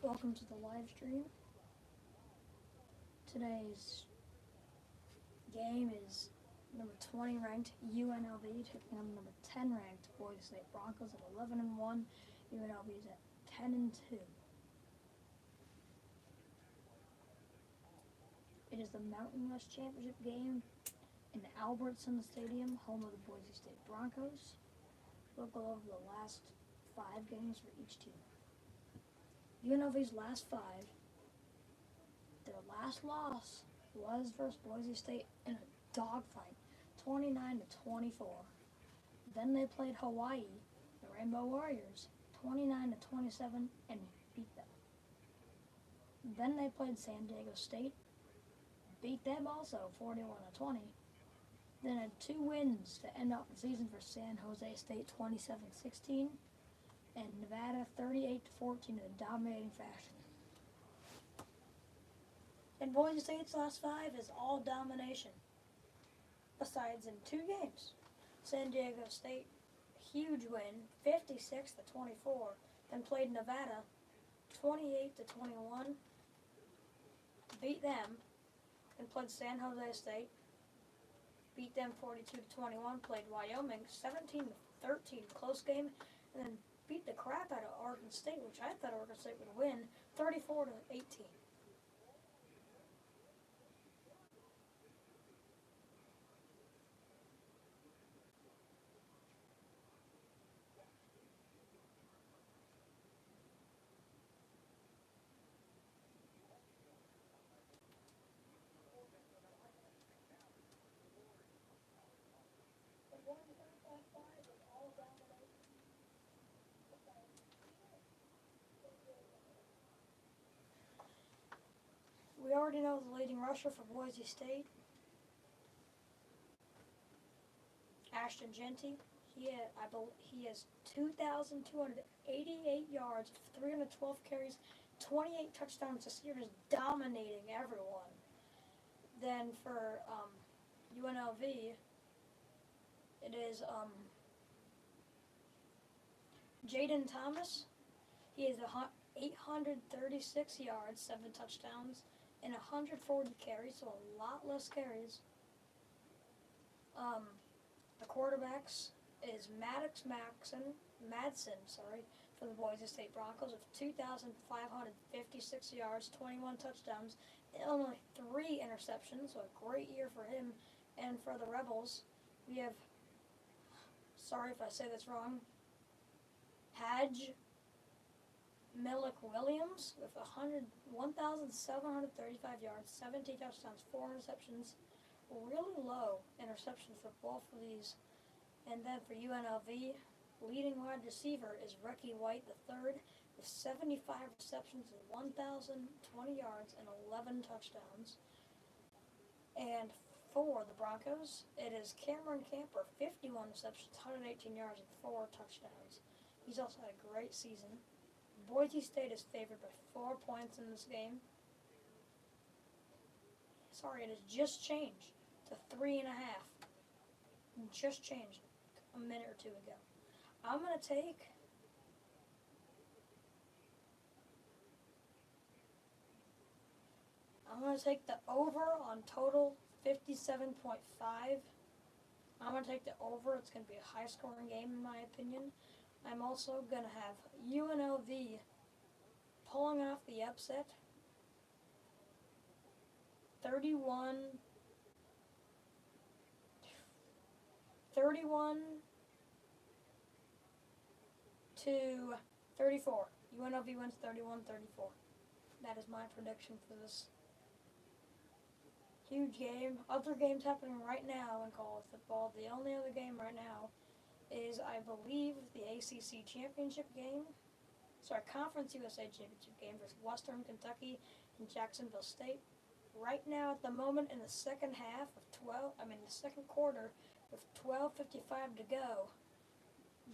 Welcome to the live stream. Today's game is number 20 ranked UNLV taking on number 10 ranked Boise State Broncos at 11-1. UNLV is at 10-2. It is the Mountain West Championship game in Albertson Stadium, home of the Boise State Broncos. We'll go over the last 5 games for each team. UNLV's last 5, their last loss was versus Boise State in a dogfight, 29-24. Then they played Hawaii, the Rainbow Warriors, 29-27, and beat them. Then they played San Diego State, beat them also, 41-20. Then had 2 wins to end out the season for San Jose State, 27-16. And Nevada 38-14 in a dominating fashion. And Boise State's last 5 is all domination. Besides in 2 games. San Diego State, huge win, 56-24. Then played Nevada, 28-21. Beat them. Then played San Jose State. Beat them 42-21. Played Wyoming, 17-13, close game. And then beat the crap out of Oregon State, which I thought Oregon State would win, 34-18. We already know the leading rusher for Boise State, Ashton Jeanty. He has 2,288 yards, 312 carries, 28 touchdowns this year, just dominating everyone. Then for UNLV, it is Jaden Thomas. He has 836 yards, 7 touchdowns, and 140 carries, so a lot less carries. The quarterbacks is Madsen, for the Boise State Broncos with 2,556 yards, 21 touchdowns, and only 3 interceptions, so a great year for him. And for the Rebels, we have, sorry if I say this wrong, Hadj Williams with 1,735 yards, 17 touchdowns, 4 interceptions. Really low interception for both of these. And then for UNLV, leading wide receiver is Ricky White III with 75 receptions and 1,020 yards and 11 touchdowns. And for the Broncos, it is Cameron Camper, 51 receptions, 118 yards and 4 touchdowns. He's also had a great season. Boise State is favored by 4 points in this game. Sorry, it has just changed to 3.5. Just changed a minute or 2 ago. I'm going to take the over on total 57.5. I'm going to take the over. It's going to be a high-scoring game in my opinion. I'm also going to have UNLV pulling off the upset, 31-34. UNLV wins 31-34. That is my prediction for this huge game. Other games happening right now in college football. The only other game right now is, I believe, the ACC championship game. Sorry, Conference USA championship game versus Western Kentucky and Jacksonville State. Right now, at the moment, in the second quarter, with 12:55 to go,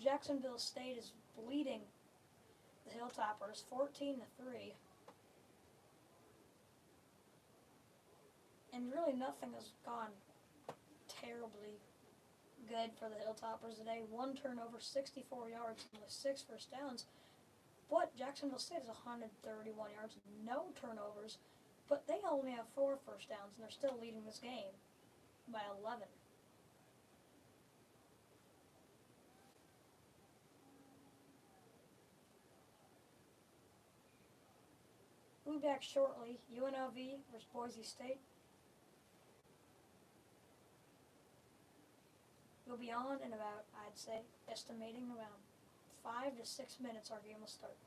Jacksonville State is leading the Hilltoppers 14-3. And really nothing has gone terribly good for the Hilltoppers today. 1 turnover, 64 yards, and with 6 first downs. But Jacksonville State has 131 yards, no turnovers, but they only have 4 first downs, and they're still leading this game by 11. We'll be back shortly. UNLV versus Boise State. We'll be on in about, I'd say, estimating around 5 to 6 minutes our game will start.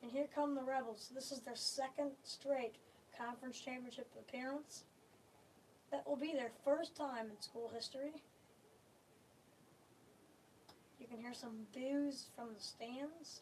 And here come the Rebels. This is their second straight conference championship appearance. That will be their first time in school history. You can hear some boos from the stands.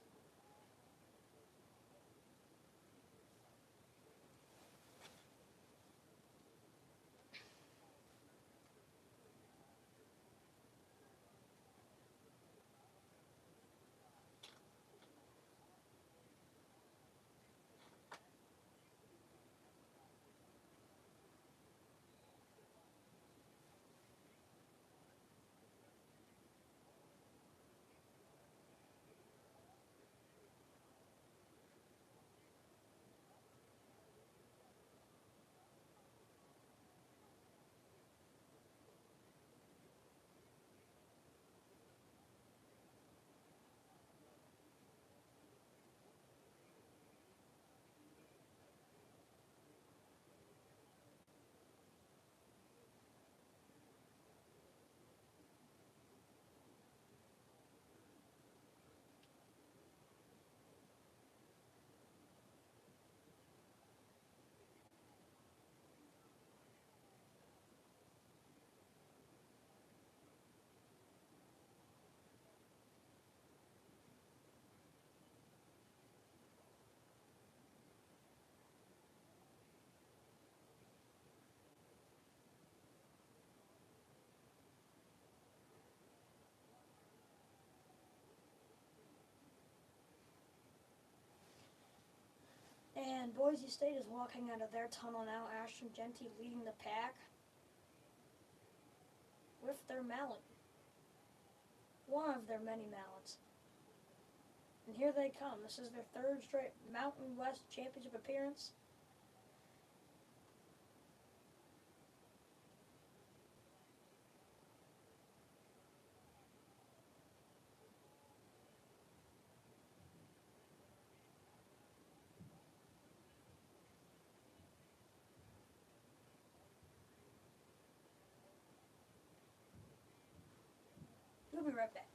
And Boise State is walking out of their tunnel now. Ashton Genty leading the pack with their mallet. One of their many mallets. And here they come. This is their third straight Mountain West Championship appearance. We'll be right back.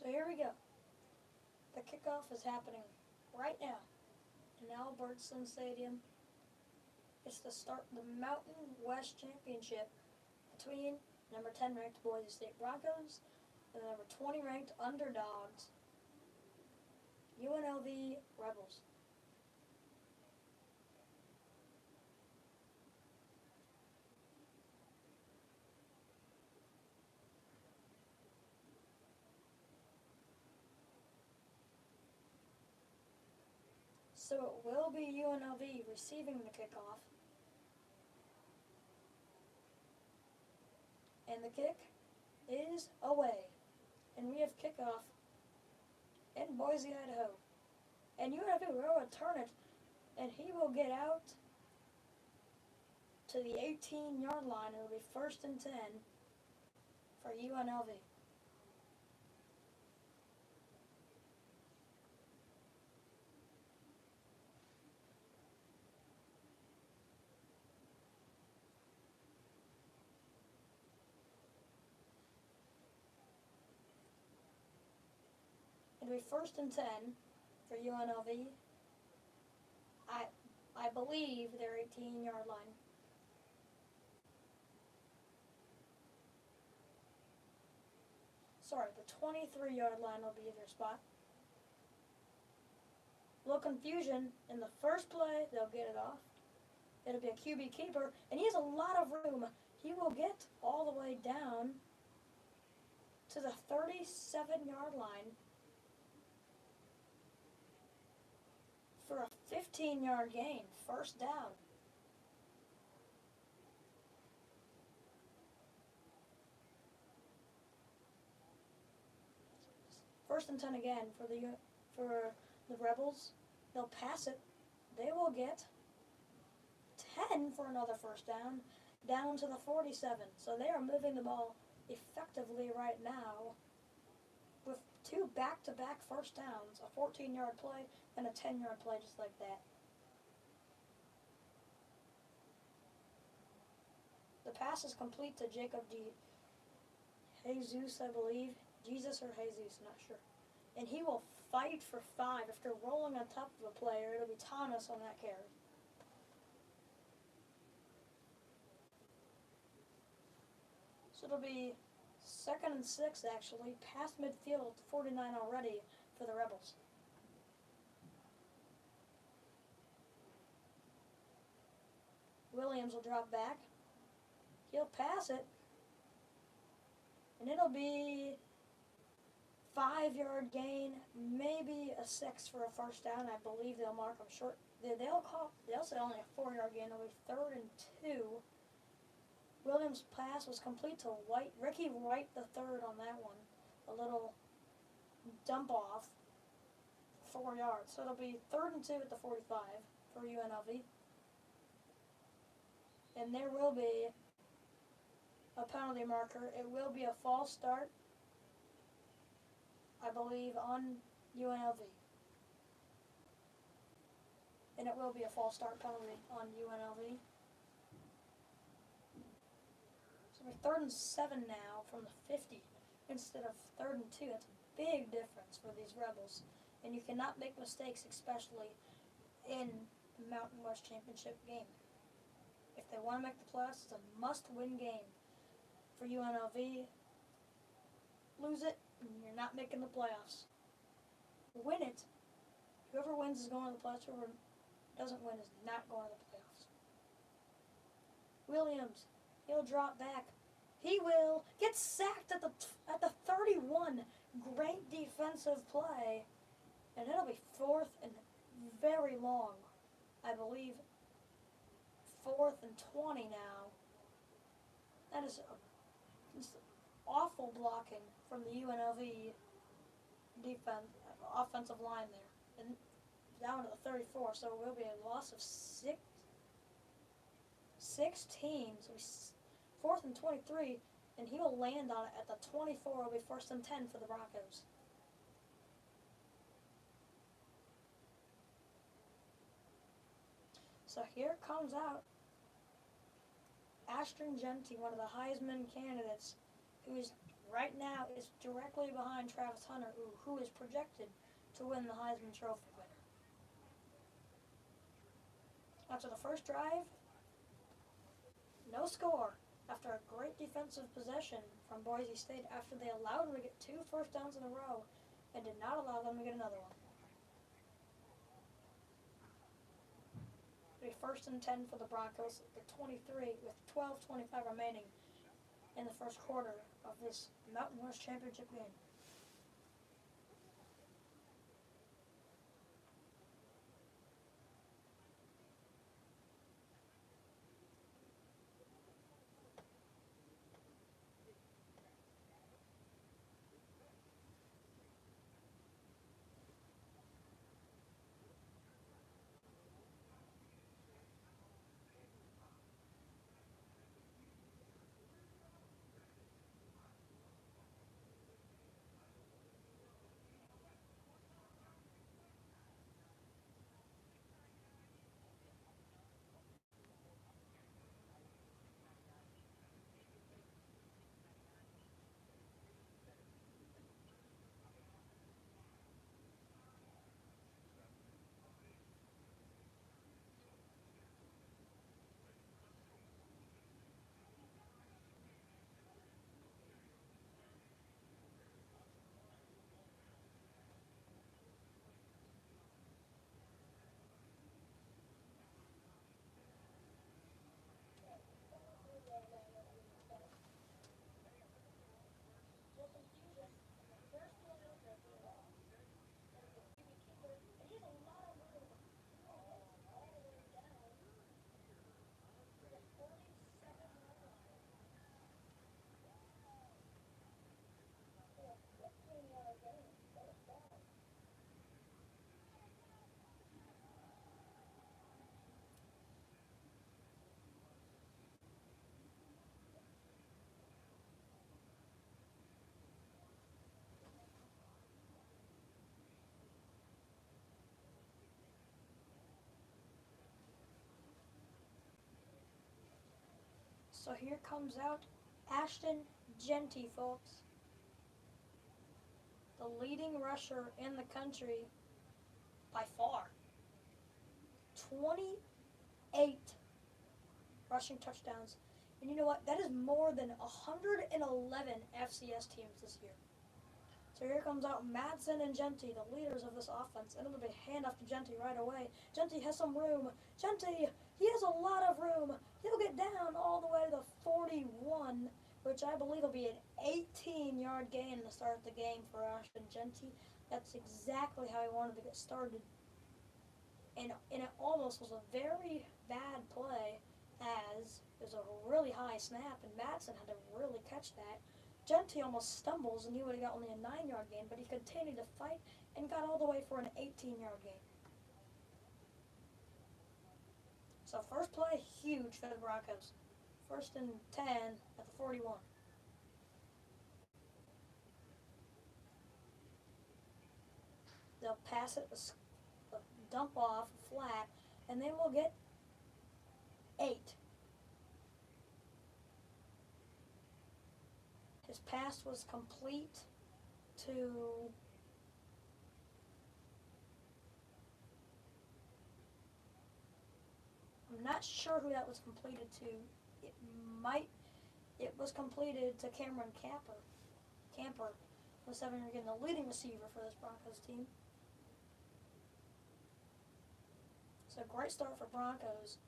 So here we go. The kickoff is happening right now in Albertson Stadium. It's the start of the Mountain West Championship between number 10 ranked Boise State Broncos and the number 20 ranked underdogs, UNLV Rebels. So it will be UNLV receiving the kickoff. And the kick is away. And we have kickoff in Boise, Idaho. And UNLV will return it, and he will get out to the 18-yard line. It'll be 1st and 10 for UNLV. It'll be 1st and 10 for UNLV. I believe their 18-yard line. Sorry, the 23-yard line will be their spot. A little confusion in the first play, they'll get it off. It'll be a QB keeper, and he has a lot of room. He will get all the way down to the 37-yard line for a 15-yard gain, 1st down. First and 10 again for the Rebels. They'll pass it. They will get 10 for another 1st down, down to the 47. So they are moving the ball effectively right now with 2 back-to-back 1st downs, a 14-yard play and a 10-yard play just like that. The pass is complete to Jacob Jesus, I believe. Jesus or Jesus, not sure. And he will fight for 5 after rolling on top of a player. It'll be Thomas on that carry. So it'll be 2nd and 6 actually, past midfield, 49 already for the Rebels. Williams will drop back. He'll pass it. And it'll be 5-yard gain, maybe a 6 for a 1st down. I believe they'll mark them short. They'll say only a 4-yard gain. It'll be 3rd and 2. Williams' pass was complete to Ricky Wright the third on that one. A little dump off, 4 yards. So it'll be 3rd and 2 at the 45 for UNLV. And there will be a penalty marker. It will be a false start, I believe, on UNLV. And it will be a false start penalty on UNLV. So we're 3rd and 7 now from the 50 instead of 3rd and 2. That's a big difference for these Rebels. And you cannot make mistakes, especially in the Mountain West Championship game. If they want to make the playoffs, it's a must-win game for UNLV. Lose it, and you're not making the playoffs. Win it. Whoever wins is going to the playoffs. Whoever doesn't win is not going to the playoffs. Williams, he'll drop back. He will get sacked at the 31. Great defensive play. And it'll be 4th and very long. I believe 4th and 20 now. That is awful blocking from the UNLV offensive line there. And down to the 34, so it will be a loss of 16. So 4th and 23, and he will land on it at the 24. It'll be 1st and 10 for the Broncos. So here comes out Ashton Genty, one of the Heisman candidates, who's right now is directly behind Travis Hunter, who is projected to win the Heisman Trophy winner. After the first drive, no score. After a great defensive possession from Boise State, after they allowed them to get 2 first downs in a row and did not allow them to get another one. It'll be 1st and 10 for the Broncos at the 23 with 12:25 remaining in the first quarter of this Mountain West Championship game. So here comes out Ashton Jeanty, folks. The leading rusher in the country by far. 28 rushing touchdowns. And you know what? That is more than 111 FCS teams this year. So here comes out Madsen and Jeanty, the leaders of this offense. And it'll be a handoff to Jeanty right away. Jeanty has some room. Jeanty, he has a lot of room. He'll get down all the way to the 41, which I believe will be an 18-yard gain to start the game for Ashton Jeanty. That's exactly how he wanted to get started. And it almost was a very bad play, as it was a really high snap, and Madsen had to really catch that. Jeanty almost stumbles, and he would have got only a 9-yard gain, but he continued to fight and got all the way for an 18-yard gain. So first play, huge for the Broncos. 1st and 10 at the 41. They'll pass it, dump off, flat, and they will get 8. His pass was complete to I'm not sure who that was completed to. It was completed to Cameron Camper was 7-year getting the leading receiver for this Broncos team. So great start for Broncos.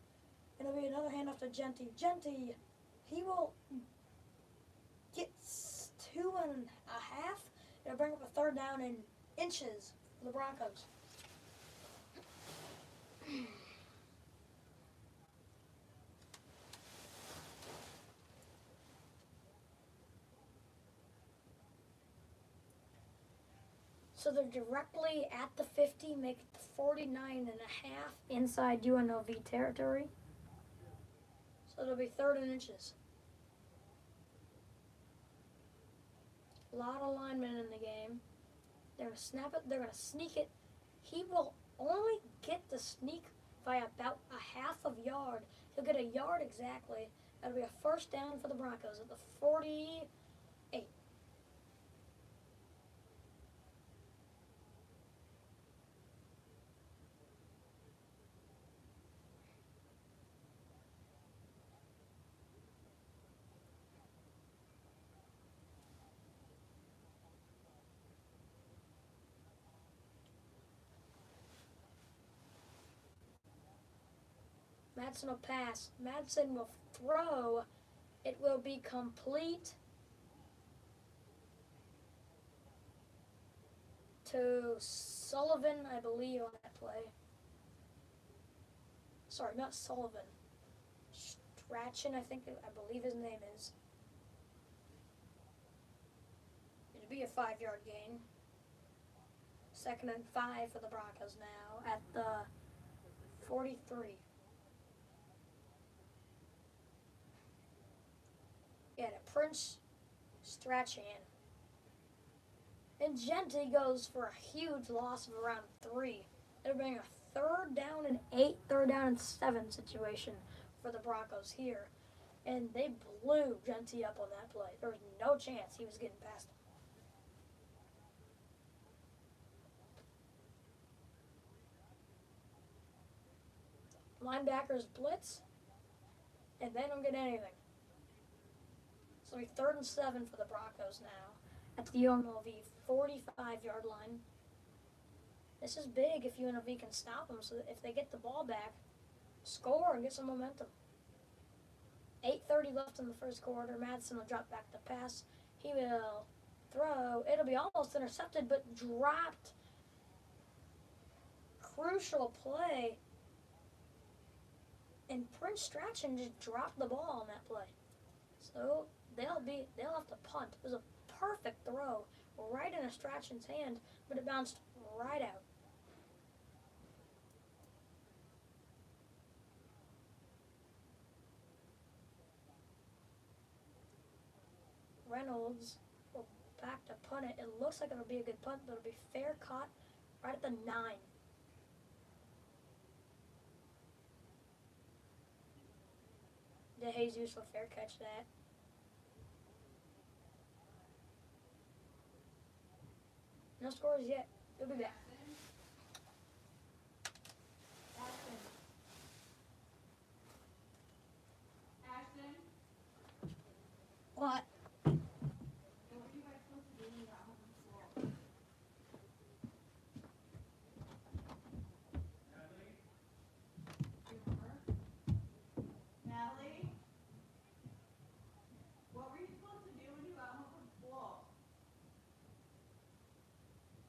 It'll be another handoff to Jeanty. Jeanty, he will get 2.5. It'll bring up a 3rd down in inches for the Broncos. So they're directly at the 50, make it 49.5 inside UNLV territory. So it'll be 3rd and inches. A lot of linemen in the game. They're going to snap it. They're going to sneak it. He will only get the sneak by about a half of yard. He'll get a yard exactly. That'll be a 1st down for the Broncos at the 48. Madsen will pass. Madsen will throw. It will be complete to Sullivan, I believe, on that play. Sorry, not Sullivan. Strachan, I believe his name is. It'd be a 5-yard gain. 2nd and 5 for the Broncos now at the 43. Yeah, to Prince Strachan. And Genty goes for a huge loss of around 3. It'll bring a 3rd down and 8, 3rd down and 7 situation for the Broncos here. And they blew Genty up on that play. There was no chance he was getting past him. Linebackers blitz, and they don't get anything. So it'll be 3rd and 7 for the Broncos now at the UNLV 45-yard line. This is big if UNLV can stop them, so that if they get the ball back, score and get some momentum. 8:30 left in the first quarter. Madsen will drop back the pass. He will throw. It'll be almost intercepted, but dropped. Crucial play. And Prince Strachan just dropped the ball on that play. So they'll have to punt. It was a perfect throw right in a Strachan's hand, but it bounced right out. Reynolds will back to punt it. It looks like it'll be a good punt, but it'll be fair caught right at the 9. DeJesus will fair catch that. No scores yet. He'll be back. Ashton? What? What are you guys supposed to do when you got home from school? Natalie? What were you supposed to do when you got home from school?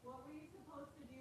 What were you supposed to do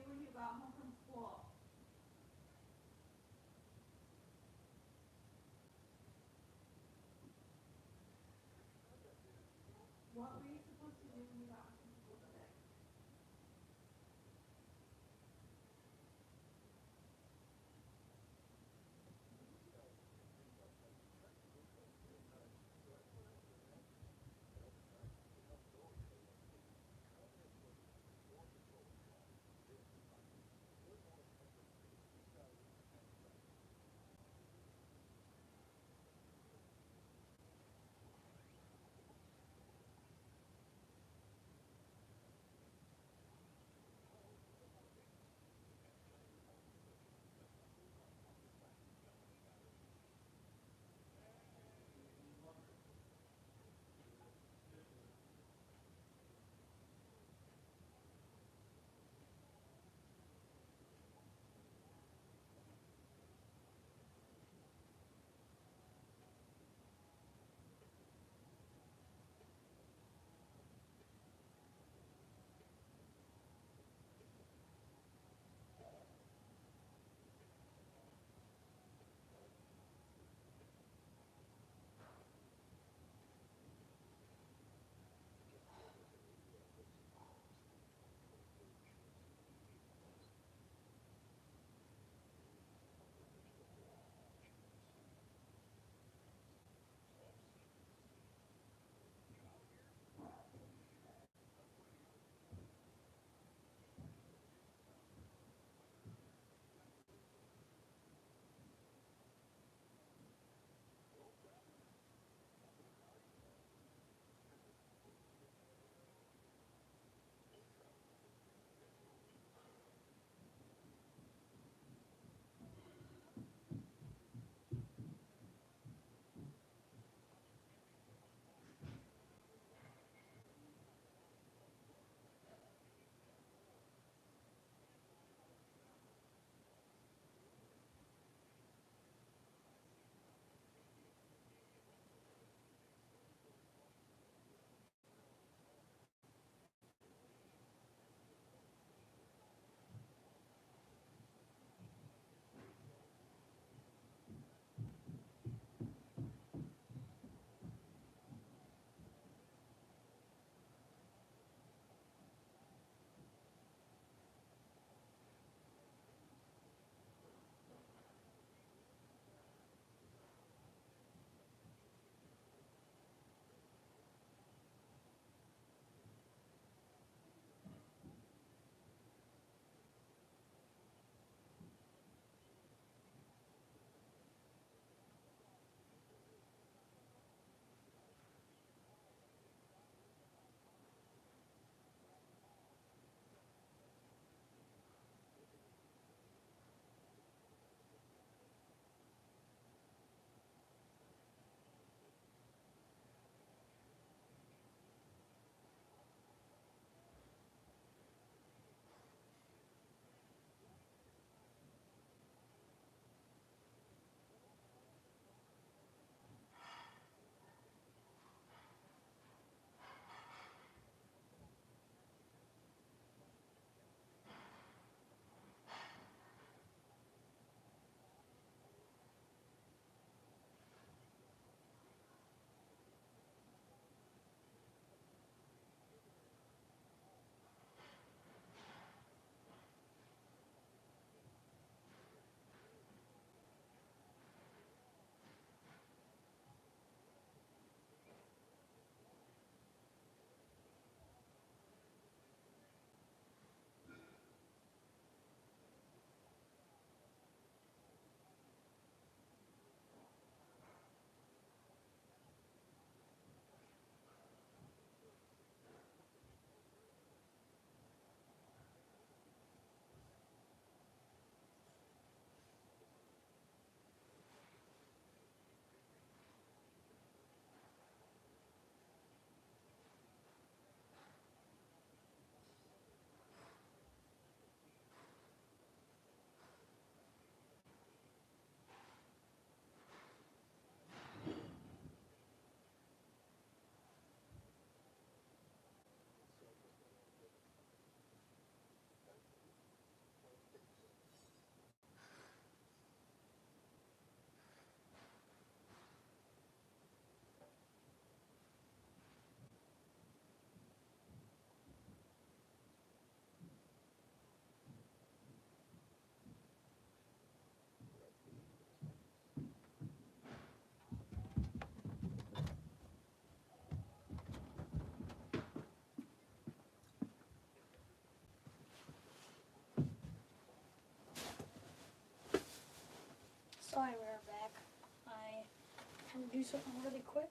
I'm going to do something really quick.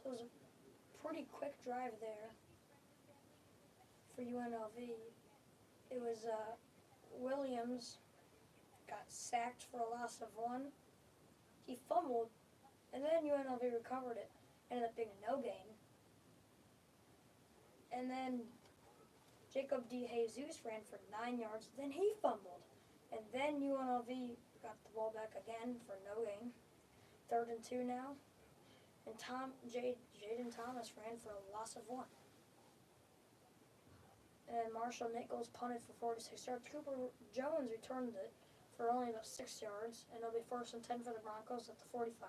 So it was a pretty quick drive there for UNLV. It was Williams got sacked for a loss of 1. He fumbled, and then UNLV recovered it. Ended up being a no gain. And then Jacob De Jesus ran for 9 yards. Then he fumbled. And then UNLV got the ball back again for no gain. 3rd and 2 now. And Jaden Thomas ran for a loss of 1. And Marshall Nichols punted for 46 yards. Cooper Jones returned it for only about 6 yards. And it'll be 1st and 10 for the Broncos at the 45.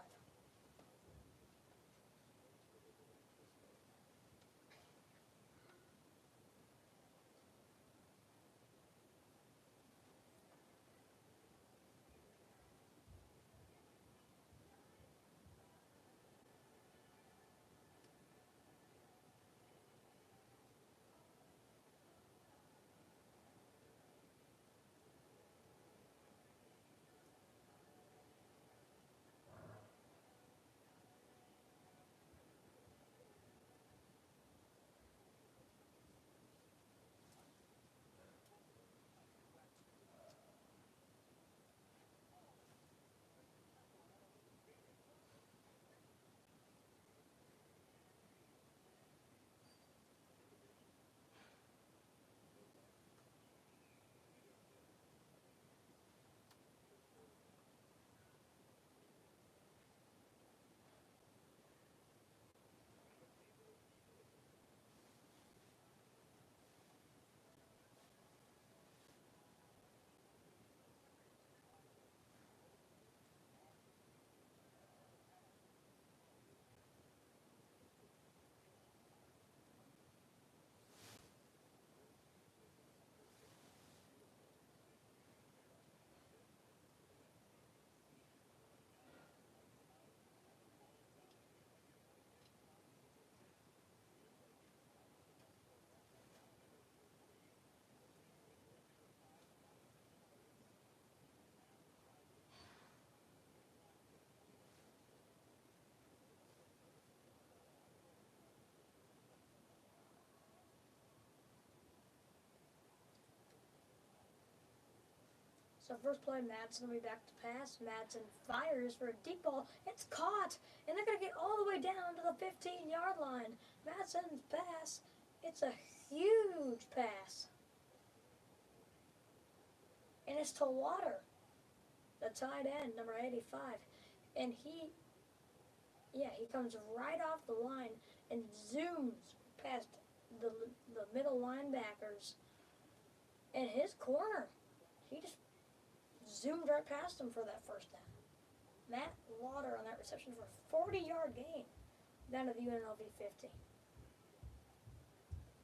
So first play, Madsen will be back to pass. Madsen fires for a deep ball. It's caught, and they're going to get all the way down to the 15-yard line. Madsen's pass, it's a huge pass. And it's to Water, the tight end, number 85. And he comes right off the line and zooms past the middle linebackers and his corner. He just zoomed right past him for that first down. Matt Water on that reception for a 40-yard gain down to the UNLV 15.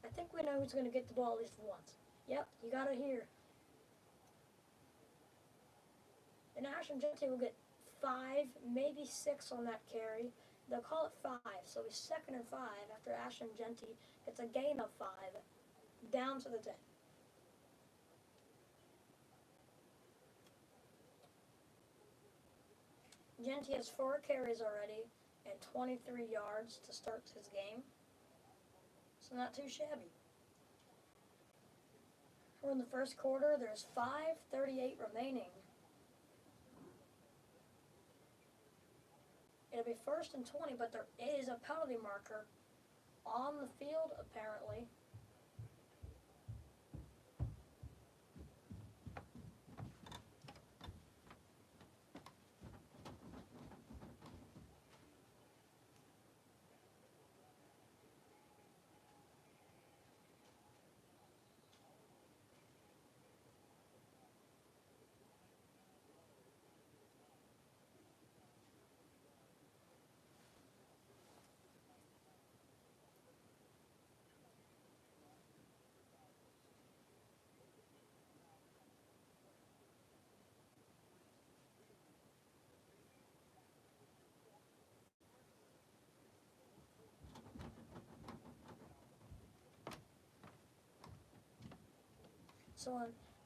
I think we know who's going to get the ball at least once. Yep, you got it here. And Ashton Genty will get 5, maybe 6 on that carry. They'll call it 5, so it'll be 2nd and 5 after Ashton Genty gets a gain of 5 down to the 10. Genty has 4 carries already and 23 yards to start his game. So not too shabby. We're in the first quarter. There's 5:38 remaining. It'll be 1st and 20, but there is a penalty marker on the field apparently.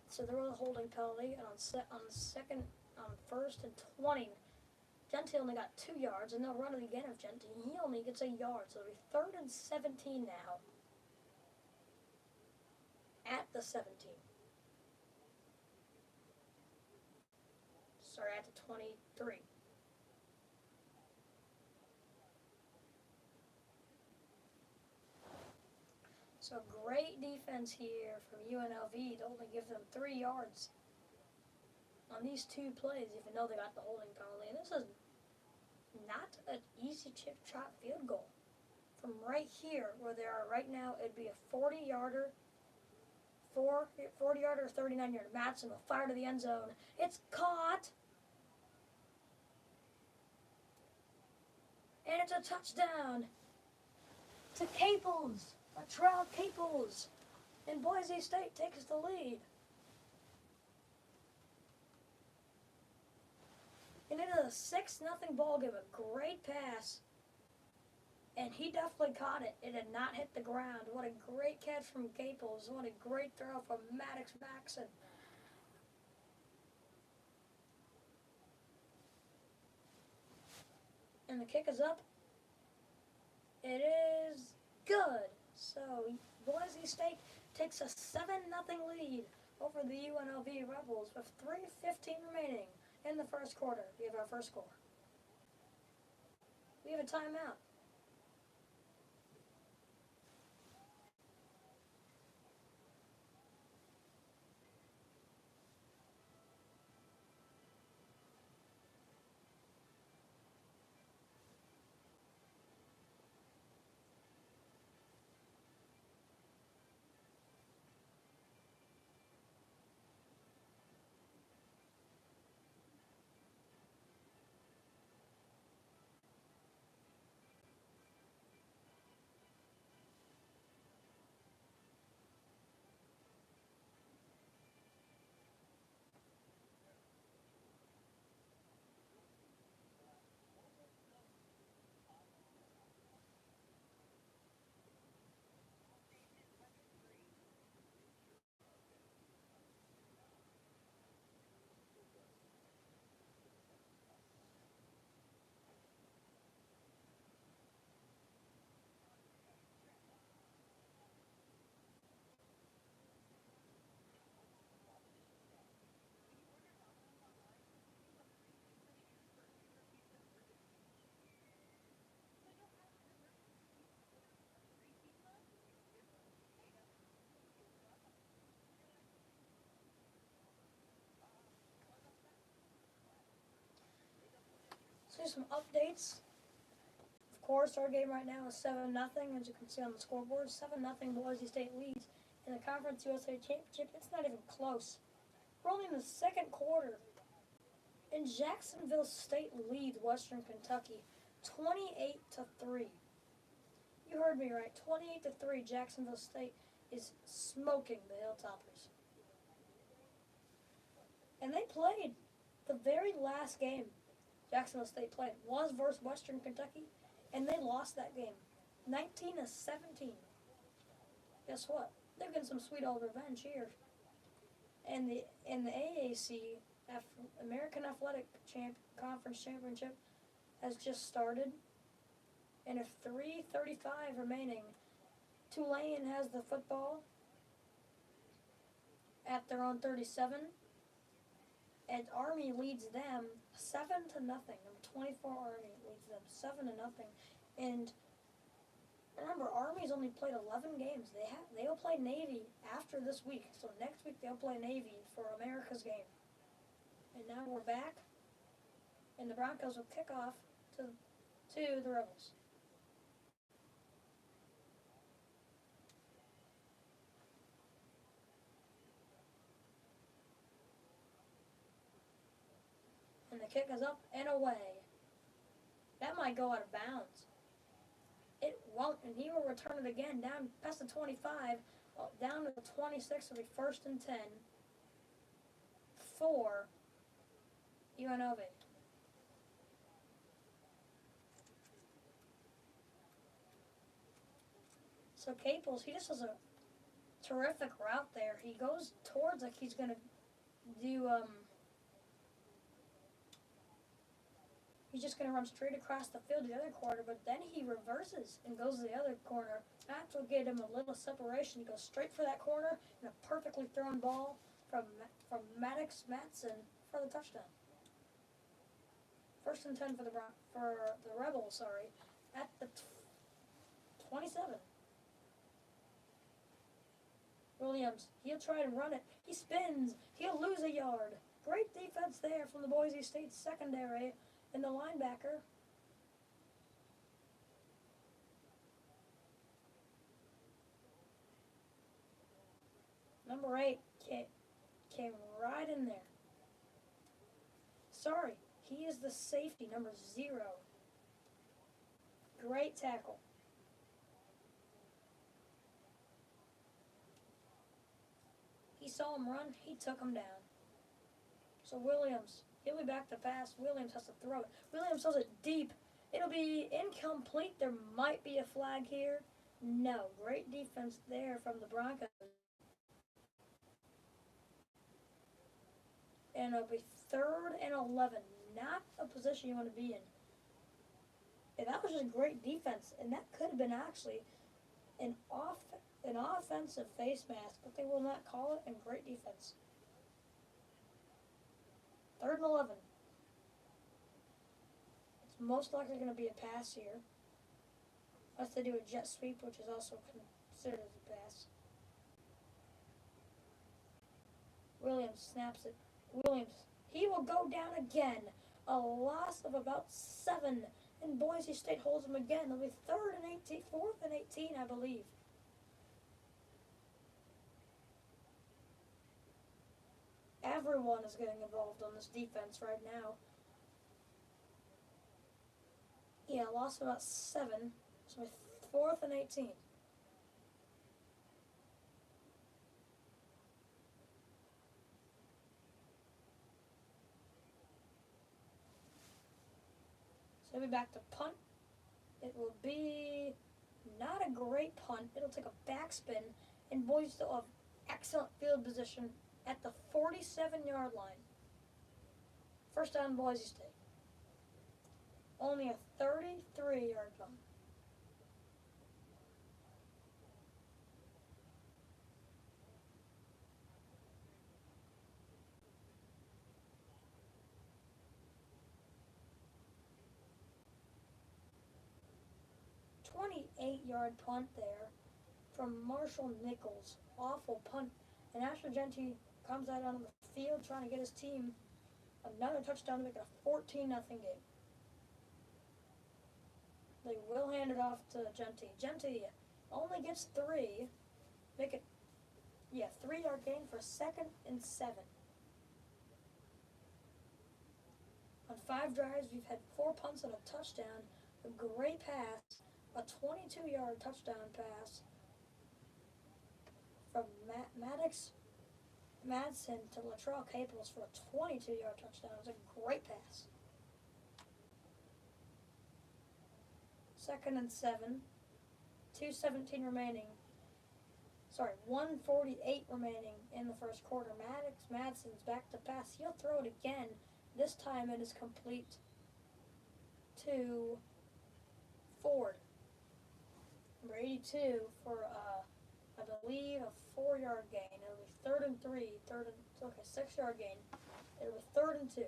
So there was a holding penalty, and on 1st and 20, Gentile only got 2 yards, and they'll run it again if Gentile. He only gets a yard, so it'll be 3rd and 17 now. At the 17. Sorry, at the 23. So great defense here from UNLV to only give them 3 yards on these 2 plays, even though they got the holding penalty. And this is not an easy chip shot field goal. From right here, where they are right now, it'd be a 40-yarder, 40-yarder, 39-yarder. Matson will fire to the end zone. It's caught! And it's a touchdown to Caples, Latrell Caples. And Boise State takes the lead. And it is a 6-0 ball game. A great pass. And he definitely caught it. It did not hit the ground. What a great catch from Caples. What a great throw from Maddox Maxson. And the kick is up. It is good. So Boise State takes a 7-0 lead over the UNLV Rebels with 3:15 remaining in the first quarter. We have our first score. We have a timeout. So here's some updates. Of course, our game right now is 7-0, as you can see on the scoreboard. 7-0 Boise State leads in the Conference USA Championship. It's not even close. We're only in the second quarter. And Jacksonville State leads Western Kentucky 28-3. You heard me right. 28-3. Jacksonville State is smoking the Hilltoppers. And they played the very last game Jacksonville State played was versus Western Kentucky, and they lost that game 19-17. Guess what? They're getting some sweet old revenge here. And the AAC, American Athletic Conference Championship, has just started. And if 3:35 remaining, Tulane has the football at their own 37. And Army leads them 7-0. Number 24 Army leads them 7-0. And remember, Army's only played 11 games. They'll play Navy after this week. So next week they'll play Navy for America's game. And now we're back, and the Broncos will kick off to the Rebels. And the kick is up and away. That might go out of bounds. It won't, and he will return it again down past the 25, down to the 26. It'll be 1st and 10 for UNLV. So Caples, he just has a terrific route there. He goes towards like he's going to do, He's just going to run straight across the field to the other corner, but then he reverses and goes to the other corner. That will get him a little separation. He goes straight for that corner, and a perfectly thrown ball from Matson for the touchdown. 1st and 10 for the Rebels, at the 27. Williams, he'll try and run it. He spins. He'll lose a yard. Great defense there from the Boise State secondary and the linebacker. Number 8 came right in there. Sorry, he is the safety, number 0. Great tackle. He saw him run, he took him down. So Williams, he'll be back to pass. Williams has to throw it. Williams throws it deep. It'll be incomplete. There might be a flag here. No, great defense there from the Broncos. And it'll be 3rd and 11. Not a position you want to be in. And that was just great defense. And that could have been actually an offensive face mask, but they will not call it, and great defense. 3rd and 11. It's most likely going to be a pass here. Unless they do a jet sweep, which is also considered as a pass. Williams snaps it. Williams, he will go down again. A loss of about 7. And Boise State holds him again. It'll be 4th and 18, I believe. Everyone is getting involved on this defense right now. Yeah, loss of about 7. So 4th and 18. So we'll be back to punt. It will be not a great punt. It'll take a backspin, and Boise still have excellent field position at the 47-yard line. 1st down, Boise State. Only a 33-yard punt. Yard punt there from Marshall Nichols. Awful punt. And Asher Genty comes out on the field trying to get his team another touchdown to make it a 14-0 game. They will hand it off to Genty. Genty only gets 3. Make it, 3-yard gain for 2nd and 7. On 5 drives, we've had 4 punts and a touchdown. A great pass. A 22-yard touchdown pass from Madsen to Latrell Caples for a 22-yard touchdown. It was a great pass. 2nd and 7. 2:17 remaining. 1:48 remaining in the first quarter. Madsen's back to pass. He'll throw it again. This time it is complete to Ford. Number 82 for, I believe, a 4-yard gain. It'll be 3rd and 3. 6-yard gain. It'll be 3rd and 2.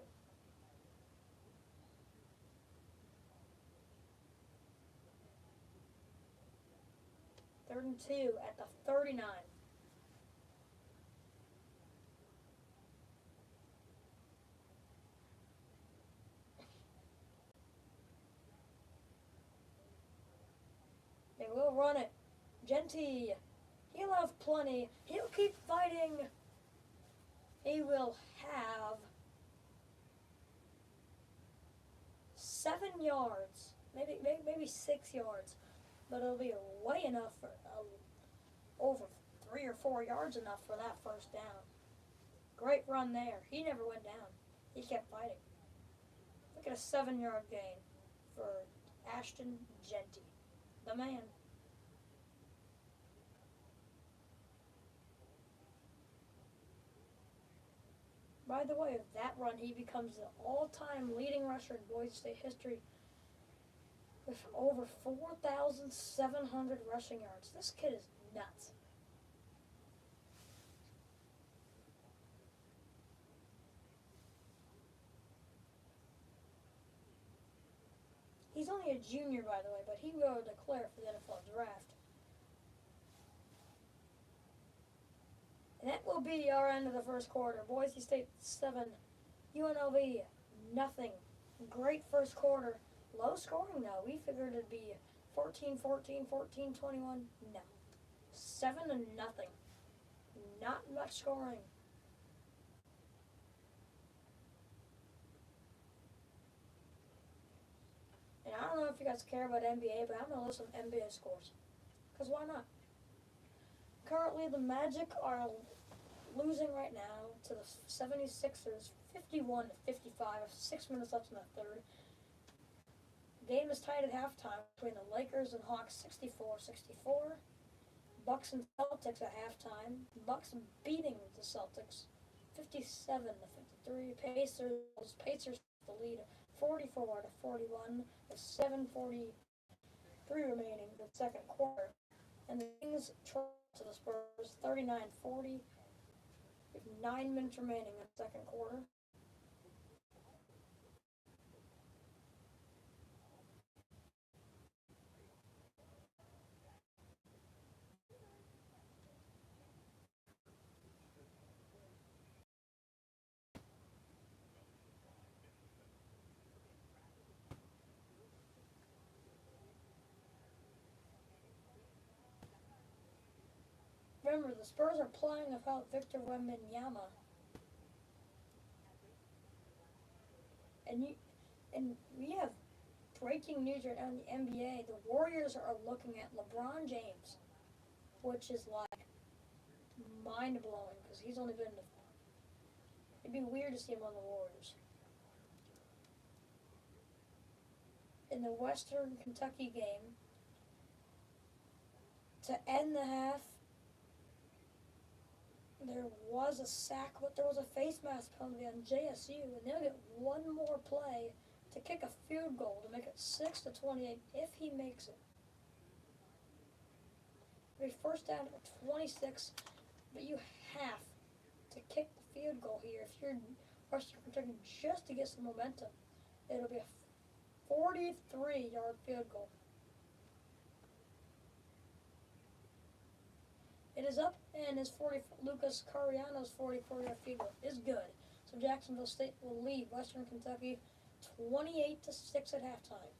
Third and 2 at the 39. They will run it. Genty, he'll have plenty. He'll keep fighting. He will have 7 yards, maybe 6 yards, but it'll be way enough for over 3 or 4 yards enough for that 1st down. Great run there. He never went down. He kept fighting. Look at a 7-yard gain for Ashton Genty. The man. By the way, with that run, he becomes the all-time leading rusher in Boise State history with over 4,700 rushing yards. This kid is nuts. He's only a junior, by the way, but he will declare for the NFL draft. And that will be our end of the first quarter. Boise State 7, UNLV nothing. Great first quarter. Low scoring though. We figured it'd be 14-14, 14-21. No. 7-0. Not much scoring. And I don't know if you guys care about NBA, but I'm going to list some NBA scores. Because why not? Currently, the Magic are losing right now to the 76ers 51-55, 6 minutes left in the third. The game is tied at halftime between the Lakers and Hawks 64-64. Bucks and Celtics at halftime. Bucks beating the Celtics 57-53. Pacers the lead 44-41 with 7:43 remaining in the second quarter. And the Kings trail to the Spurs 39-40 with 9 minutes remaining in the second quarter. Remember, the Spurs are playing without Victor Wembanyama. And we have breaking news right now in the NBA. The Warriors are looking at LeBron James, which is like mind-blowing because he's only been. It'd be weird to see him on the Warriors. In the Western Kentucky game, to end the half, there was a sack, but there was a face mask penalty on JSU, and they'll get one more play to kick a field goal to make it 6-28 if he makes it. It'll be first down at 26, but you have to kick the field goal here if you're Western Kentucky just to get some momentum. It'll be a 43-yard field goal. It is up, and Lucas Cariano's 44-yard field goal is good. So Jacksonville State will lead Western Kentucky 28-6 at halftime.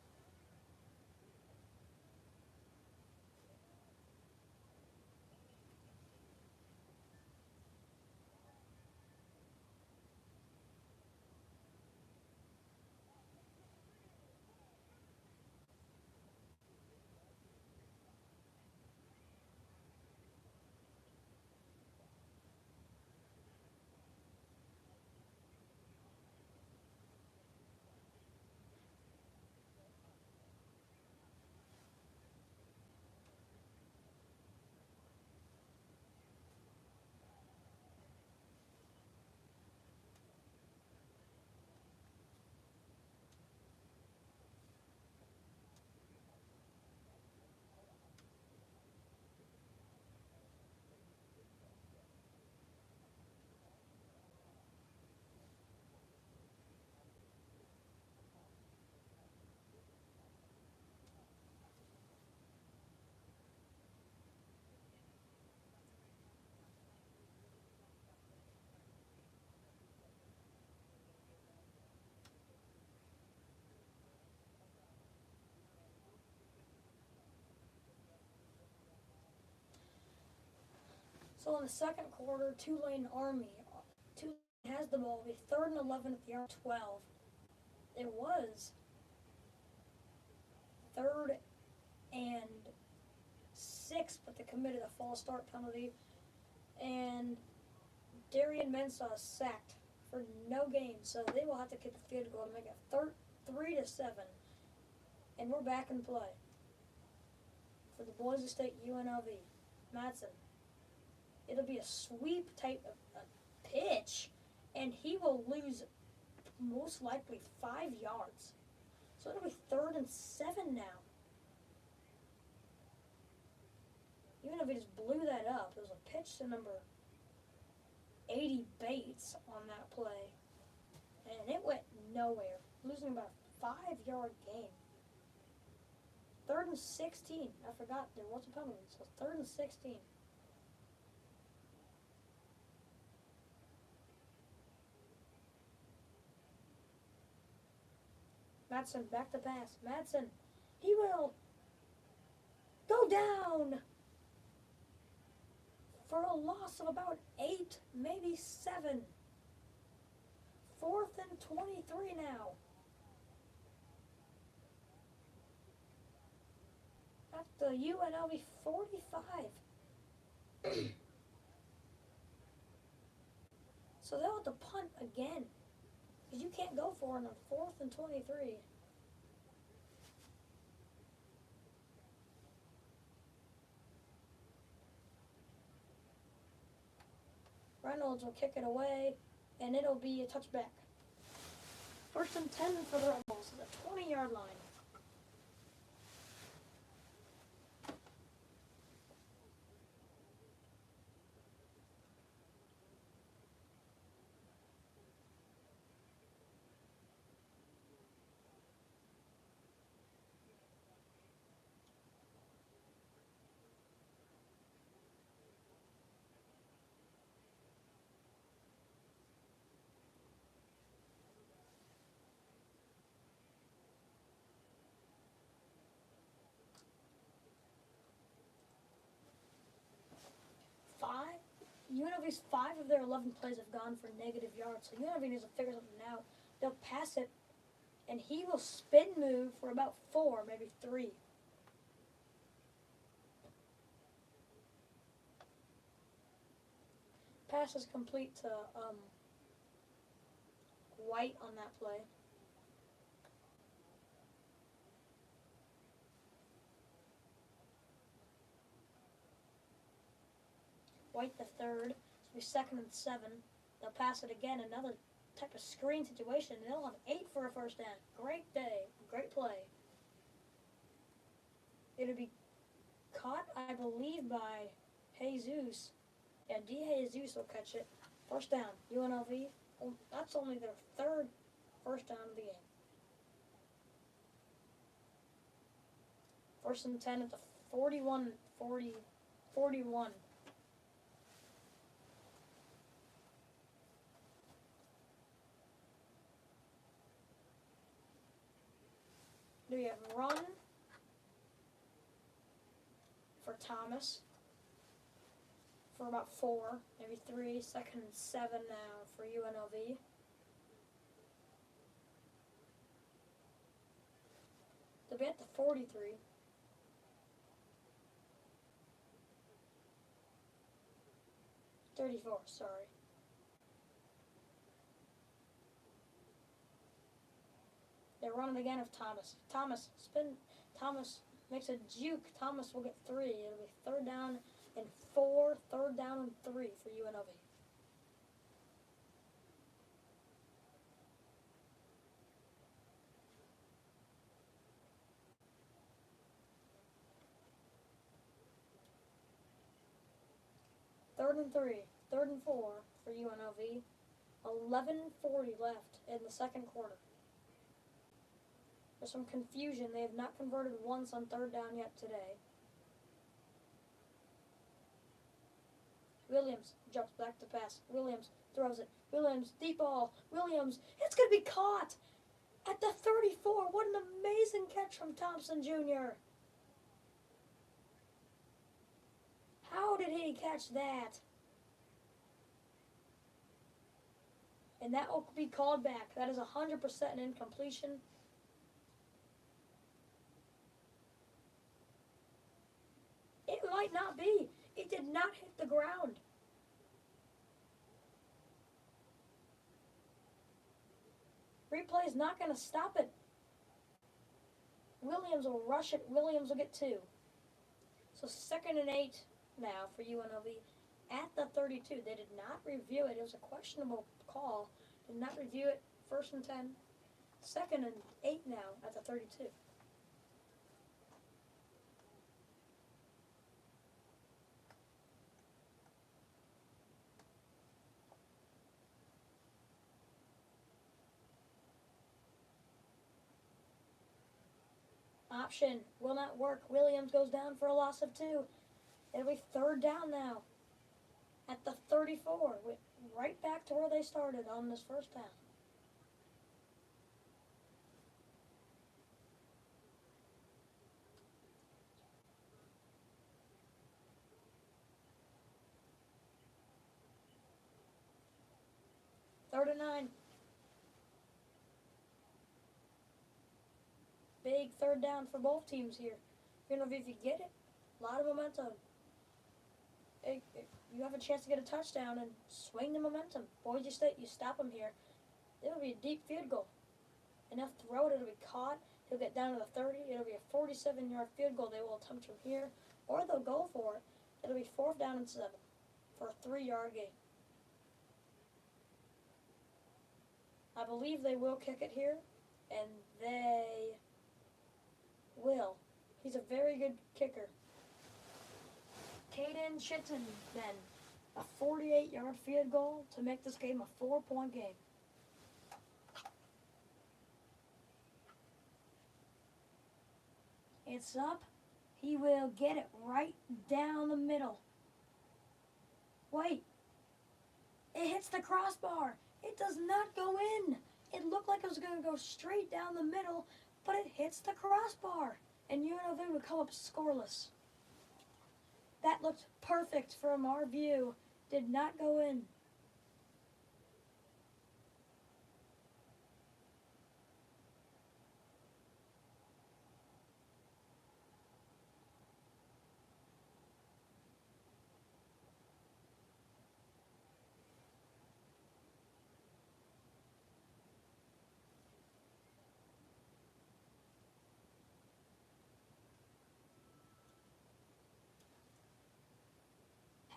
So in the second quarter, Tulane has the ball. It'll be 3rd and 11 at the yard 12. It was 3rd and 6, but they committed a false start penalty. And Darian Mensah is sacked for no gain, so they will have to kick a field goal to make it 3-7. And we're back in play for the Boise State UNLV. Madsen. It'll be a sweep type of pitch, and he will lose most likely 5 yards. So it'll be 3rd and 7 now. Even if he just blew that up, it was a pitch to number 80 Bates on that play. And it went nowhere, losing about a 5-yard game. 3rd and 16. I forgot there was a penalty, so 3rd and 16. Madsen back to pass. Madsen, he will go down for a loss of about 8, maybe 7. 4th and 23 now. At the UNLV 45. So they'll have to punt again. Because you can't go for it on 4th and 23. Reynolds will kick it away, and it'll be a touchback. 1st and 10 for the Rebels at the 20-yard line. UNLV's 5 of their 11 plays have gone for negative yards, so UNLV needs to figure something out. They'll pass it, and he will spin move for about 4, maybe 3. Pass is complete to White on that play. White the 3rd. So it'll be 2nd and 7. They'll pass it again, another type of screen situation, and they'll have 8 for a first down. Great day, great play. It'll be caught, I believe, by Jesus. Yeah, D. Jesus will catch it. First down, UNLV. Oh, that's only their 3rd first down of the game. 1st and 10 at the 41. Do we have run for Thomas for about 4, maybe 3, 2nd and 7 now for UNLV. They'll be at the 43. Sorry. They run it again of Thomas. Thomas makes a juke. Thomas will get 3. It'll be 3rd down and 4, 3rd down and 3 for UNLV. Third and 3, 3rd and 4 for UNLV. 11:40 left in the 2nd quarter. There's some confusion. They have not converted once on 3rd down yet today. Williams jumps back to pass. Williams throws it. Williams, deep ball. Williams, it's going to be caught at the 34. What an amazing catch from Thompson Jr. How did he catch that? And that will be called back. That is 100% an incompletion. It might not be. It did not hit the ground. Replay is not going to stop it. Williams will rush it. Williams will get 2. So 2nd and 8 now for UNLV at the 32. They did not review it. It was a questionable call. Did not review it. 1st and 10. 2nd and 8 now at the 32. Option will not work. Williams goes down for a loss of 2. It'll be 3rd down now at the 34. Right back to where they started on this 1st down. Third and 9. Big 3rd down for both teams here. If you get it, a lot of momentum. You have a chance to get a touchdown and swing the momentum. Boise State, you stop them here. It'll be a deep field goal. Enough throw it, it'll be caught. He'll get down to the 30. It'll be a 47-yard field goal they will attempt from here. Or they'll go for it. It'll be 4th down and 7 for a 3-yard gain. I believe they will kick it here, and they will. He's a very good kicker. Caden Shitten, then. A 48-yard field goal to make this game a 4-point game. It's up. He will get it right down the middle. Wait. It hits the crossbar. It does not go in. It looked like it was going to go straight down the middle, but it hits the crossbar. And UNLV would come up scoreless. That looked perfect from our view. Did not go in.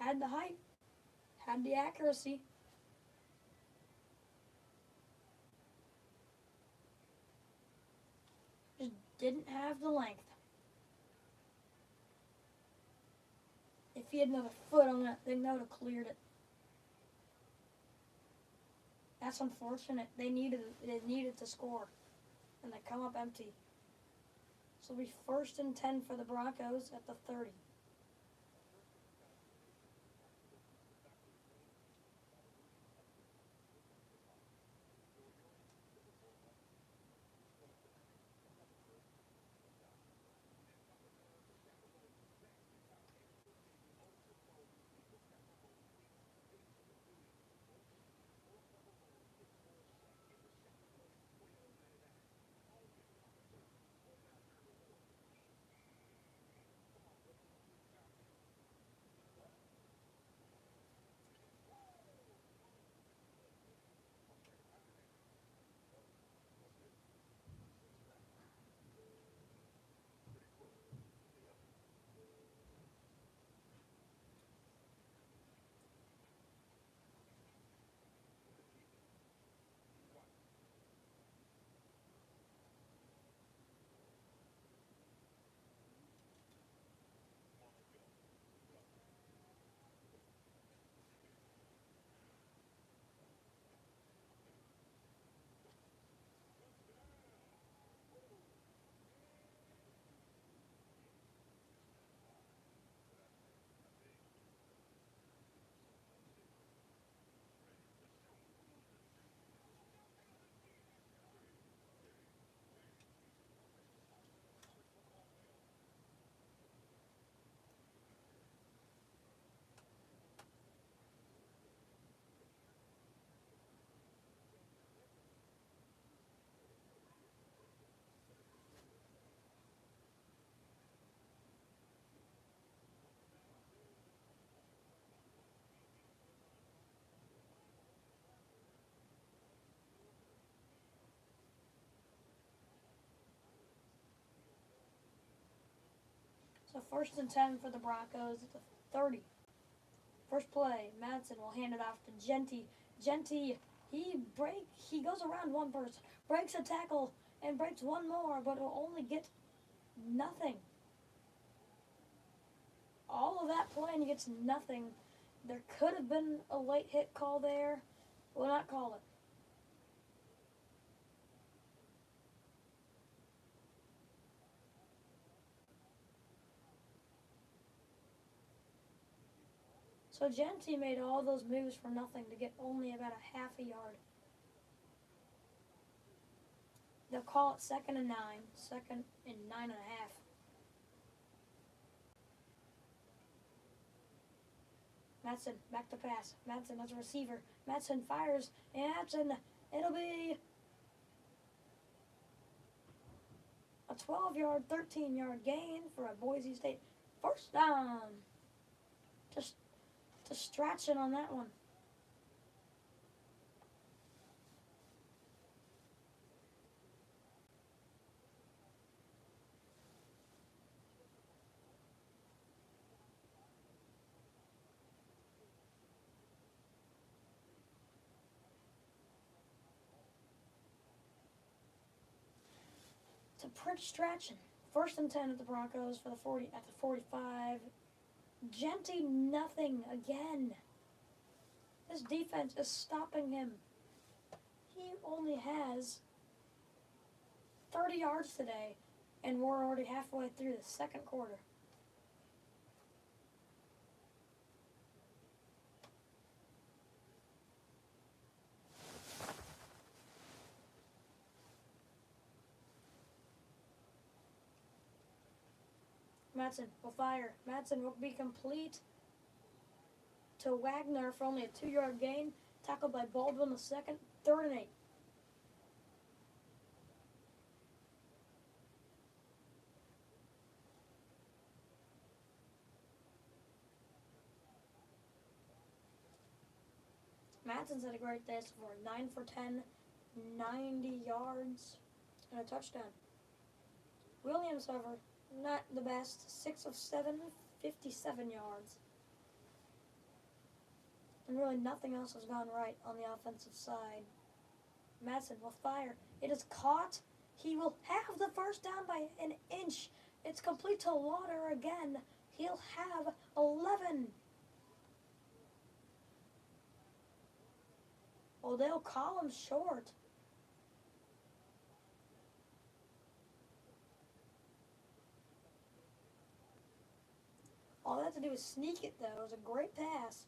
Had the height, had the accuracy. Just didn't have the length. If he had another foot on that thing, that would have cleared it. That's unfortunate. They needed to score, and they come up empty. So it'll be 1st and 10 for the Broncos at the 30. So 1st and 10 for the Broncos at the 30. First play, Madsen will hand it off to Genty. Genty, he goes around one person, breaks a tackle, and breaks one more, but will only get nothing. All of that play and he gets nothing. There could have been a late hit call there. Will not call it. So Genty made all those moves for nothing to get only about a half a yard. They'll call it 2nd and 9, 2nd and 9.5. Madsen, back to pass. Madsen as a receiver. Madsen fires, and Madsen, it'll be a 12-yard, 13-yard gain for a Boise State first down. Just stretching on that one. It's a pretty stretching. 1st and 10 at the Broncos for the 40 at the 45. Genty nothing again. This defense is stopping him. He only has 30 yards today, and we're already halfway through the second quarter. Madsen will fire. Madsen will be complete to Wagner for only a 2-yard gain. Tackled by Baldwin the second. 3rd and 8. Madsen's had a great day so far. 9 for 10, 90 yards, and a touchdown. Williams, however, not the best. 6 of 7, 57 yards. And really nothing else has gone right on the offensive side. Madsen will fire. It is caught. He will have the first down by an inch. It's complete to Lauder again. He'll have 11. Well, they'll call him short. All they have to do is sneak it, though. It was a great pass.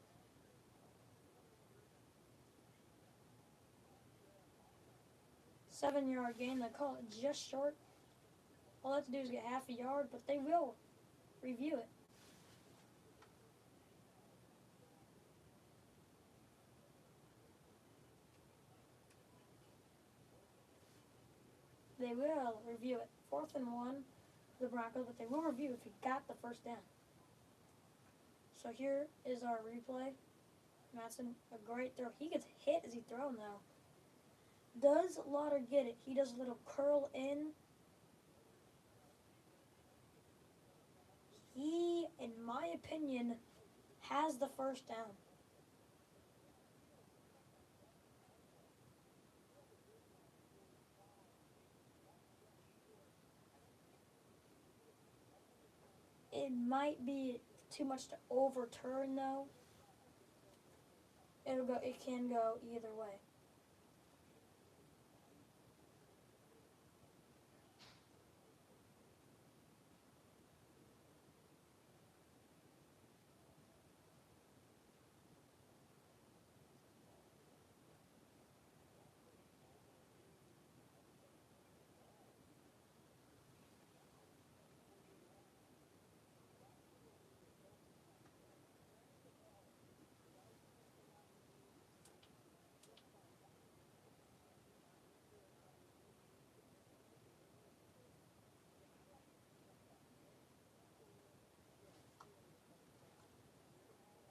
Seven-yard gain. They call it just short. All they have to do is get half a yard, but they will review it. They will review it. 4th and 1 for the Broncos, but they will review if he got the first down. So here is our replay. Madsen, a great throw. He gets hit as he thrown, though. Does Lauder get it? He does a little curl in. He, in my opinion, has the first down. It might be too much to overturn, though. It can go either way.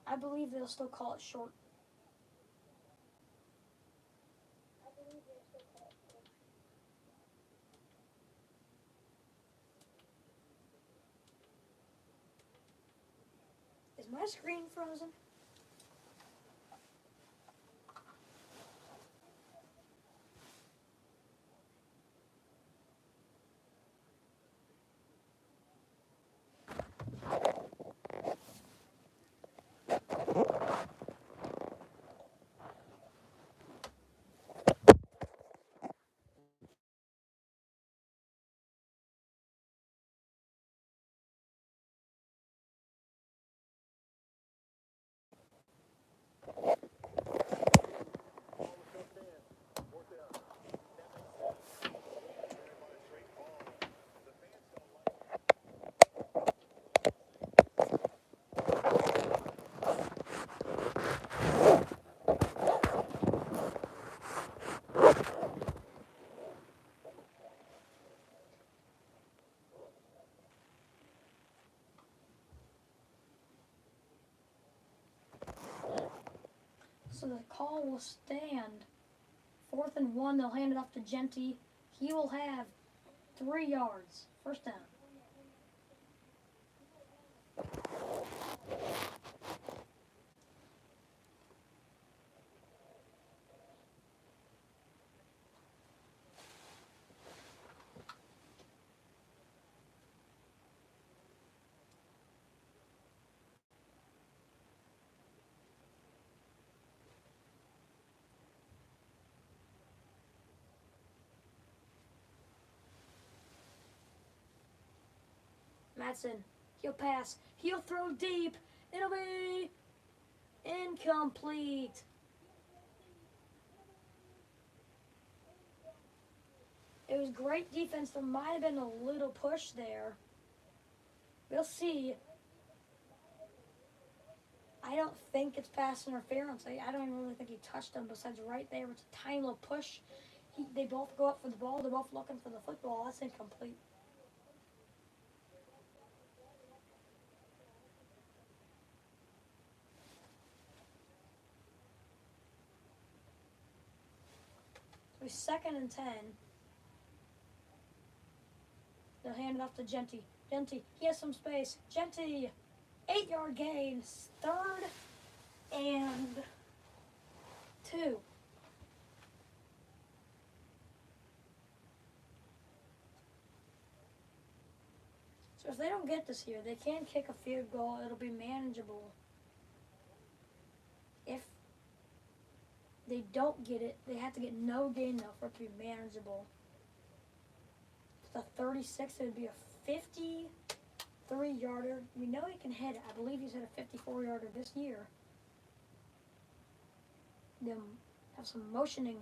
I believe they'll still call it short. Is my screen frozen? the call will stand. 4th and 1, they'll hand it off to Genty. He will have 3 yards. First down. Madsen, he'll pass, he'll throw deep, it'll be incomplete. It was great defense. There might have been a little push there. We'll see. I don't think it's pass interference. I don't even really think he touched him. Besides right there, it's a tiny little push. They both go up for the ball. They're both looking for the football. That's incomplete. So it's 2nd and 10. They'll hand it off to Genty. Genty, he has some space. Genty, 8-yard gain. 3rd and 2. So if they don't get this here, they can kick a field goal. It'll be manageable. If they don't get it, they have to get no gain, though, for it to be manageable. The 36, it would be a 53-yarder. We know he can hit it. I believe he's hit a 54-yarder this year. They'll have some motioning.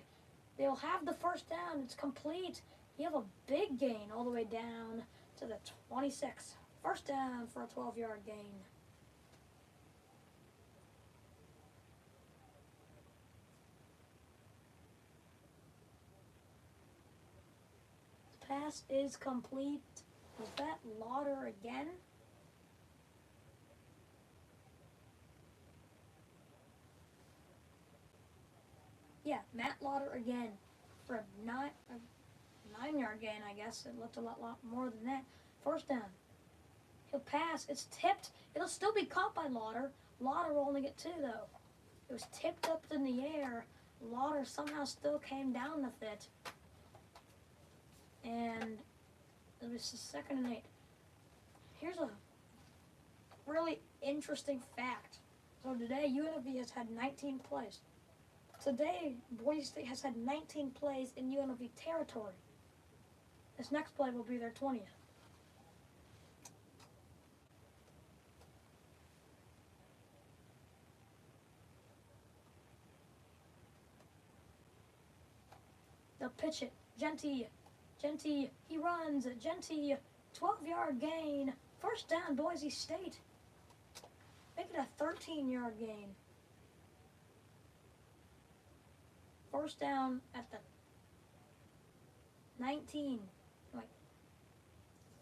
They'll have the first down. It's complete. You have a big gain all the way down to the 26. First down for a 12-yard gain. Pass is complete. Was that Lauder again? Yeah, Matt Lauder again for a 9-yard gain, I guess. It looked a lot more than that. First down. He'll pass. It's tipped. It'll still be caught by Lauder. Lauder will only get 2, though. It was tipped up in the air. Lauder somehow still came down with it. And it was 2nd and 8. Here's a really interesting fact. So today, UNLV has had 19 plays. Today, Boise State has had 19 plays in UNLV territory. This next play will be their 20th. They'll pitch it. Genty, he runs. Genty, 12-yard gain. First down, Boise State. Make it a 13-yard gain. First down at the 19,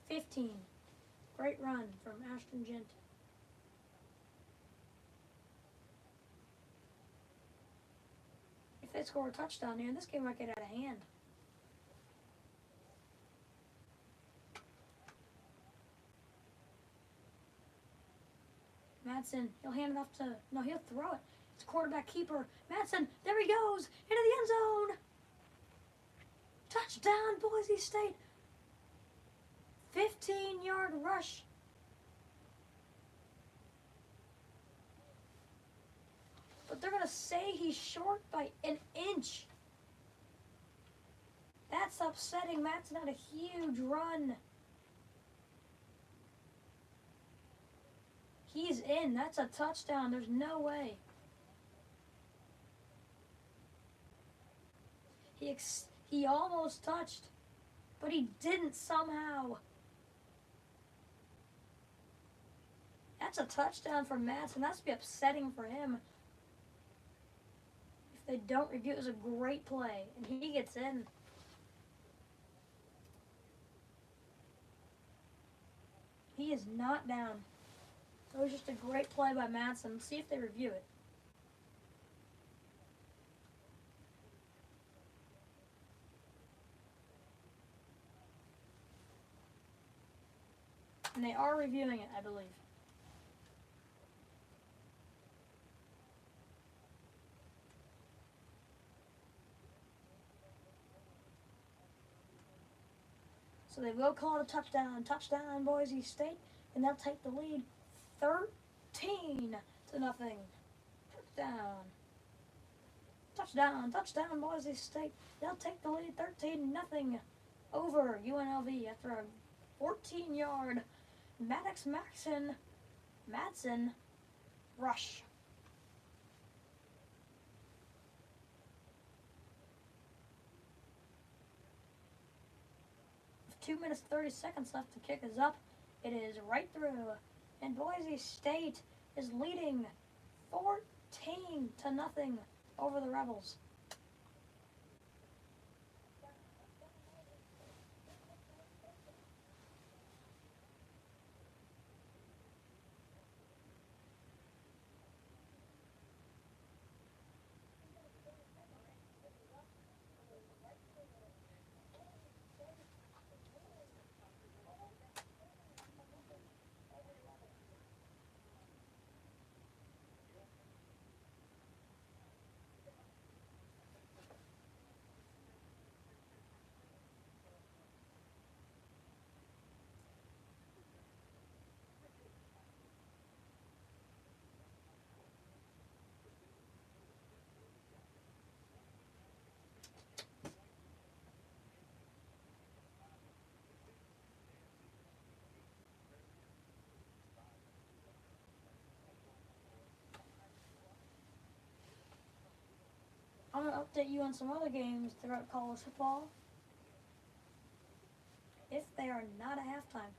15. Great run from Ashton Genty. If they score a touchdown here, this game might get out of hand. Madsen, he'll hand it off to, no, he'll throw it. It's quarterback keeper. Madsen, there he goes, into the end zone. Touchdown, Boise State. 15-yard rush. But they're going to say he's short by an inch. That's upsetting. Madsen had a huge run. He's in. That's a touchdown. There's no way. He almost touched, but he didn't somehow. That's a touchdown for Madsen. That's be upsetting for him. If they don't review, it was a great play, and he gets in. He is not down. It was just a great play by Madsen. Let's see if they review it. And they are reviewing it, I believe. So they will call it a touchdown. Touchdown, Boise State, and they'll take the lead 13-0. Touchdown. Touchdown, Boise State. They'll take the lead 13-0 over UNLV after a 14-yard Madsen rush. 2 minutes 30 seconds left. The kick is up. It is right through, and Boise State is leading 14-0 over the Rebels. I'm going to update you on some other games throughout college football if they are not at halftime.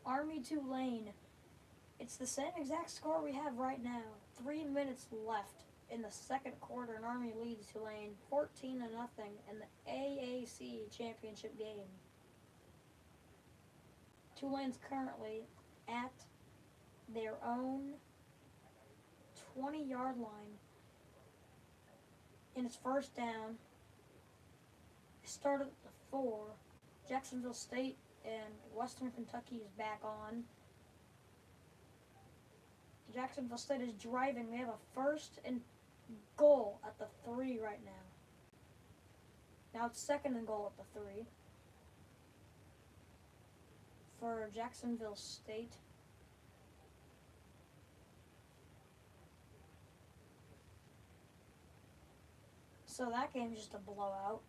Army Tulane. It's the same exact score we have right now. 3 minutes left in the second quarter, and Army leads Tulane 14-0 in the AAC championship game. Tulane's currently at their own 20-yard line in its first down. It started at the 4. Jacksonville State and Western Kentucky is back on. Jacksonville State is driving. They have a first and goal at the 3 right now. Now it's second and goal at the 3 for Jacksonville State. So that game's just a blowout.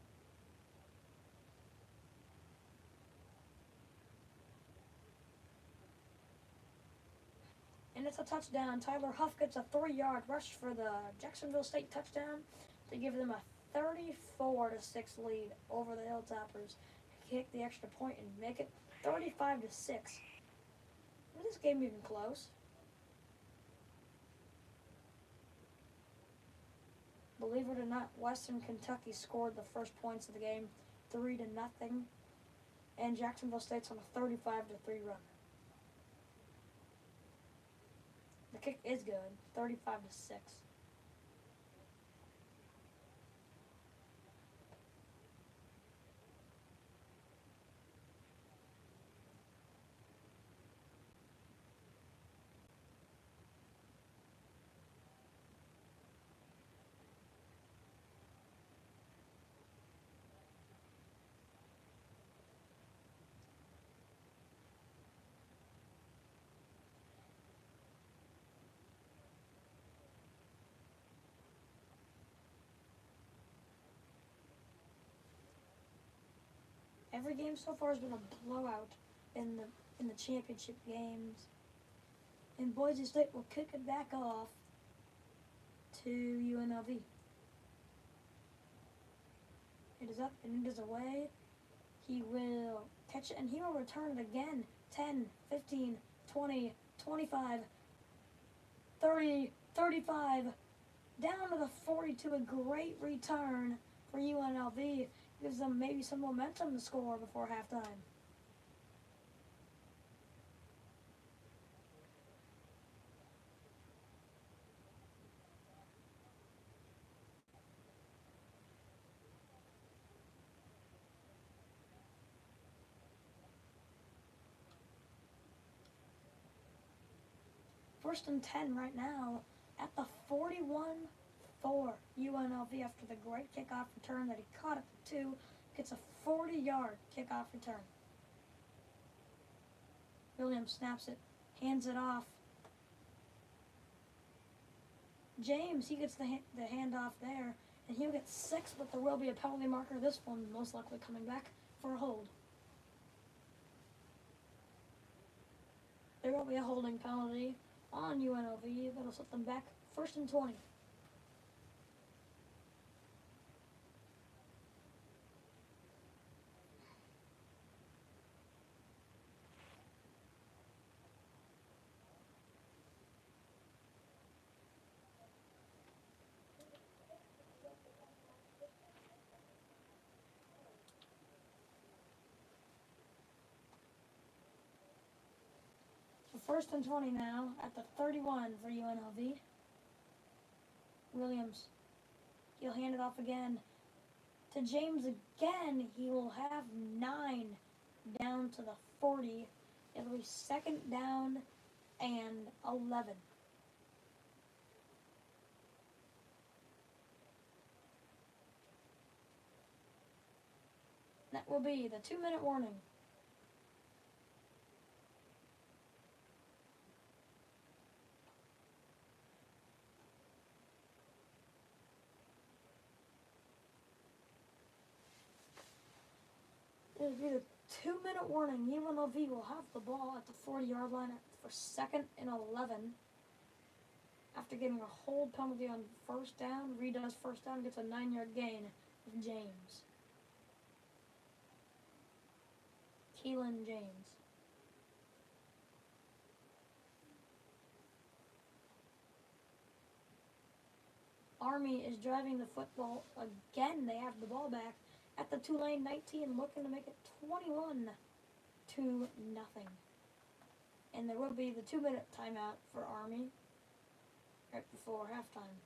And it's a touchdown. Tyler Huff gets a 3-yard rush for the Jacksonville State touchdown to give them a 34-6 lead over the Hilltoppers. Kick the extra point and make it 35-6. Is this game even close? Believe it or not, Western Kentucky scored the first points of the game, 3-0, and Jacksonville State's on a 35-3 run. The kick is good, 35-6. Every game so far has been a blowout in the championship games. And Boise State will kick it back off to UNLV. It is up and it is away. He will catch it and he will return it again. 10, 15, 20, 25, 30, 35, down to the 42. A great return for UNLV. Gives them maybe some momentum to score before halftime. first and 10 right now at the 41 for UNLV after the great kickoff return that he caught at the 2. Gets a 40-yard kickoff return. Williams snaps it, hands it off. James, he gets the handoff there, and he'll get 6, but there will be a penalty marker. This one most likely coming back for a hold. There will be a holding penalty on UNLV that'll set them back first and 20. First and 20 now at the 31 for UNLV. Williams, he'll hand it off again to James again. He will have 9 down to the 40. It'll be second down and 11. That will be the 2-minute warning. It'll be the 2-minute warning. UNLV will have the ball at the 40-yard line for second and 11. After getting a hold penalty on first down, redoes first down, gets a 9-yard gain of James. Keelan James. Army is driving the football again. They have the ball back at the Tulane 19, looking to make it 21-0. And there will be the 2-minute timeout for Army right before halftime.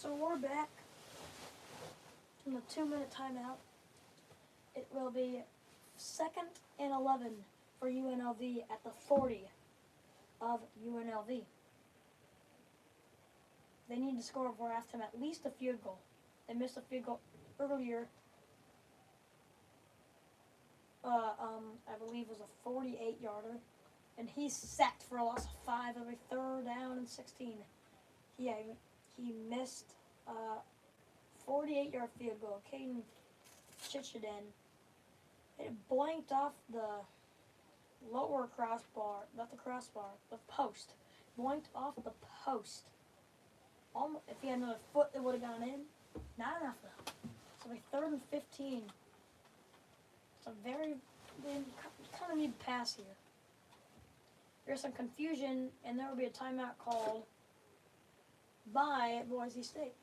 So we're back from the 2-minute timeout. It will be second and 11 for UNLV at the 40 of UNLV. They need to score before halftime at least a field goal. They missed a field goal earlier. I believe it was a 48-yarder. And he's sacked for a loss of 5. It'll be 3rd down and 16. Yeah, he missed a 48-yard field goal. Caden Chichiden. It blanked off the lower crossbar, not the crossbar, the post. Blanked off the post. Almost, if he had another foot, it would have gone in. Not enough though. So it'll be 3rd and 15 It's a very, they kind of need to pass here. There's some confusion, and there will be a timeout called by Boise State.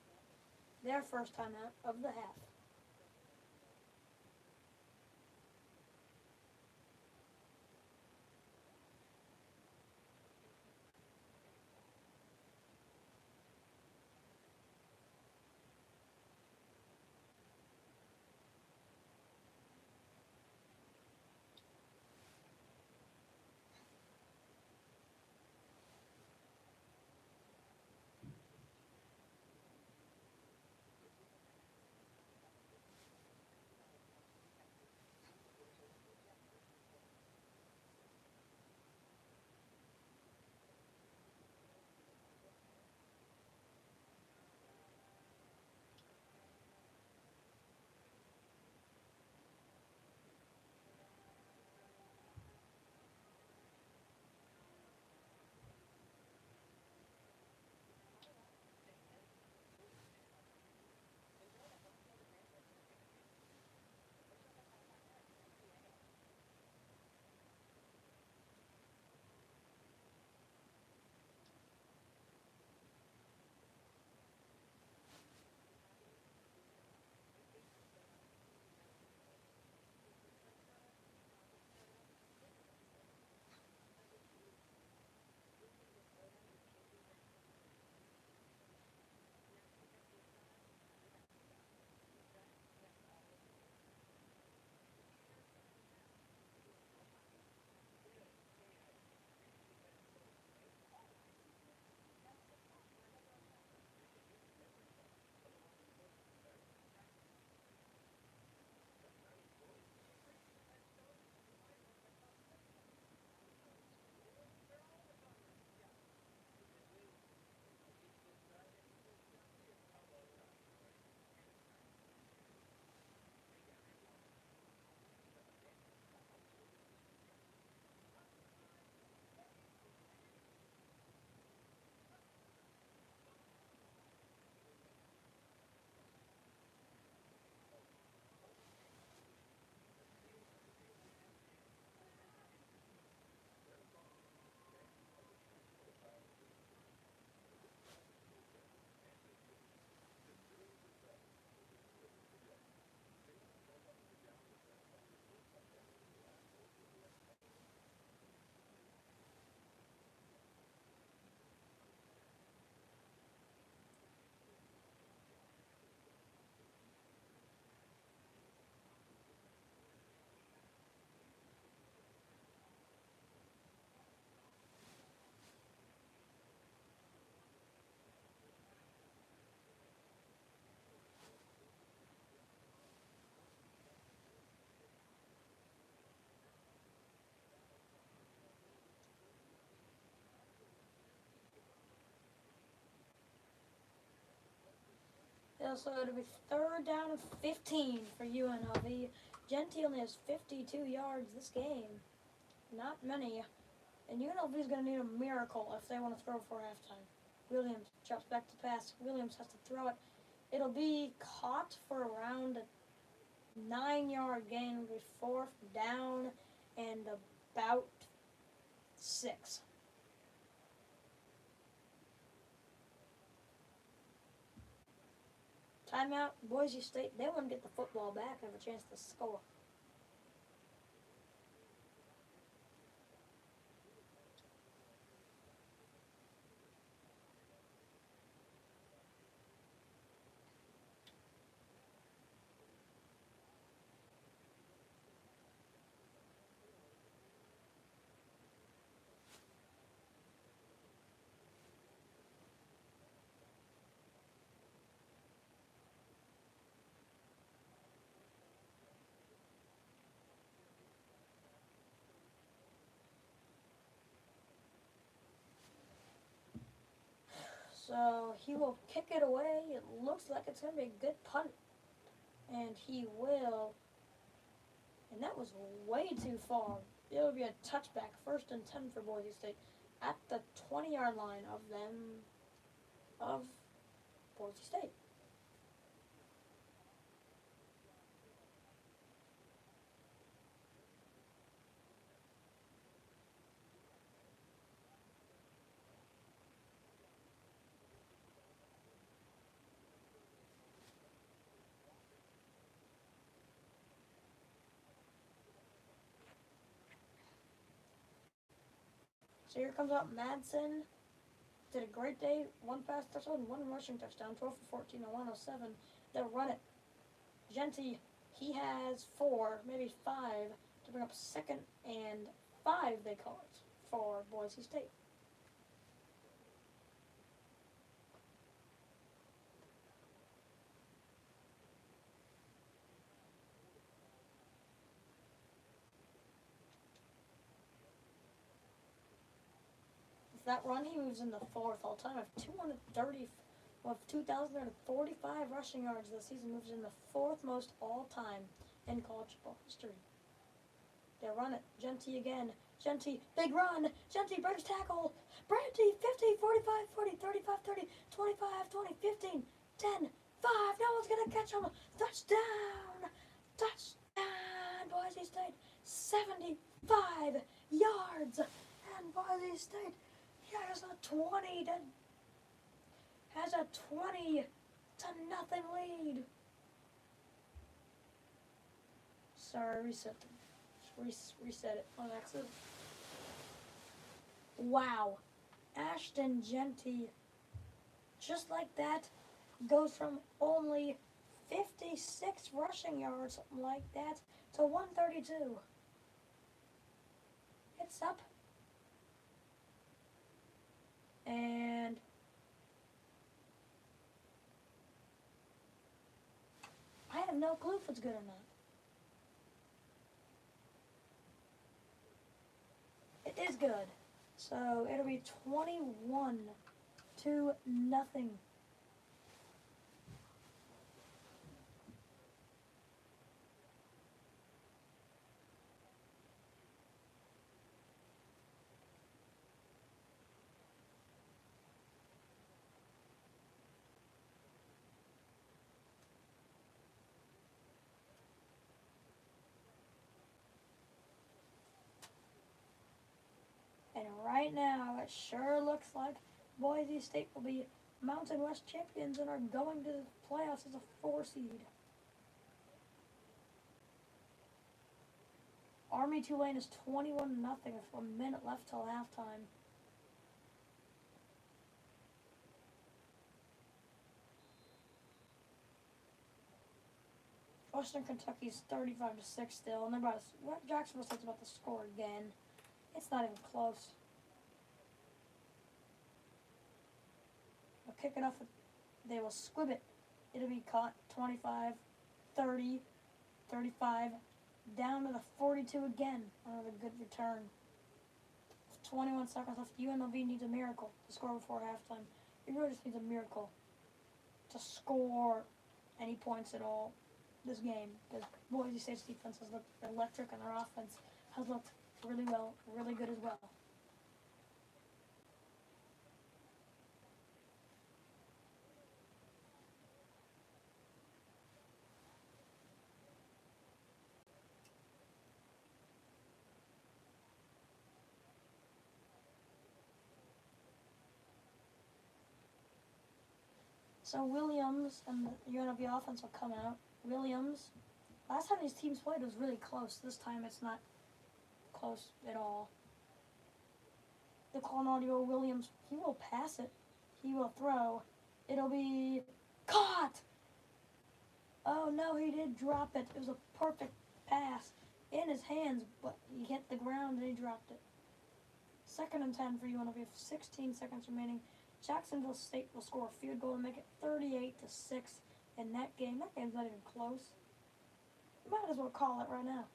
Their first timeout of the half. So it'll be third down and 15 for UNLV. Genty only has 52 yards this game. Not many. And UNLV is going to need a miracle if they want to throw for halftime. Williams drops back to pass. Williams has to throw it. It'll be caught for around a 9-yard gain. It'll be fourth down and about 6. Timeout, Boise State. They want to get the football back and have a chance to score. So he will kick it away. It looks like it's going to be a good punt. And he will. And that was way too far. It'll be a touchback. 1st and 10 for Boise State at the 20-yard line of Boise State. So here comes out Madsen. Did a great day. 1 pass touchdown, 1 rushing touchdown. 12 for 14 on 107. They'll run it. Genty, he has 4, maybe 5, to bring up 2nd and 5, they call it, for Boise State. With that run, he moves into 4th all time of 2,045 rushing yards this season, moves in the 4th most all time in college football history. They run it. Genty again. Genty, big run. Genty breaks tackle. Branty, 50, 45, 40, 35, 30, 25, 20, 15, 10, 5. No one's going to catch him. Touchdown. Touchdown. Boise State, 75 yards. And Boise State has a 20 to nothing lead. Sorry, reset it on accident. Wow. Ashton Genty, just like that, goes from only 56 rushing yards, something like that, to 132. It's up. And I have no clue if it's good or not. It is good. So it'll be 21-0. And right now, it sure looks like Boise State will be Mountain West champions and are going to the playoffs as a 4 seed. Army Tulane is 21-0 with 1 minute left till halftime. Western Kentucky's 35-6 still, and they're about to, Jacksonville State's about to score again. It's not even close. They'll kick it off. They will squib it. It'll be caught. 25, 30, 35, down to the 42 again. Another good return. With 21 seconds left, UNLV needs a miracle to score before halftime. It really just needs a miracle to score any points at all this game, because Boise State's defense has looked electric and their offense has looked really well, really good as well. So Williams and the UNLV offense will come out. Williams, last time these teams played was really close. This time it's not close at all. The Colonel Williams, he will pass it. He will throw. It'll be caught. Oh no, he did drop it. It was a perfect pass in his hands, but he hit the ground and he dropped it. 2nd and 10 for UNLV. 16 seconds remaining. Jacksonville State will score a field goal and make it 38-6 in that game. That game's not even close. Might as well call it right now.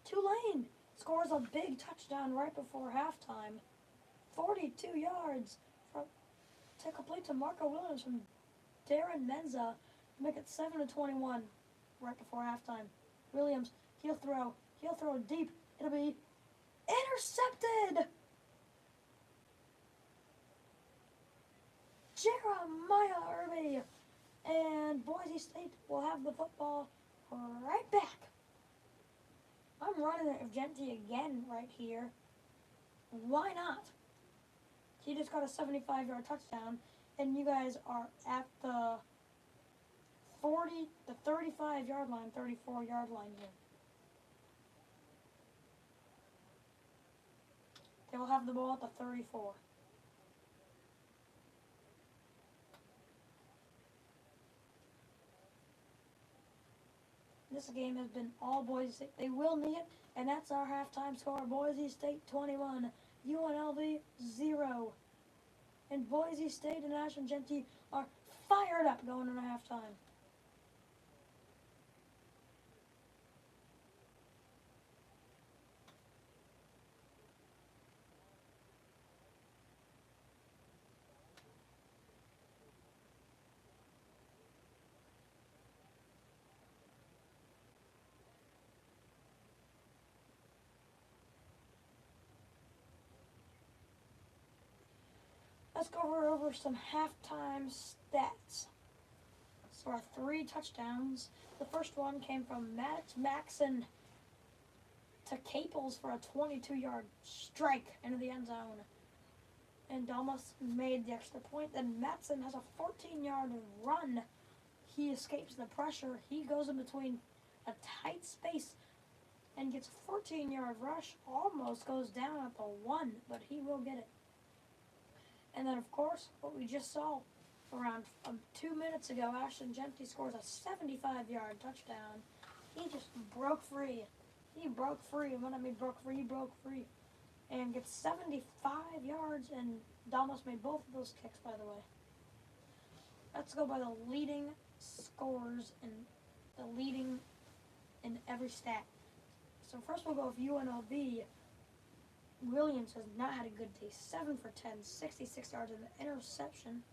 Tulane scores a big touchdown right before halftime. 42 yards to complete to Marco Williams from Darren Menza to make it 7-21 right before halftime. Williams, he'll throw deep. It'll be intercepted. Jeremiah Irby, and Boise State will have the football right back. I'm running it with Genty again right here. Why not? He just got a 75-yard touchdown, and you guys are at the 35-yard line, 34-yard line here. They'll have the ball at the 34. This game has been all Boise State. They will need it, and that's our halftime score. Boise State 21, UNLV 0. And Boise State and Ashland Genty are fired up going into halftime. Let's go over some halftime stats. So our 3 touchdowns. The first one came from Maddox Maxson to Caples for a 22-yard strike into the end zone. And almost made the extra point. Then Matson has a 14-yard run. He escapes the pressure. He goes in between a tight space and gets a 14-yard rush. Almost goes down at the 1, but he will get it. And then, of course, what we just saw around 2 minutes ago, Ashland Genty scores a 75-yard touchdown. He just broke free. He broke free. And when I mean broke free, he broke free. And gets 75 yards, and Damas made both of those kicks, by the way. Let's go by the leading scores and the leading in every stat. So first we'll go with UNLV. Williams has not had a good day. 7 for 10, 66 yards and an interception.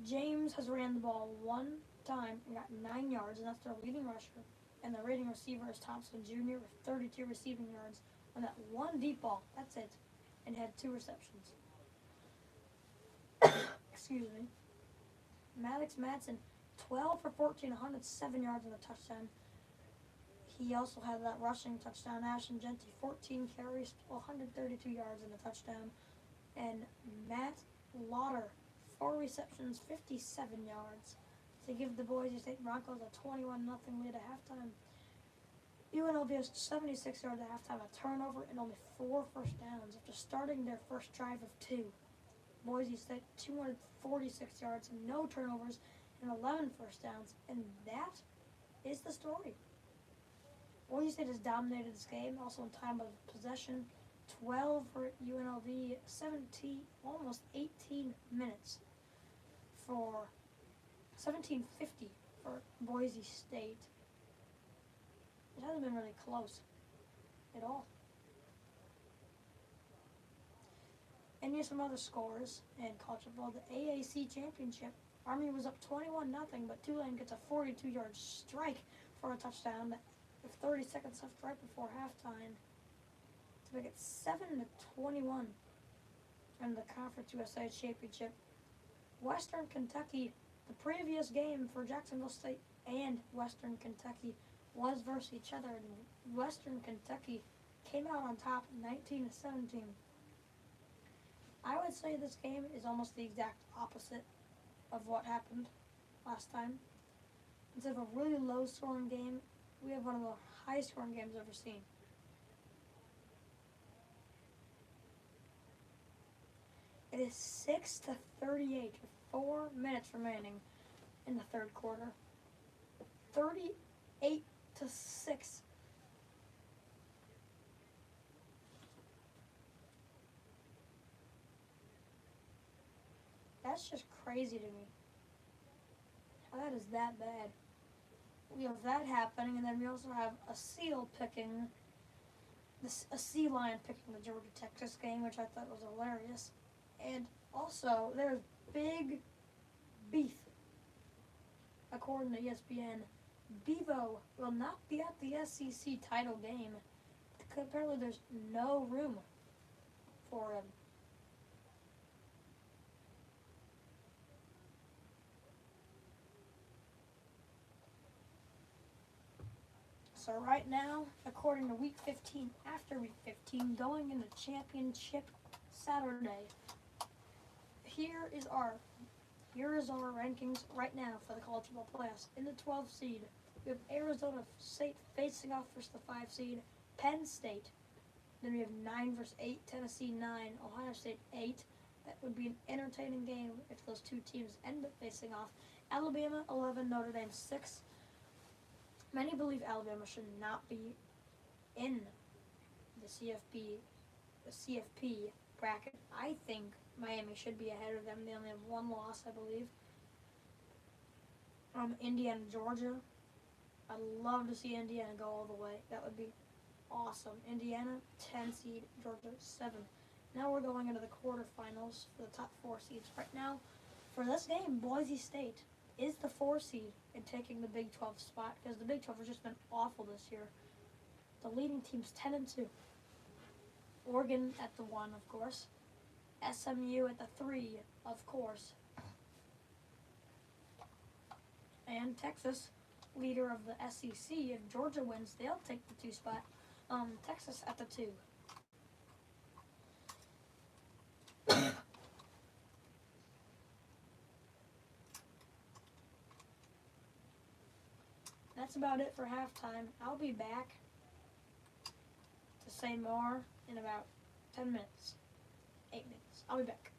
James has ran the ball 1 time and got 9 yards, and that's their leading rusher. And the rating receiver is Thompson Jr. with 32 receiving yards on that 1 deep ball. That's it. And had 2 receptions. Excuse me. Maddox Madsen, 12 for 14, 107 yards on the touchdown. He also had that rushing touchdown. Ashland Genty, 14 carries, 132 yards in the touchdown. And Matt Lauder, 4 receptions, 57 yards to give the Boise State Broncos a 21-0 lead at halftime. UNLV has 76 yards at halftime, a turnover, and only 4 first downs after starting their first drive of 2. Boise State, 246 yards, no turnovers, and 11 first downs. And that is the story. Boise State has dominated this game, also in time of possession. 12 for UNLV, 17, almost 18 minutes for 17:50 for Boise State. It hasn't been really close at all. And here's some other scores in college football. The AAC championship, Army was up 21-0, but Tulane gets a 42-yard strike for a touchdown with 30 seconds left right before halftime to make it 7-21 in the Conference USA Championship. Western Kentucky, the previous game for Jacksonville State and Western Kentucky was versus each other, and Western Kentucky came out on top 19-17. I would say this game is almost the exact opposite of what happened last time. Instead of a really low-scoring game, we have one of the highest-scoring games I've ever seen. It is 6-38 with 4 minutes remaining in the third quarter. 38-6. That's just crazy to me. How that is that bad. We have that happening, and then we also have a sea lion picking the Georgia-Texas game, which I thought was hilarious. And also, there's big beef. According to ESPN, Bevo will not be at the SEC title game. Apparently, there's no room for him. So right now, according to Week 15, after Week 15, going into Championship Saturday, here is our rankings right now for the college football playoffs. In the 12th seed, we have Arizona State facing off versus the 5 seed, Penn State. Then we have 9 versus 8, Tennessee 9, Ohio State 8. That would be an entertaining game if those two teams end up facing off. Alabama 11, Notre Dame 6. Many believe Alabama should not be in the CFP bracket. I think Miami should be ahead of them. They only have one loss, I believe. Indiana, Georgia. I'd love to see Indiana go all the way. That would be awesome. Indiana, 10 seed, Georgia, 7. Now we're going into the quarterfinals for the top 4 seeds. Right now, for this game, Boise State is the 4 seed in taking the Big 12 spot because the Big 12 has just been awful this year. The leading team's 10-2. Oregon at the 1, of course. SMU at the 3, of course. And Texas, leader of the SEC. If Georgia wins, they'll take the 2 spot. Texas at the 2. That's about it for halftime. I'll be back to say more in about 10 minutes. 8 minutes. I'll be back.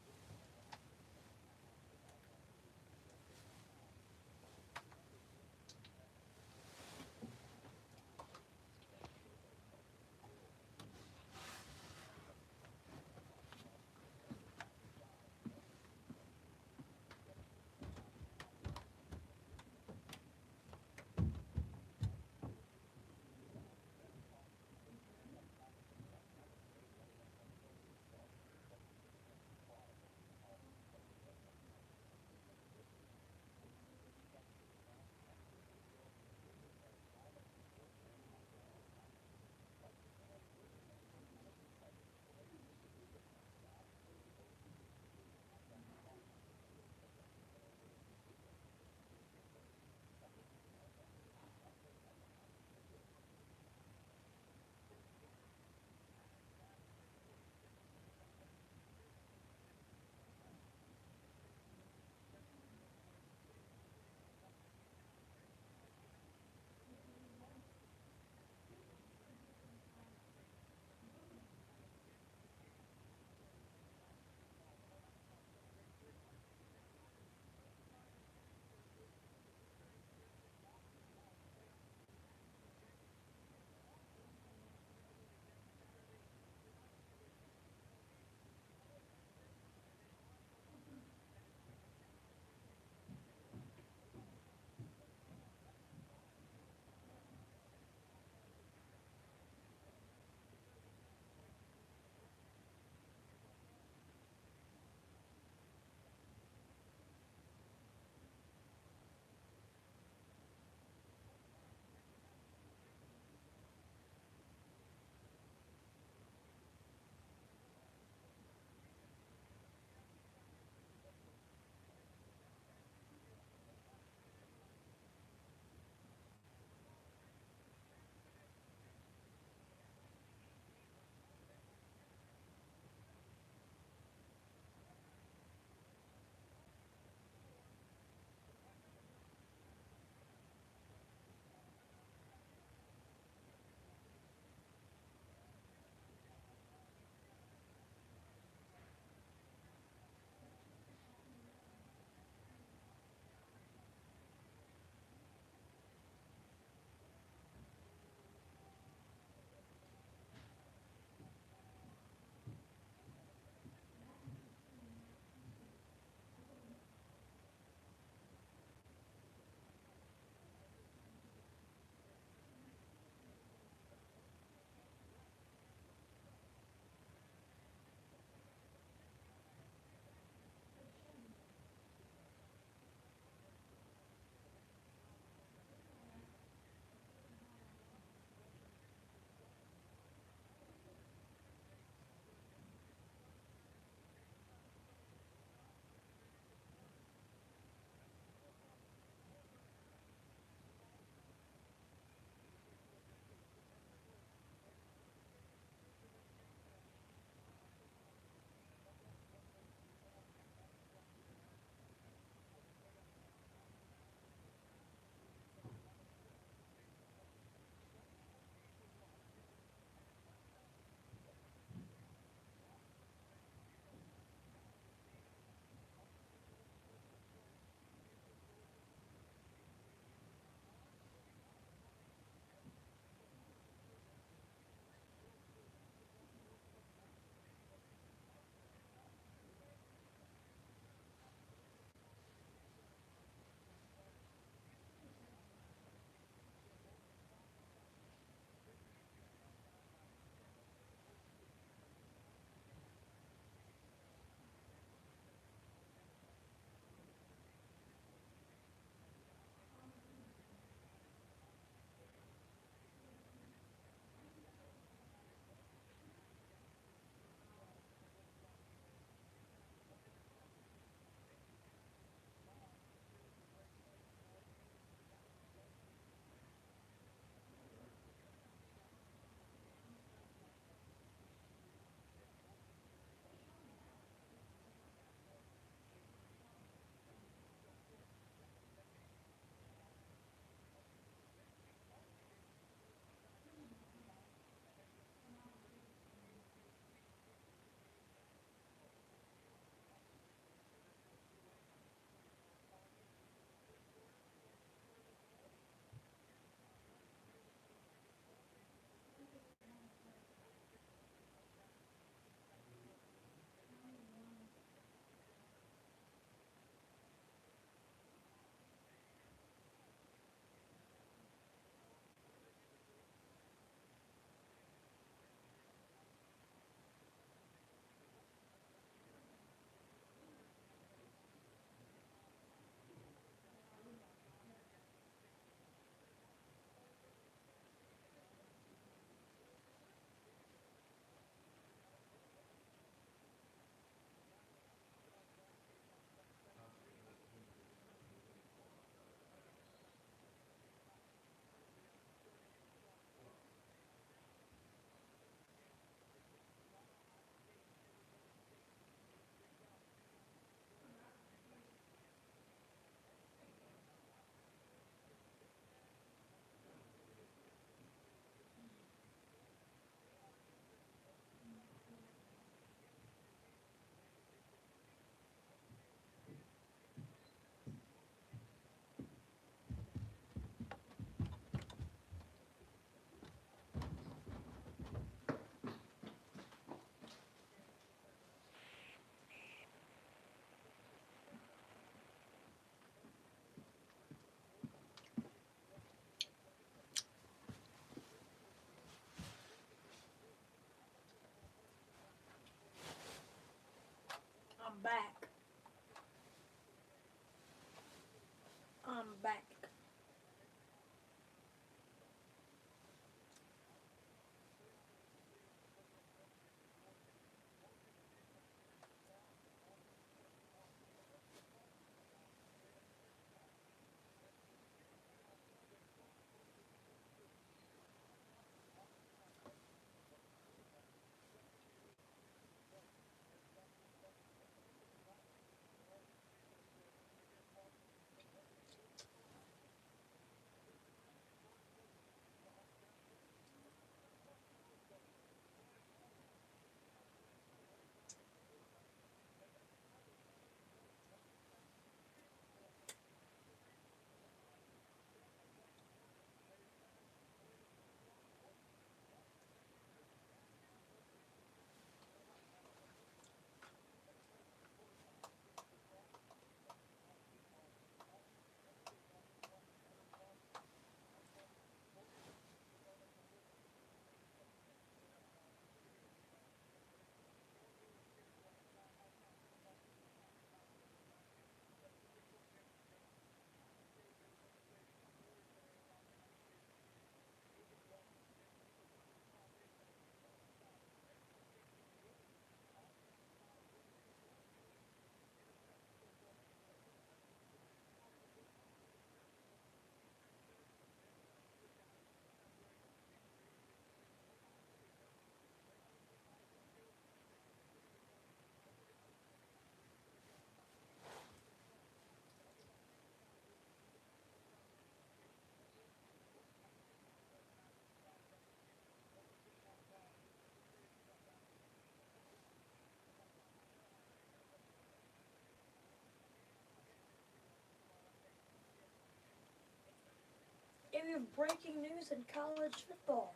we have breaking news in college football.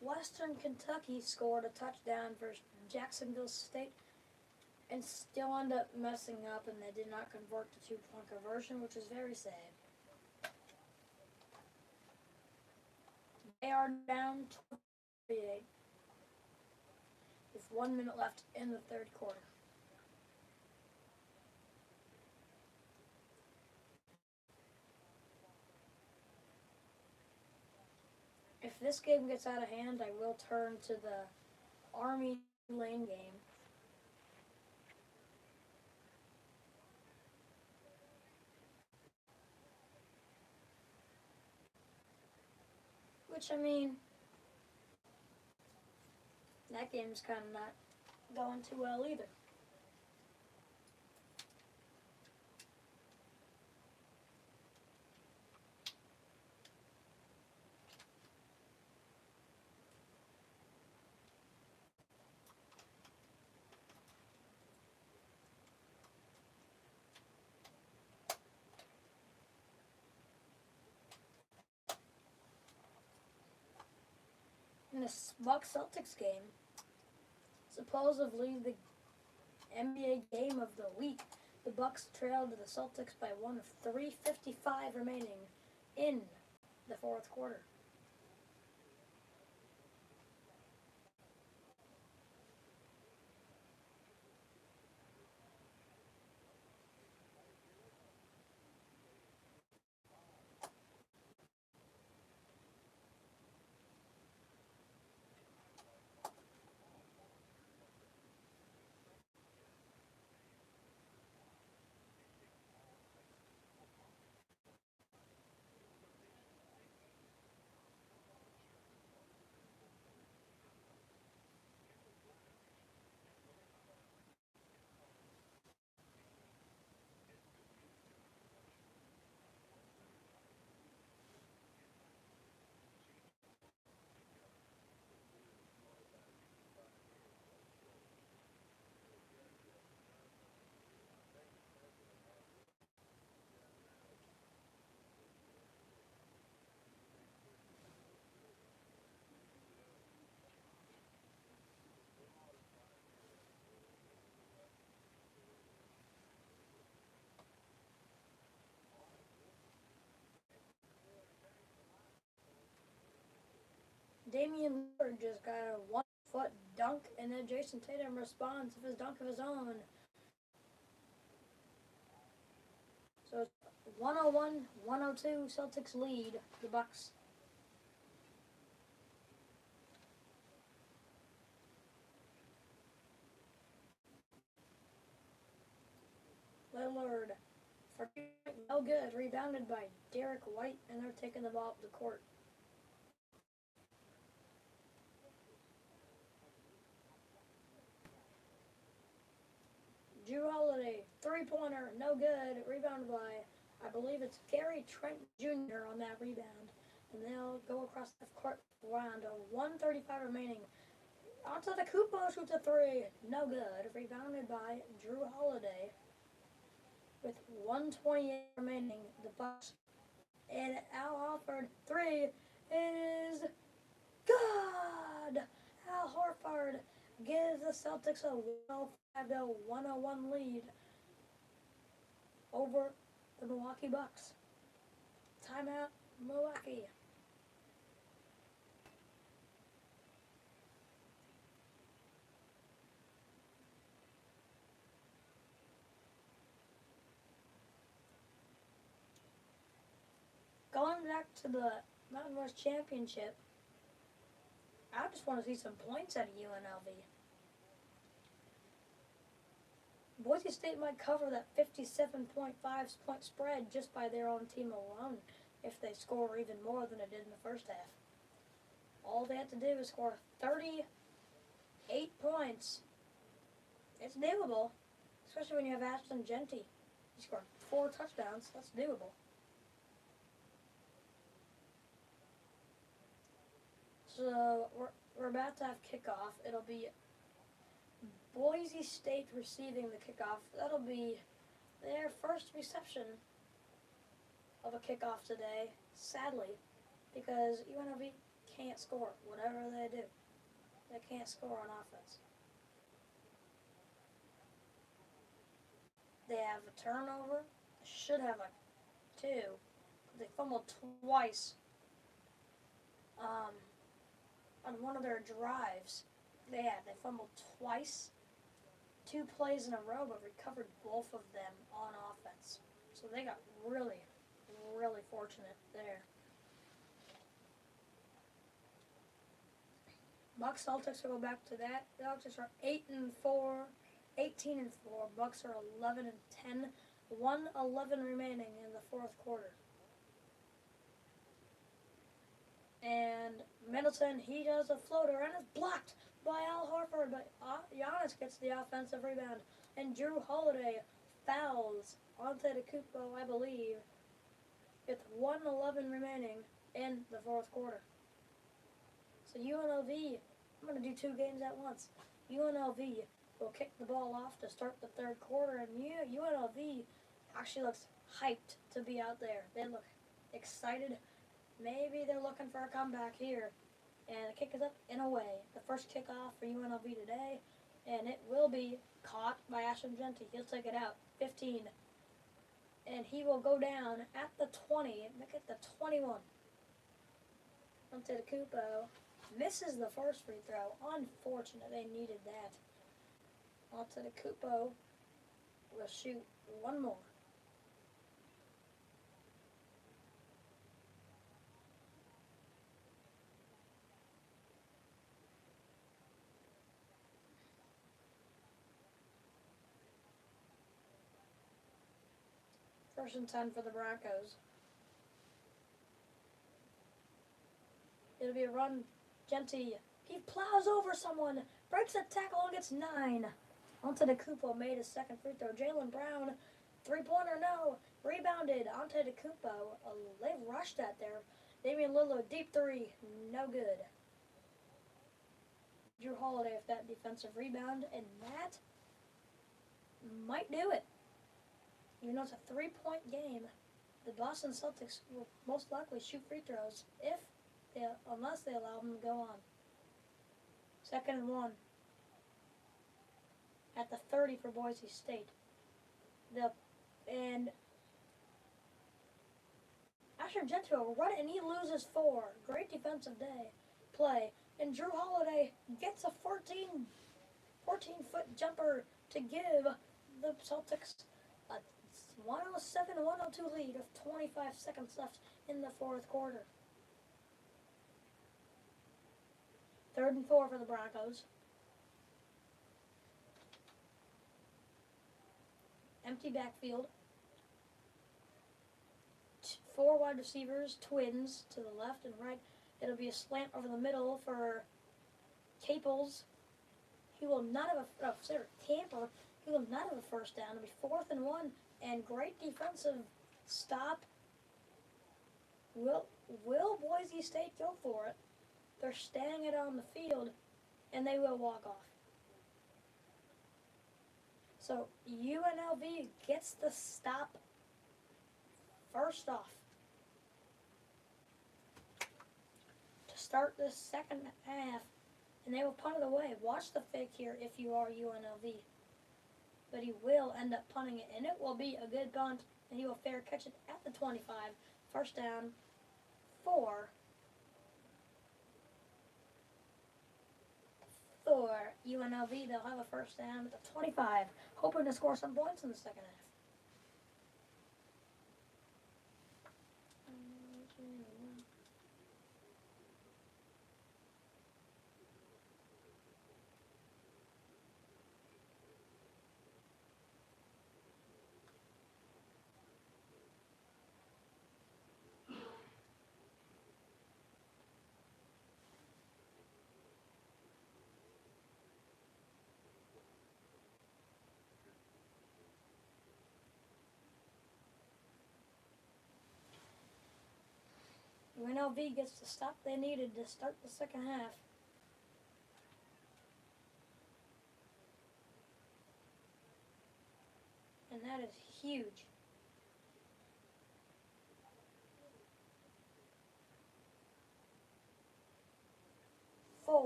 Western Kentucky scored a touchdown versus Jacksonville State and still ended up messing up, and they did not convert the two-point conversion, which is very sad. They are down 28 with 1 minute left in the third quarter. If this game gets out of hand, I will turn to the Army Lane game. Which, I mean, that game's kind of not going too well either. In this Bucks Celtics game, supposedly the NBA game of the week, the Bucks trailed the Celtics by one of 3:55 remaining in the fourth quarter. Damian Lillard just got a 1-foot dunk, and then Jason Tatum responds with his dunk of his own. So it's 101-102, Celtics lead the Bucks. Lillard, for no good, rebounded by Derek White, and they're taking the ball up the court. Drew Holiday, three-pointer, no good, rebounded by, I believe it's Gary Trent Jr. on that rebound. And they'll go across the court round of 1:35 remaining. Onto the Kupo, shoots a three, no good, rebounded by Drew Holiday. With 1:28 remaining, the Bucks and Al Horford three is good. Al Horford gives the Celtics a 105-101 lead over the Milwaukee Bucks. Timeout, Milwaukee. Going back to the Mountain West Championship, I just want to see some points out of UNLV. Boise State might cover that 57.5 point spread just by their own team alone if they score even more than it did in the first half. All they have to do is score 38 points. It's doable, especially when you have Ashton Genty. He scored 4 touchdowns. That's doable. So we're about to have kickoff. It'll be Boise State receiving the kickoff. That'll be their first reception of a kickoff today, sadly, because UNLV can't score. Whatever they do, they can't score on offense. They have a turnover. They should have like 2. They fumbled twice on one of their drives. They fumbled twice, 2 plays in a row, but recovered both of them on offense. So they got really, really fortunate there. Bucks Celtics will go back to that. The Celtics are 8-4, 18-4. Bucks are 11-10. 1:11 remaining in the fourth quarter. And Middleton, he does a floater and it's blocked by Al Horford, but Giannis gets the offensive rebound. And Drew Holiday fouls Antetokounmpo, I believe, with 1:11 remaining in the fourth quarter. So UNLV, I'm going to do 2 games at once. UNLV will kick the ball off to start the third quarter, and UNLV actually looks hyped to be out there. They look excited. Maybe they're looking for a comeback here. And the kick is up and away. The first kickoff for UNLV today, and it will be caught by Ashton Genty. He'll take it out, 15. And he will go down at the 20, make it the 21. Antetokounmpo misses the first free throw. Unfortunate, they needed that. Antetokounmpo will shoot one more. First and 10 for the Broncos. It'll be a run. Genty, he plows over someone, breaks a tackle and gets 9. Antetokounmpo made his second free throw. Jaylen Brown, 3-pointer, no. Rebounded. Antetokounmpo, they rushed that there. Damian Lillard, deep 3, no good. Drew Holiday with that defensive rebound, and that might do it. Even though it's a 3-point game, the Boston Celtics will most likely shoot free throws unless they allow them to go on. 2nd and 1 at the 30 for Boise State. And Ashton Genty will run it, and he loses 4. Great defensive play. And Drew Holiday gets a 14-foot jumper to give the Celtics a 107-102 lead with 25 seconds left in the fourth quarter. 3rd and 4 for the Broncos. Empty backfield. 4 wide receivers, twins to the left and right. It'll be a slant over the middle for Caples. He will not have Camper. He will not have a first down. It'll be 4th and 1, and great defensive stop. Will Boise State go for it? They're staying it on the field, and they will walk off. So UNLV gets the stop first off to start this second half, and they will punt it away. Watch the fake here if you are UNLV. But he will end up punting it, and it will be a good punt, and he will fair catch it at the 25. First down for UNLV. They'll have a first down at the 25, hoping to score some points in the second half. UNLV gets the stop they needed to start the second half. And that is huge.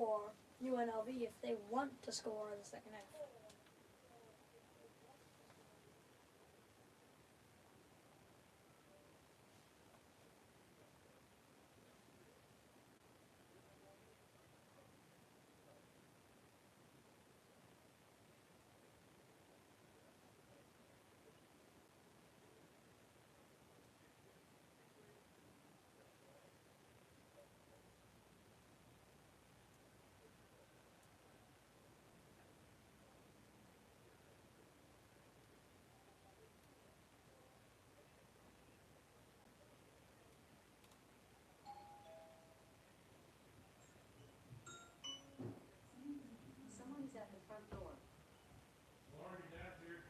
for UNLV if they want to score in the second half. Someone's at the front door. Lauren, your dad's here.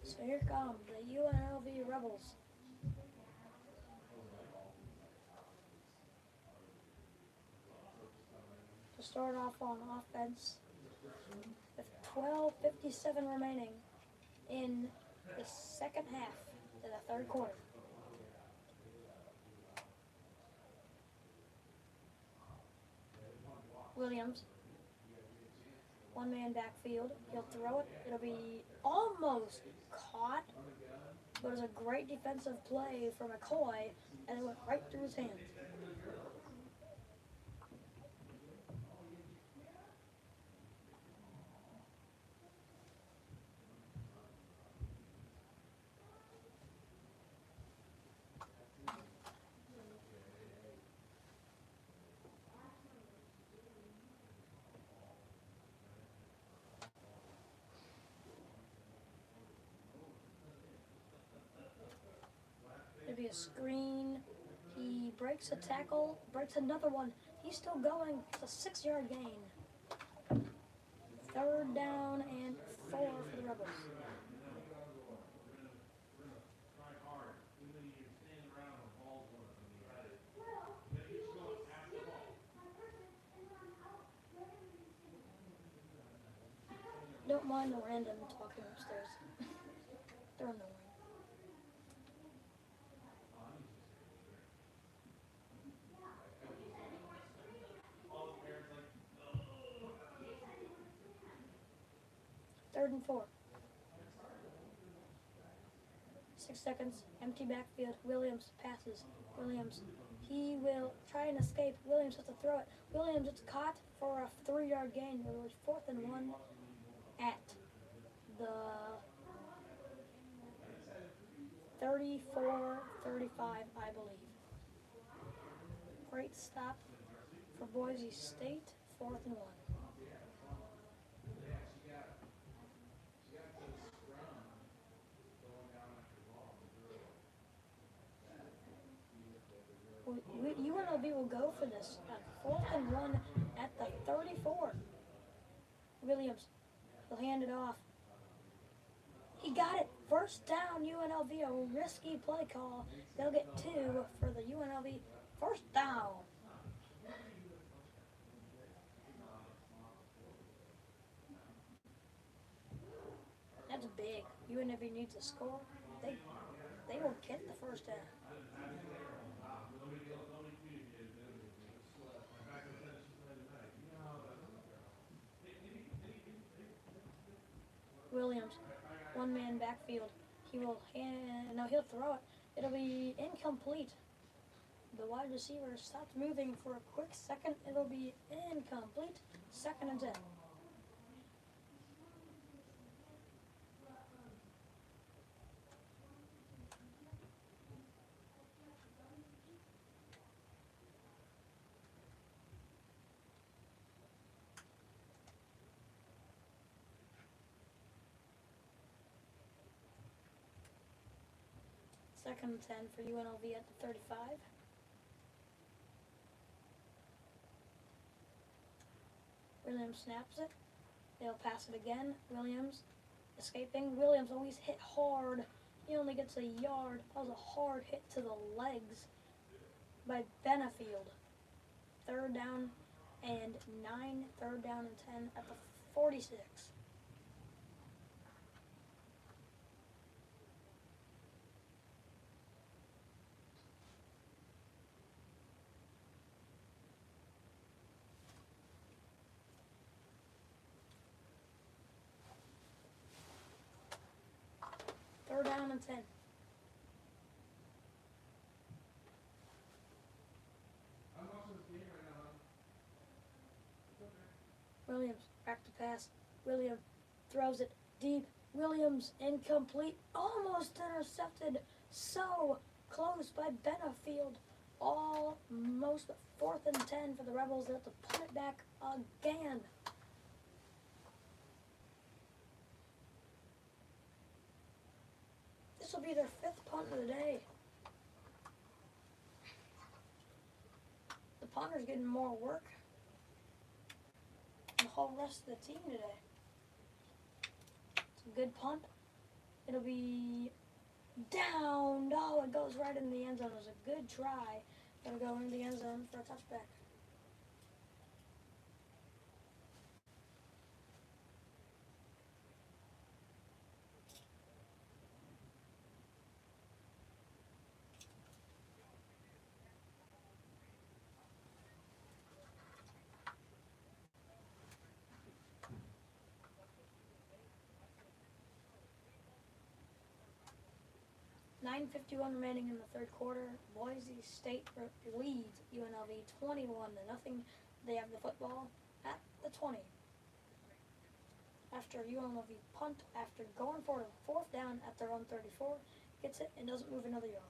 So here come the UNLV Rebels. To start off on offense, with 12:57 remaining in the second half of the third quarter. Williams, one man backfield. He'll throw it. It'll be almost caught, but it was a great defensive play for McCoy, and it went right through his hands. It'll be a screen. He breaks a tackle, breaks another one. He's still going. It's a 6-yard gain. Third down and 4 for the Rebels. Don't mind the random talking upstairs. They're annoying. Third and 4. 6 seconds. Empty backfield. Williams passes. Williams. He will try and escape. Williams has to throw it. Williams, it's caught for a 3-yard gain. It was 4th and 1 at the 34-35, I believe. Great stop for Boise State. 4th and 1. UNLV will go for this. 4th and 1 at the 34. Williams will hand it off. He got it. First down, UNLV. A risky play call. They'll get 2 for the UNLV first down. That's big. UNLV needs a score. They will get the first down. Williams, one man backfield. He'll throw it. It'll be incomplete. The wide receiver stops moving for a quick second. It'll be incomplete. 2nd and 10. Second and 10 for UNLV at the 35. Williams snaps it. They'll pass it again. Williams escaping. Williams always hit hard. He only gets a yard. That was a hard hit to the legs by Benefield. Third down and 9. Third down and 10 at the 46. Third down and 10. I'm watching this game right now. Williams back to pass. Williams throws it deep. Williams incomplete. Almost intercepted. So close by Benefield. Almost 4th and 10 for the Rebels. They have to punt it back again. This will be their 5th punt of the day. The punter's getting more work than the whole rest of the team today. It's a good punt. It'll be down. Oh, it goes right in the end zone. It was a good try. Gonna go into the end zone for a touchback. .51 remaining in the third quarter. Boise State leads UNLV 21-0. They have the football at the 20. After UNLV punt, after going for a 4th down at their own 34, gets it and doesn't move another yard.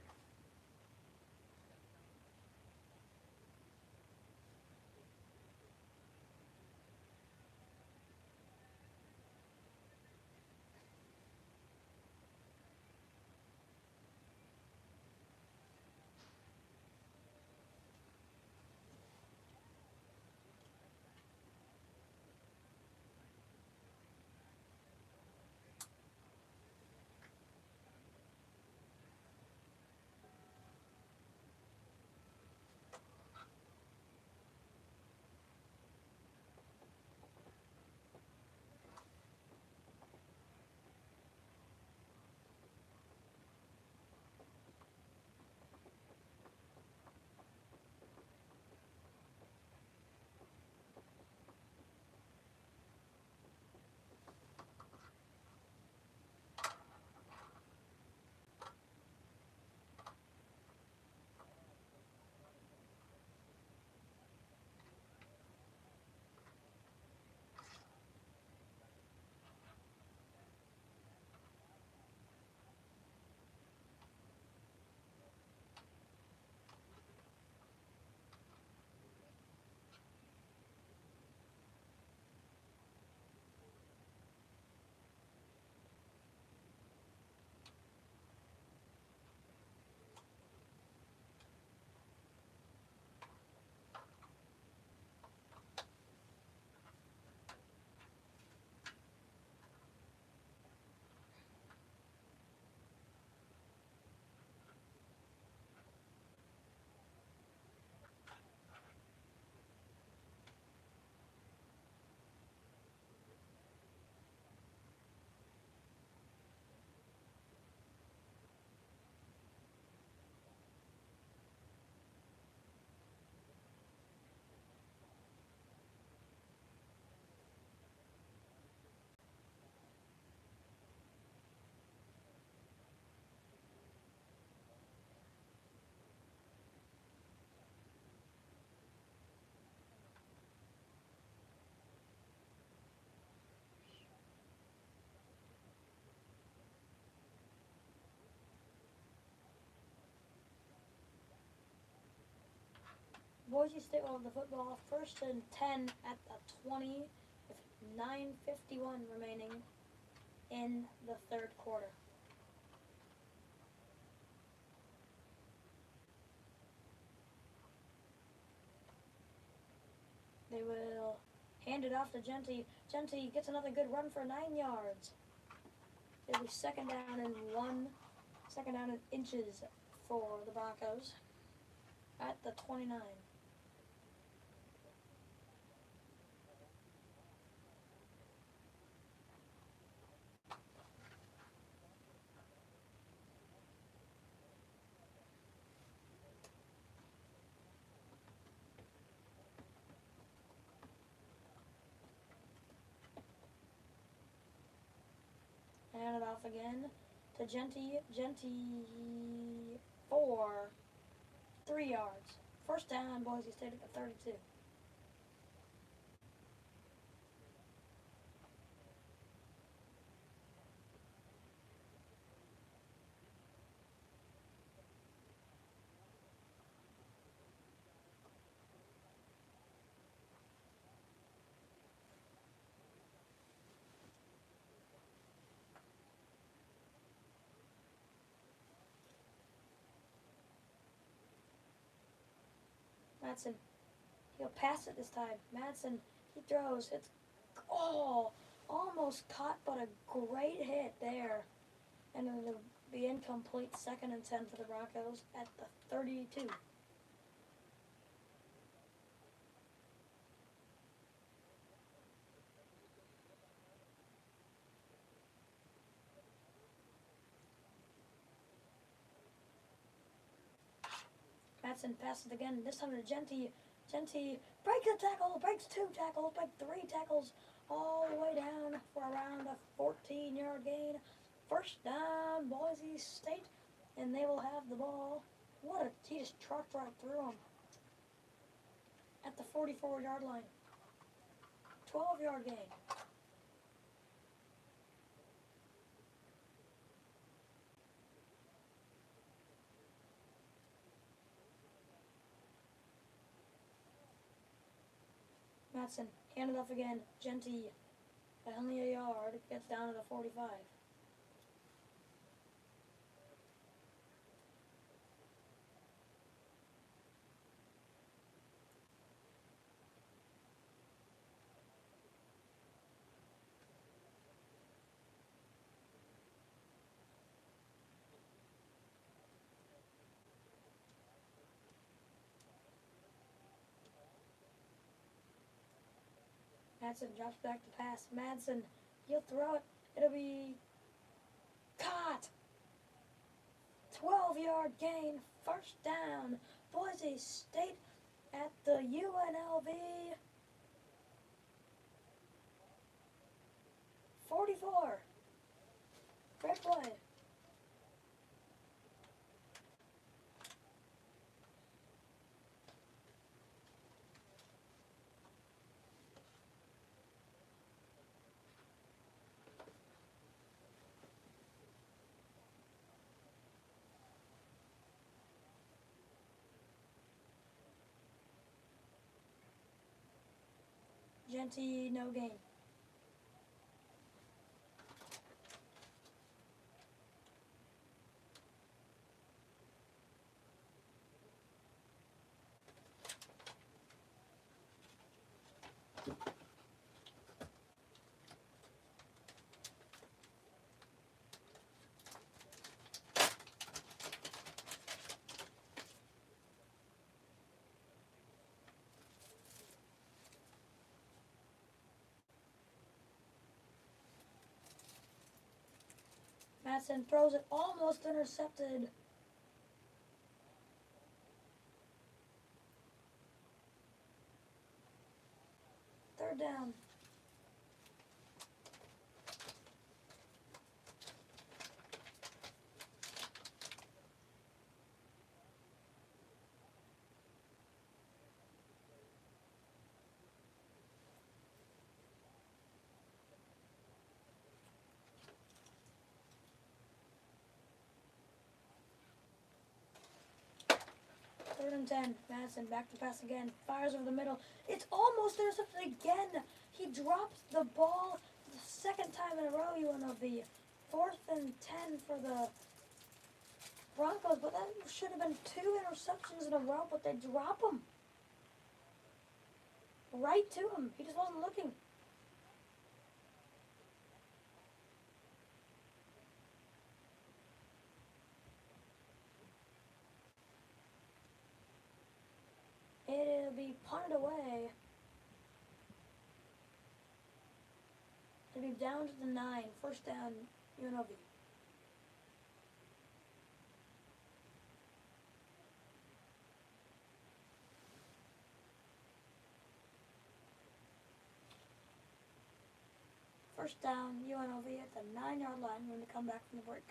Boise State will have the football. 1st and 10 at the 20 with 9:51 remaining in the third quarter. They will hand it off to Genty. Genty gets another good run for 9 yards. It'll be second down in inches for the Broncos at the 29. Hand it off again to Genty. Genty for 3 yards. First down, Boise State at the 32. Madsen, he'll pass it this time. Madsen, he throws. It's almost caught, but a great hit there. And it'll be incomplete. Second and 10 for the Broncos at the 32. Madsen passes again, this time to Genty. Genty breaks a tackle, breaks 2 tackles, breaks 3 tackles, all the way down for around a 14-yard gain. First down, Boise State, and they will have the ball. He just trucked right through them at the 44-yard line. 12-yard gain. Madsen, hand it off again. Genty, by only a yard, gets down to the 45. Madsen drops back to pass. Madsen, he'll throw it. It'll be caught. 12-yard gain. First down. Boise State at the UNLV 44. Great play. Genty, no gain. Madsen throws it, almost intercepted. Third down. Third and 10. Madsen back to pass again. Fires over the middle. It's almost intercepted again. He drops the ball the second time in a row. UNLV. 4th and 10 for the Broncos, but that should have been 2 interceptions in a row, but they drop them. right to him. He just wasn't looking. It'll be punted away. It'll be down to the 9. First down, UNLV. First down, UNLV at the 9-yard line when they come back from the break.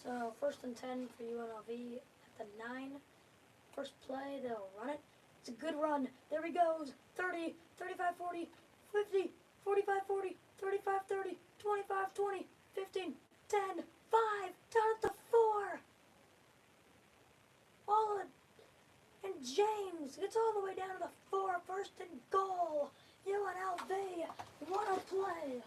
So first and 10 for UNLV at the 9. First play, they'll run it. It's a good run. There he goes. 30, 35, 40, 50, 45, 40, 35, 30, 25, 20, 15, 10, 5, down at the 4. All it. And James gets all the way down to the 4. First and goal. UNLV. What a play.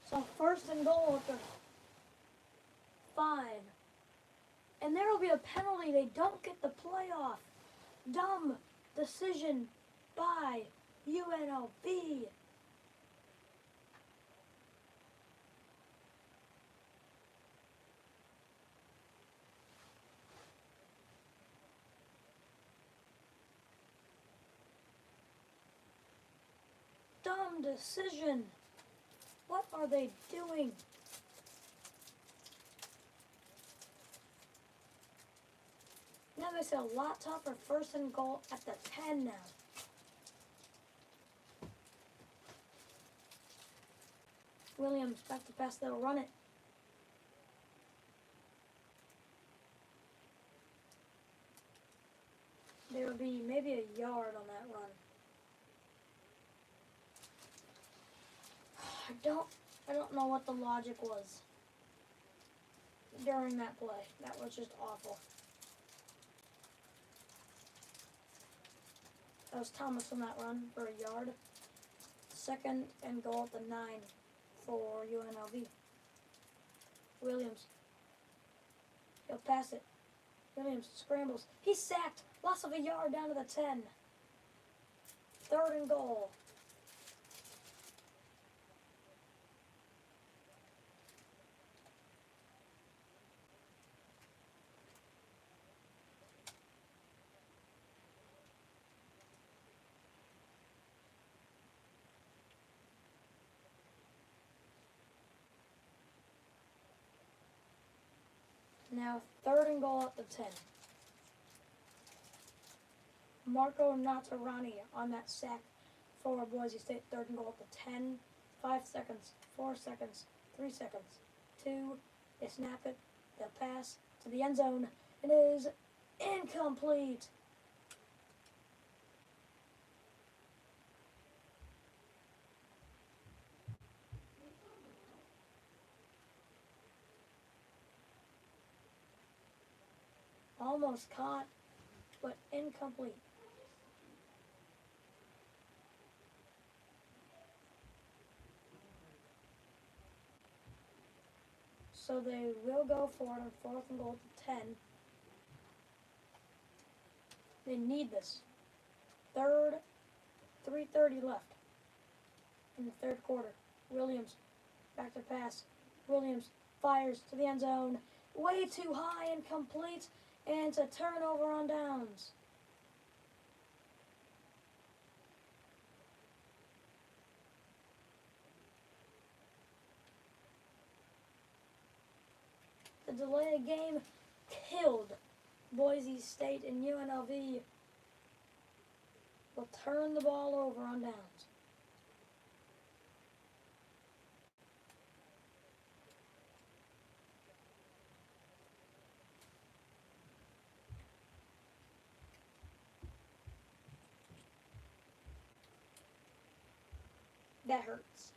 So first and goal at the 5. And there will be a penalty. They don't get the playoff. Dumb decision by UNLV. dumb decision. What are they doing? Now they say a lot tougher 1st and goal at the 10 now. Williams back to pass, they'll run it. There will be maybe a yard on that run. I don't know what the logic was during that play. That was just awful. That was Thomas on that run for a yard. 2nd and goal at the 9 for UNLV. Williams. He'll pass it. Williams scrambles. He's sacked. Loss of a yard down to the 10. 3rd and goal. Now 3rd and goal at the 10. Marco Natarani on that sack for Boise State. 3rd and goal at the 10. 5 seconds, 4 seconds, 3 seconds, 2. They snap it. They'll pass to the end zone. It is incomplete. Almost caught, but incomplete. So they will go for it on 4th and goal to 10. They need this. 3rd, 3:30 left in the 3rd quarter. Williams, back to pass. Williams fires to the end zone. Way too high, incomplete, and it's a turnover on downs. The delay of game killed Boise State, and UNLV will turn the ball over on downs. That hurts.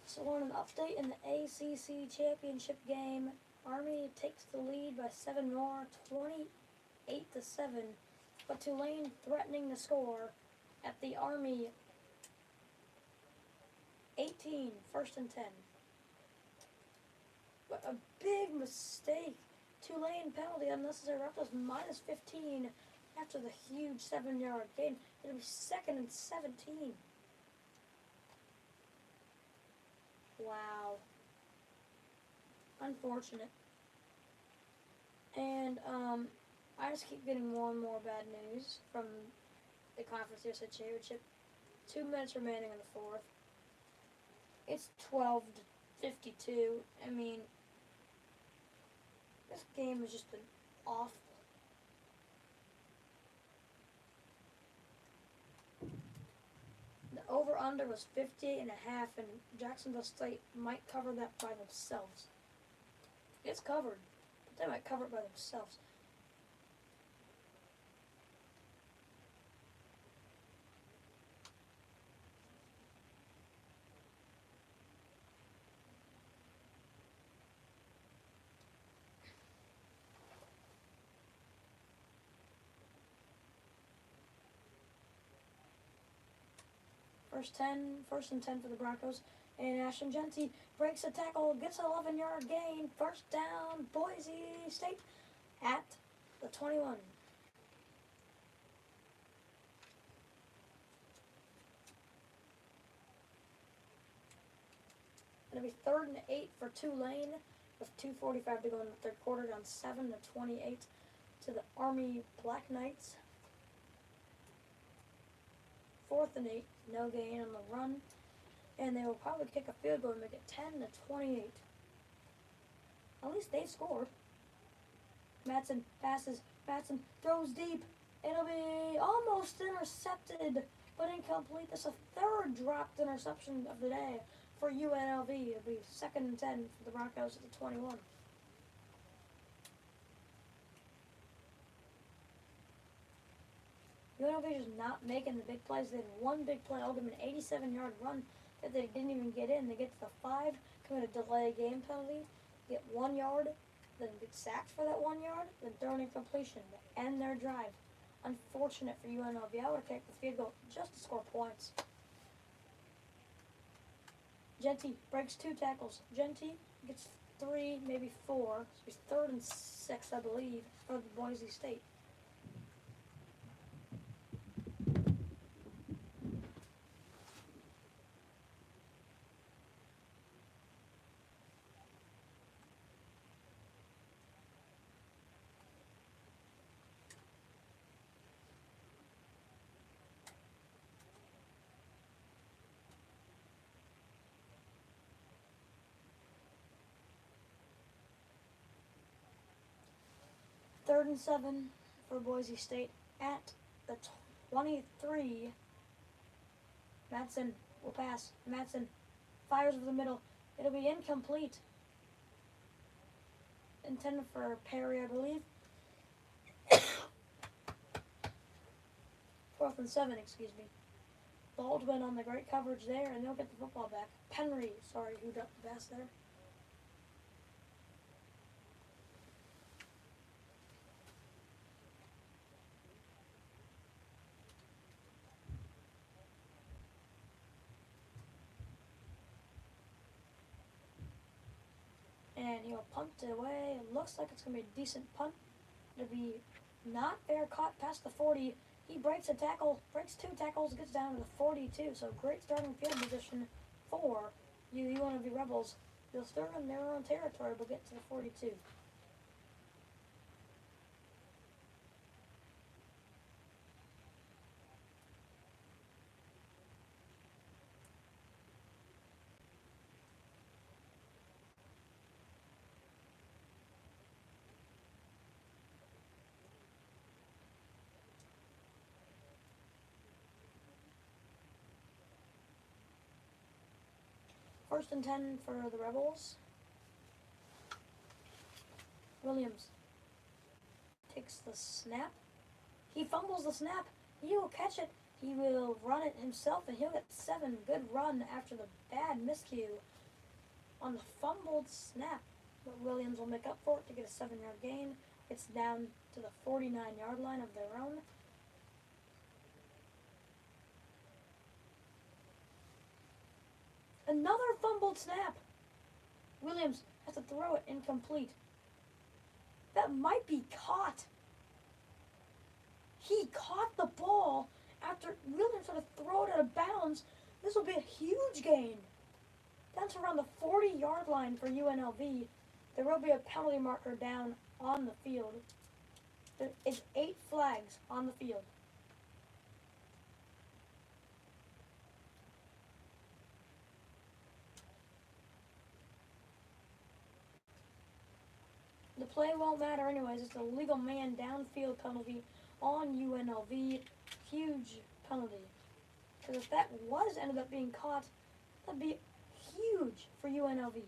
So on an update in the ACC championship game, Army takes the lead by 7 more, 28-7. But Tulane threatening to score at the Army 18, 1st and 10. But a big mistake. Tulane penalty, unnecessary roughness, minus 15 after the huge 7-yard gain. It'll be 2nd and 17. Wow. Unfortunate. And I just keep getting more and more bad news from the Conference USA Championship. 2 minutes remaining in the 4th. It's 12-52. I mean, This game has just been awful. The over-under was 50.5, and Jacksonville State might cover that by themselves. It's covered, but they might cover it by themselves. First and 10 for the Broncos. And Ashton Genty breaks a tackle, gets an 11-yard gain. First down, Boise State at the 21. It'll be 3rd and 8 for Tulane with 2:45 to go in the third quarter, down 7-28 to the Army Black Knights. 4th and 8, no gain on the run. And they will probably kick a field goal and make it 10-28. At least they scored. Madsen passes. Madsen throws deep. It'll be almost intercepted, but incomplete. That's a 3rd dropped interception of the day for UNLV. It'll be 2nd and 10 for the Broncos at the 21. UNLV is just not making the big plays. They had one big play. I'll give them an 87-yard run that they didn't even get in. They get to the 5, commit a delay game penalty, get 1 yard, then get sacked for that 1 yard, then throw an incompletion to end their drive. Unfortunate for UNLV. I would have kicked the field goal just to score points. Genty breaks 2 tackles. Genty gets 3, maybe 4. So he's 3rd and 6, I believe, for the Boise State. Third and 7 for Boise State at the 23. Madsen will pass. Madsen fires over the middle. It'll be incomplete. Intended for Perry, I believe. 4th and 7, excuse me. Baldwin on the great coverage there, and they'll get the football back. Penry, sorry, who dropped the pass there. And he'll punt it away. It looks like it's going to be a decent punt. It'll be not fair, caught past the 40. He breaks a tackle, breaks 2 tackles, gets down to the 42. So great starting field position for you want to be Rebels. They'll start in their own territory, but get to the 42. First and 10 for the Rebels. Williams takes the snap. He fumbles the snap. He will catch it. He will run it himself, and he'll get 7. Good run after the bad miscue on the fumbled snap. But Williams will make up for it to get a 7-yard gain. It's down to the 49-yard line of their own. Another fumbled snap. Williams has to throw it incomplete. That might be caught. He caught the ball after Williams had to throw it out of bounds. This will be a huge gain. That's around the 40-yard line for UNLV. There will be a penalty marker down on the field. There is 8 flags on the field. The play won't matter anyways. It's a legal man downfield penalty on UNLV. Huge penalty. Because if that ended up being caught, that'd be huge for UNLV.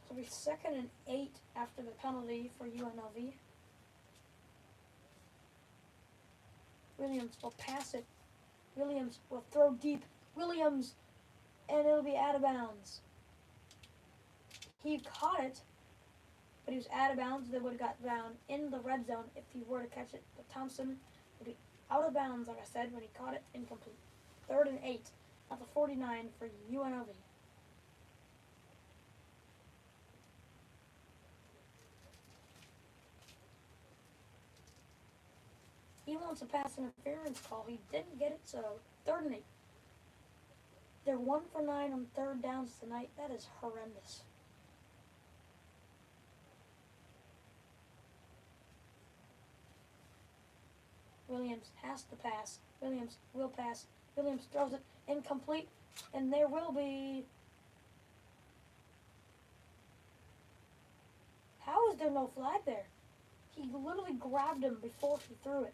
It'll be 2nd and 8 after the penalty for UNLV. Williams will pass it. Williams will throw deep. Williams, and it'll be out of bounds. He caught it, but he was out of bounds. They would have got down in the red zone if he were to catch it. But Thompson would be out of bounds, like I said, when he caught it, incomplete. 3rd and 8 at the 49 for UNLV. He wants a pass interference call. He didn't get it, so 3rd and 8. They're 1 for 9 on 3rd downs tonight. That is horrendous. Williams has to pass. Williams will pass. Williams throws it incomplete, and there will be... How is there no flag there? He literally grabbed him before he threw it.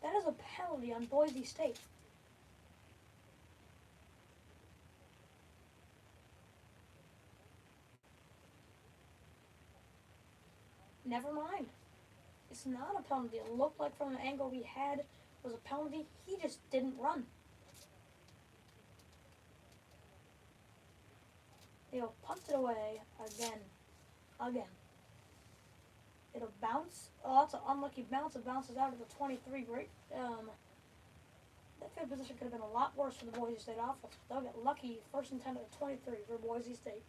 That is a penalty on Boise State. Never mind. It's not a penalty. It looked like from the angle we had was a penalty. He just didn't run. They'll punt it away again. It'll bounce. Oh, that's an unlucky bounce. It bounces out of the 23. Great. That field position could have been a lot worse for the Boise State offense. They'll get lucky. 1st and 10 at the 23 for Boise State.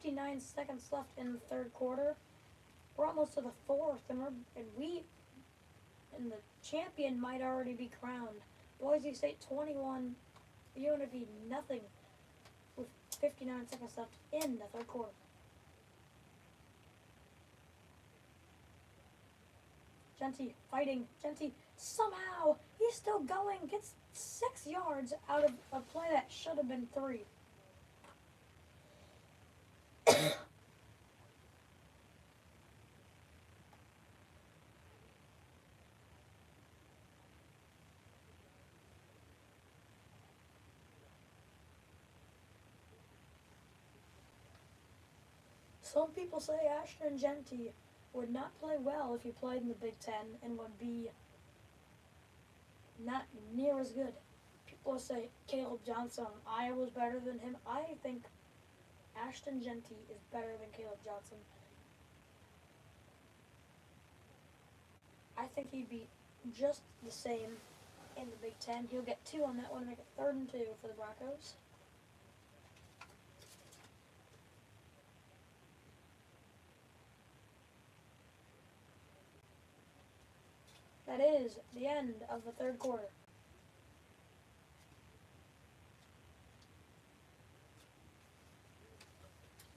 .59 seconds left in the 3rd quarter. We're almost to the 4th, and the champion might already be crowned. Boise State 21, UNLV nothing, with 59 seconds left in the 3rd quarter. Genty fighting. Genty somehow, he's still going, gets 6 yards out of a play that should have been 3. Some people say Ashton Genty would not play well if he played in the Big Ten and would be not near as good. People say Caleb Johnson, Iowa's better than him. I think Ashton Genty is better than Caleb Johnson. I think he'd be just the same in the Big Ten. He'll get 2 on that one, make it 3rd and 2 for the Broncos. That is the end of the 3rd quarter.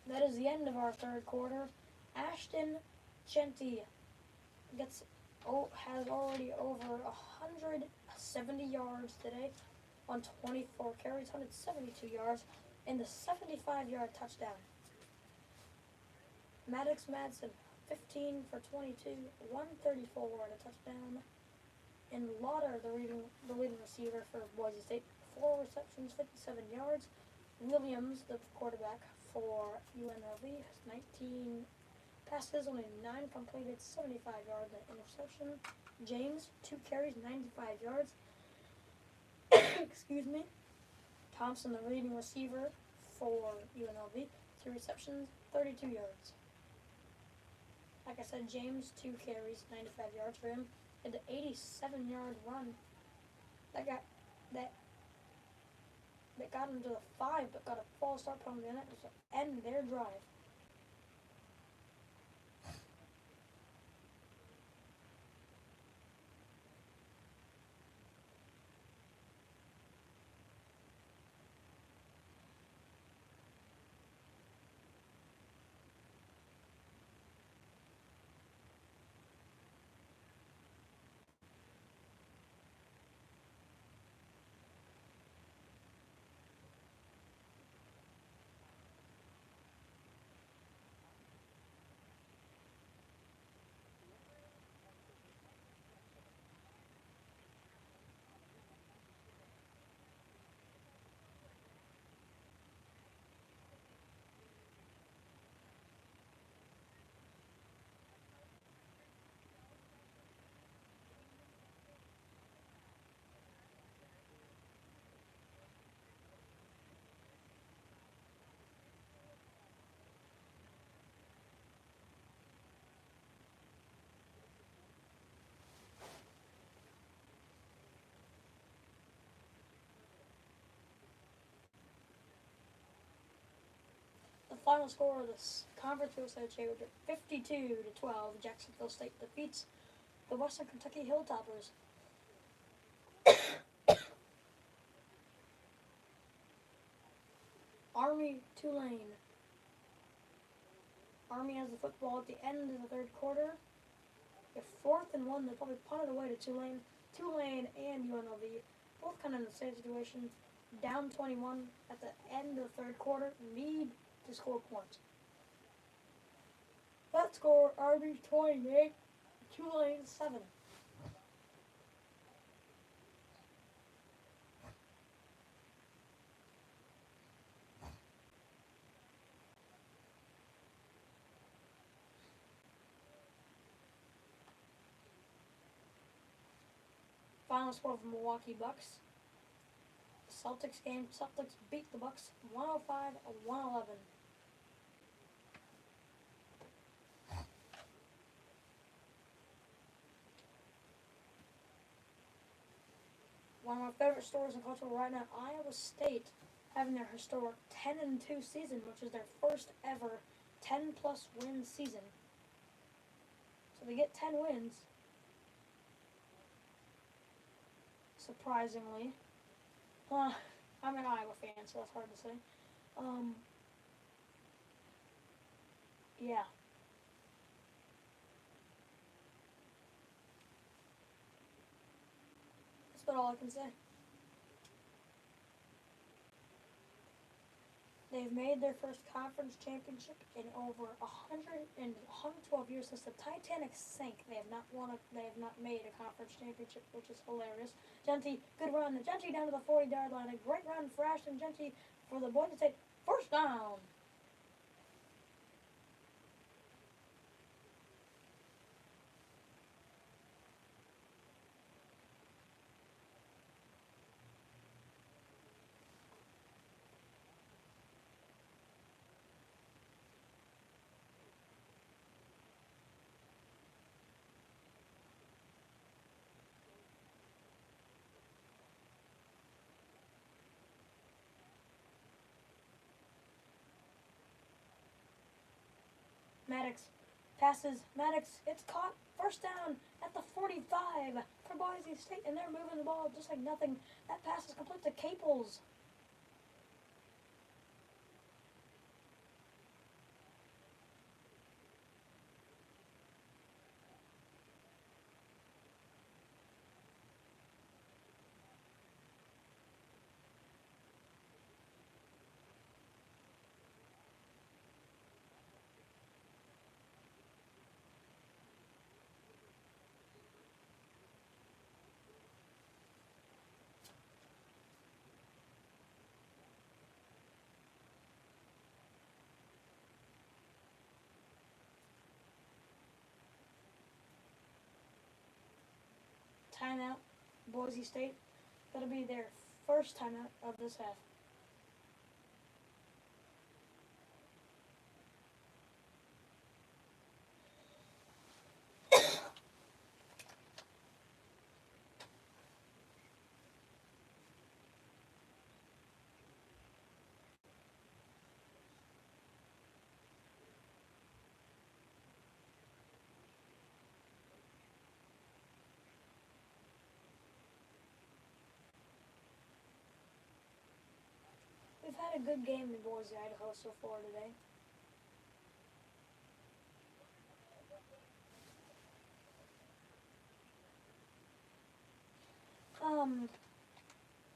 That is the end of our 3rd quarter. Ashton Genty has already over 170 yards today on 24 carries, 172 yards, and the 75-yard touchdown. Maddox Madsen, 15 for 22, 134 and a touchdown. And Lauder, the leading receiver for Boise State, 4 receptions, 57 yards. Williams, the quarterback for UNLV, has 19 passes, only 9 completed, 75 yards and interception. James, 2 carries, 95 yards. Excuse me. Thompson, the leading receiver for UNLV, 2 receptions, 32 yards. Like I said, James, 2 carries, 95 yards for him. And an 87-yard run. That They got into the 5, but got a false start penalty in it to end their drive. The final score of this Conference USA Championship, 52-12, Jacksonville State defeats the Western Kentucky Hilltoppers. Army Tulane. Army has the football at the end of the third quarter. If 4th and 1, they probably punted away to Tulane. Tulane and UNLV both kind of in the same situation. Down 21 at the end of the third quarter. Need to score points. That score, Army 28, Tulane 7. Final score of the Milwaukee Bucks. Celtics game. Celtics beat the Bucks 105-111. One of my favorite stories in culture right now, Iowa State having their historic 10-2 season, which is their first ever 10-plus win season. So they get 10 wins. Surprisingly. I'm an Iowa fan, so that's hard to say. Yeah. That's about all I can say. They've made their first conference championship in over 112 years since the Titanic sank. They have not made a conference championship, which is hilarious. Genty, good run. Genty down to the 40-yard line. A great run for Ashton Genty for the Boise State first down. Maddox passes. Maddox, it's caught. First down at the 45 for Boise State, and they're moving the ball just like nothing. That pass is complete to Caples. Timeout, Boise State. That'll be their first timeout of this half. a good game in Boise, Idaho so far today.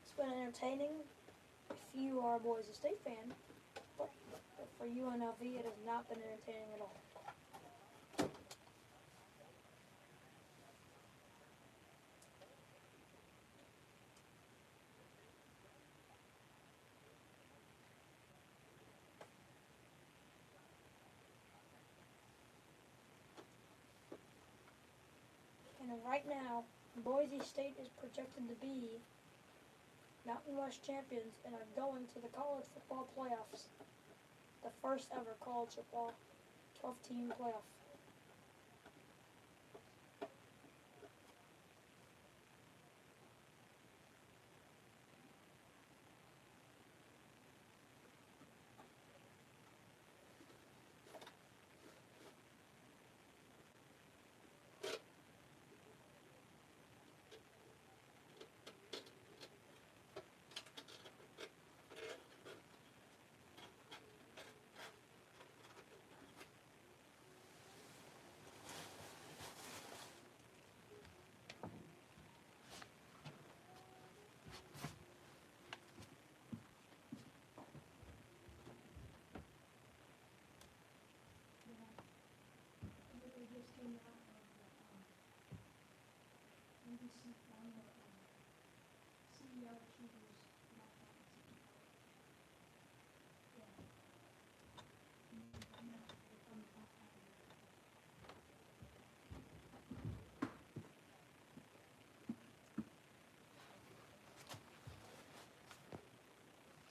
It's been entertaining if you are a Boise State fan, but for UNLV it has not been entertaining at all. And right now, Boise State is projected to be Mountain West champions and are going to the college football playoffs. The first ever college football 12-team playoff.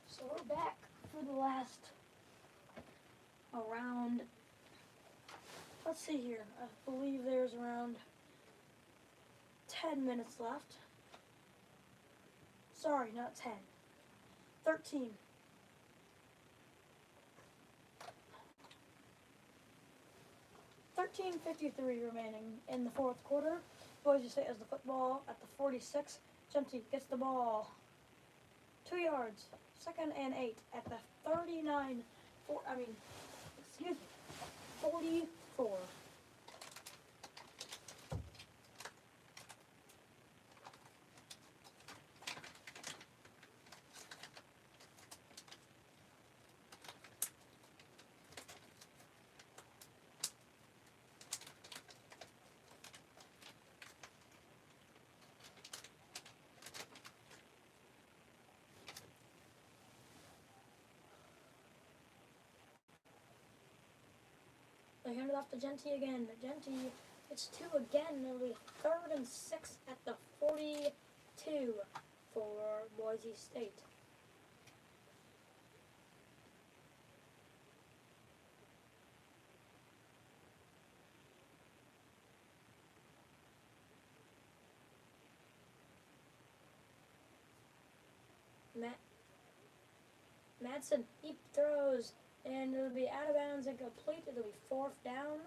So we're back for the last around, let's see here, I believe there's around 10 minutes left. Sorry, not 10. 13. .53 remaining in the fourth quarter. Boise State has the football at the 46. Genty gets the ball 2 yards. 2nd and 8 at the 39. 44. They hand it off to Genty again. Genty, it's 2 again. It'll be 3rd and 6 at the 42 for Boise State. Madsen, he throws, and it'll be out of bounds and complete. It'll be 4th down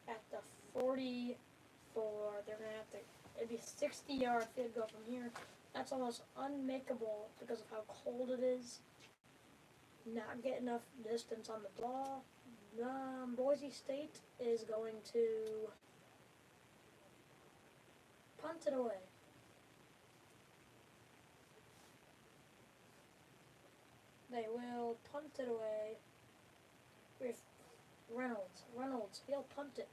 at the 44. They're going to have to, it'd be a 60-yard field goal from here. That's almost unmakeable because of how cold it is. Not get enough distance on the ball. Boise State is going to punt it away. They will punt it away with Reynolds. Reynolds, he'll punt it.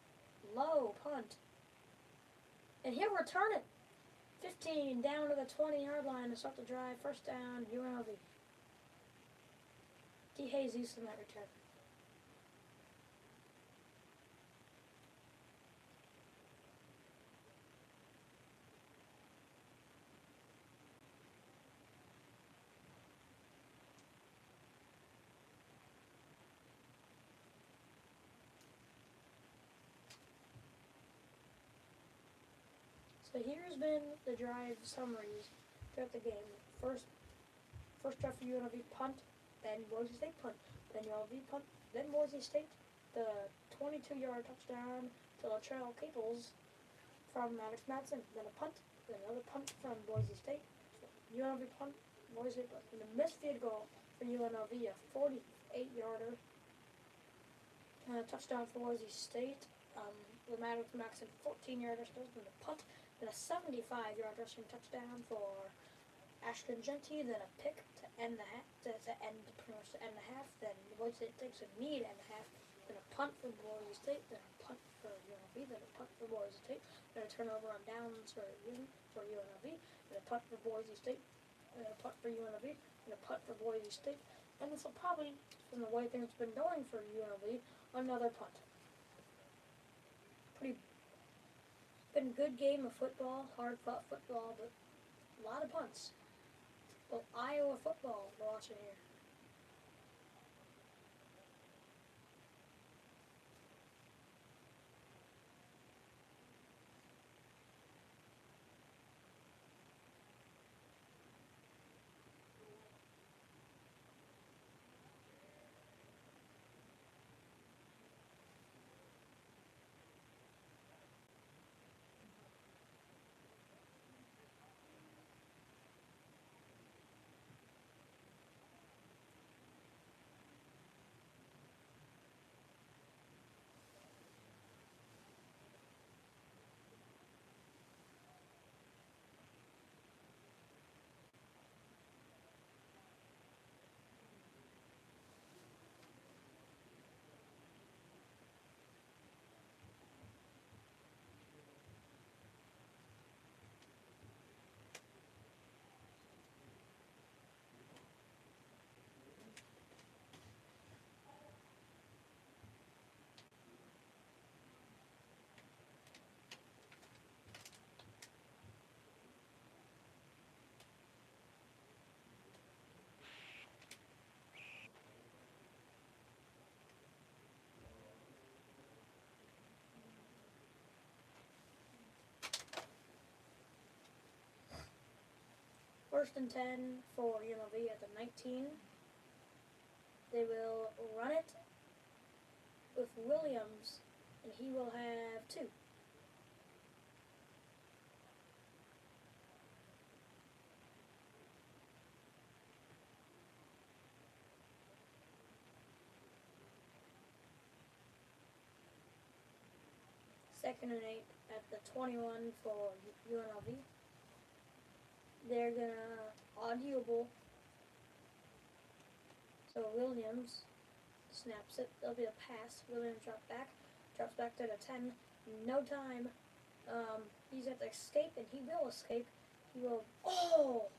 Low punt. And he'll return it. 15 down to the 20-yard line to start the drive. 1st down, UNLV. D. Jesus in that return. So here's been the drive summaries throughout the game. First drive for UNLV punt, then Boise State punt, then UNLV punt, then Boise State, the 22-yard touchdown to Latrell Caples from Maddox Madsen, then a punt, then another punt from Boise State, UNLV punt, Boise State punt, and a missed field goal for UNLV, a 48-yarder. Touchdown for Boise State. Lamar Jackson, 14-yarder, then a punt, then a 75-yard rushing touchdown for Ashton Genty, then a pick to end the half, pretty much to end the half. Then Boise State takes a knee to end the half, then a punt for Boise State, then a punt for UNLV, then a punt for Boise State, then a turnover on downs for UNLV, then a punt for Boise State, then a punt for UNLV, then a punt for Boise State, and this will probably, from the way things have been going for UNLV, another punt. Been a good game of football, hard fought football, but a lot of punts. Well, Iowa football we're watching here. First and 10 for UNLV at the 19. They will run it with Williams, and he will have 2. Second and 8 at the 21 for UNLV. They're gonna audible. So Williams snaps it. There'll be a pass. Williams drops back to the 10. No time. He's at the escape, and he will escape. He will. Oh!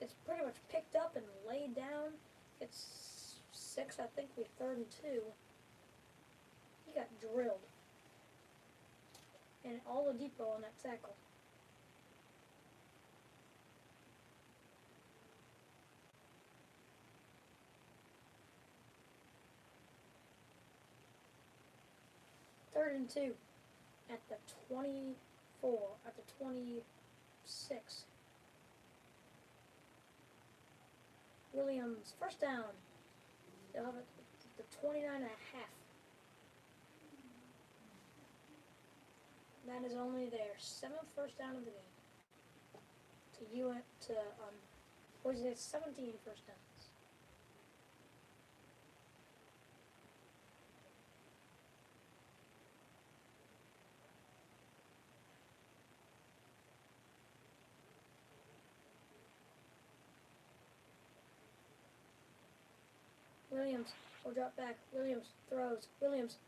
It's pretty much picked up and laid down. It's 6, I think, with 3rd and 2. He got drilled. And all the depot on that tackle. Third and 2 at the 24, at the 26. Williams, first down. They'll have it at the 29 and a half. That is only their 7th first down of the game. Boise State 17 first downs. Williams will drop back. Williams throws. Williams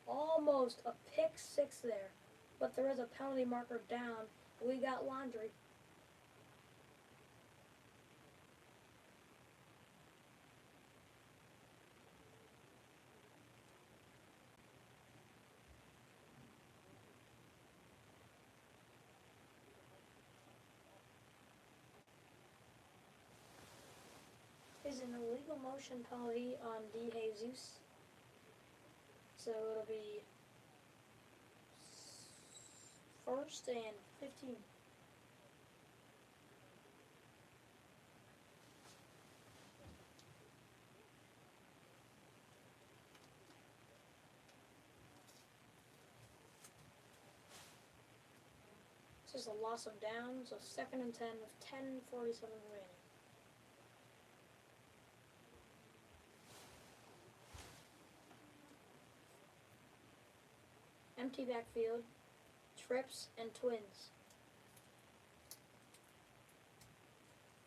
almost a pick 6 there. But there is a penalty marker down. We got laundry. Is an illegal motion penalty on D. Jesus. So it'll be 1st and 15. This is a loss of down, so 2nd and 10 with 10:47 remaining. empty backfield, trips, and twins.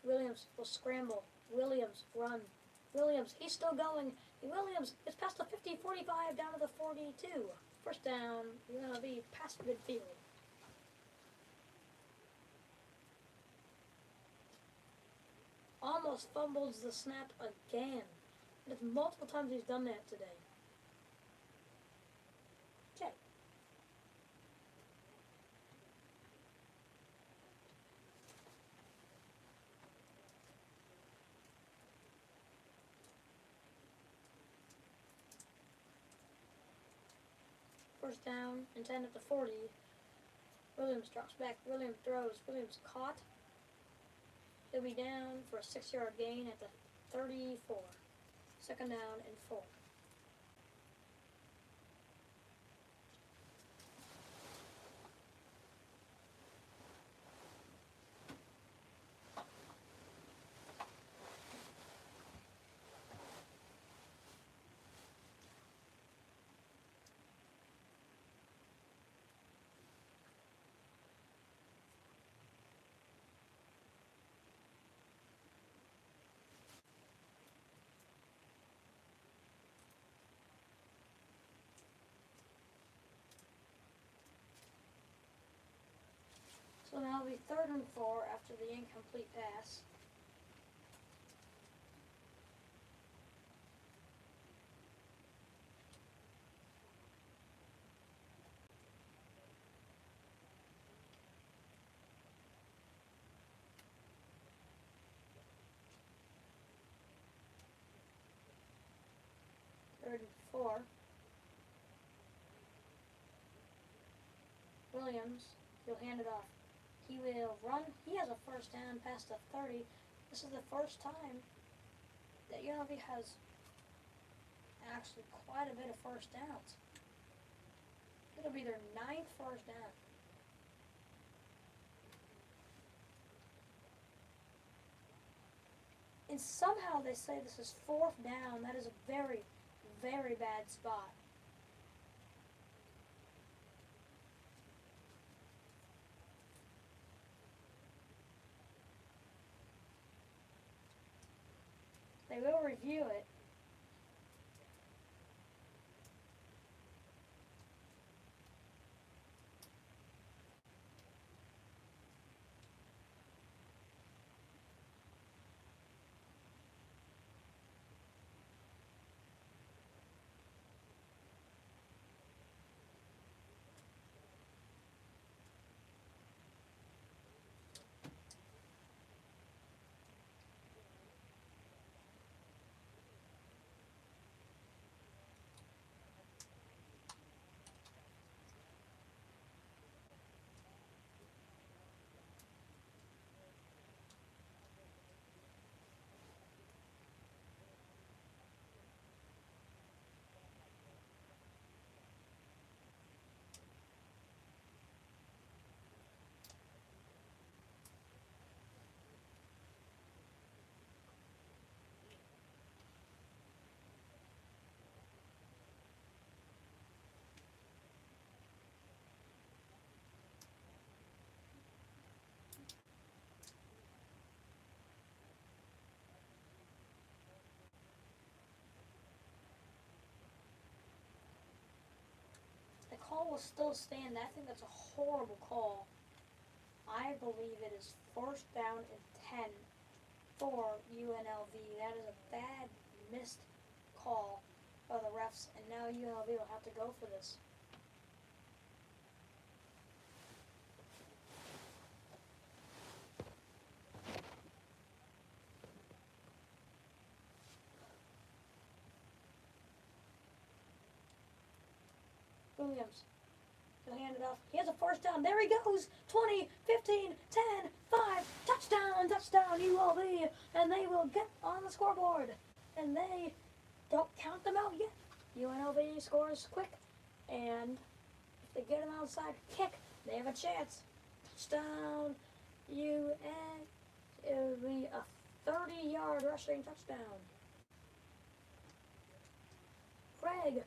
Williams will scramble. Williams run. Williams, he's still going. Williams is past the 50, 45, down to the 42. First down, UNLV past midfield. Almost fumbles the snap again. It's multiple times he's done that today. Okay. First down and 10 at the 40. Williams drops back. Williams throws. Williams caught. He'll be down for a 6-yard gain at the 34. Second down and 4. So now it'll be 3rd and 4 after the incomplete pass. Third and 4. Williams, he'll hand it off. He will run. He has a first down past the 30. This is the first time that UNLV has actually quite a bit of first downs. It'll be their 9th first down. And somehow they say this is 4th down. That is a very, very bad spot. They will review it. The call will still stand. I think that's a horrible call. I believe it is first down and 10 for UNLV. That is a bad missed call by the refs, and now UNLV will have to go for this. Williams. He'll hand it off. He has a first down. There he goes. 20, 15, 10, 5. Touchdown, touchdown, UNLV. And they will get on the scoreboard. And they don't count them out yet. UNLV scores quick. And if they get him outside kick, they have a chance. Touchdown, UN. It'll be a 30-yard rushing touchdown. Craig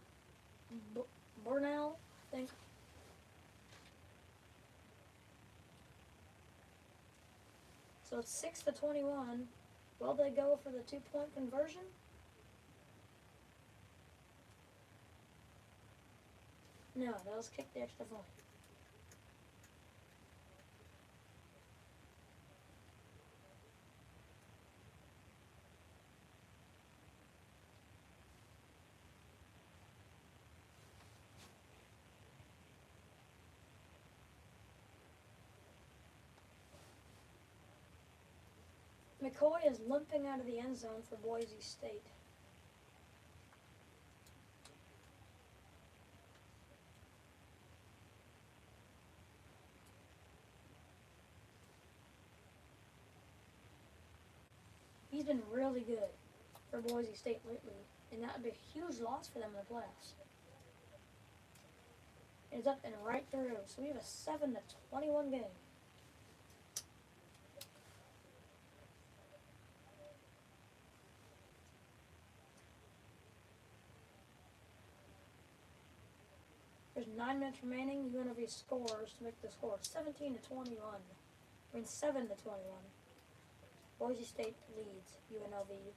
Burnell, I think. So it's 6-21. Will they go for the 2-point conversion? No, that was kicked the extra point. McCoy is limping out of the end zone for Boise State. He's been really good for Boise State lately, and that would be a huge loss for them in the playoffs. It's up and right through, so we have a 7-21 game. There's 9 minutes remaining. UNLV scores to make the score 17-21. 7-21. Boise State leads UNLV.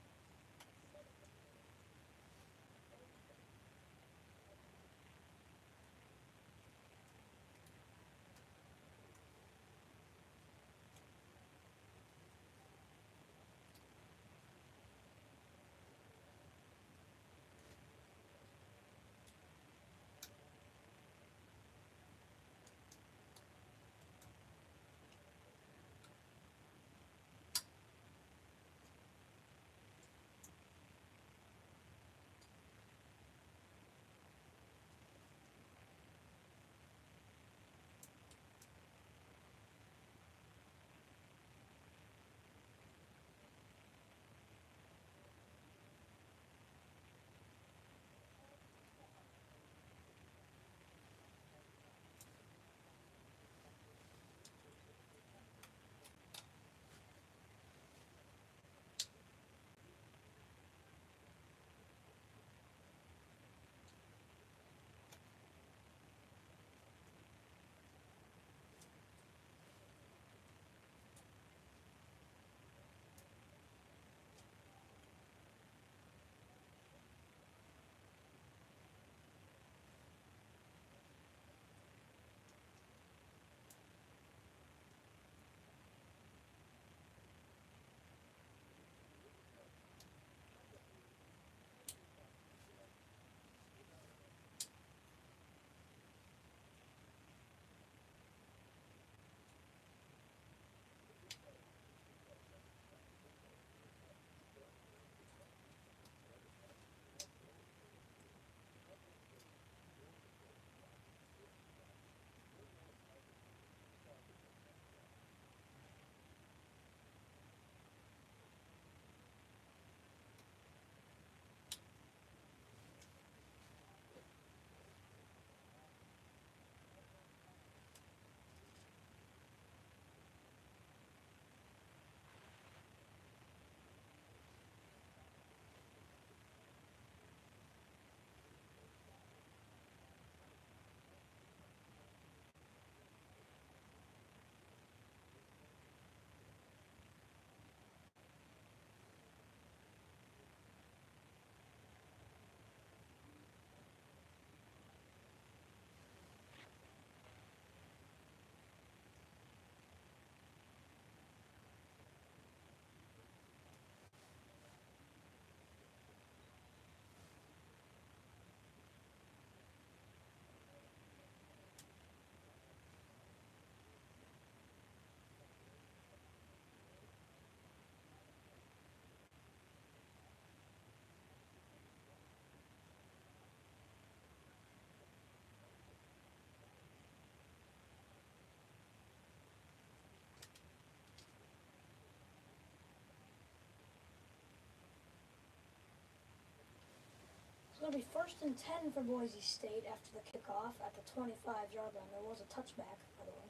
It'll be 1st and 10 for Boise State after the kickoff at the 25-yard line. There was a touchback, by the way.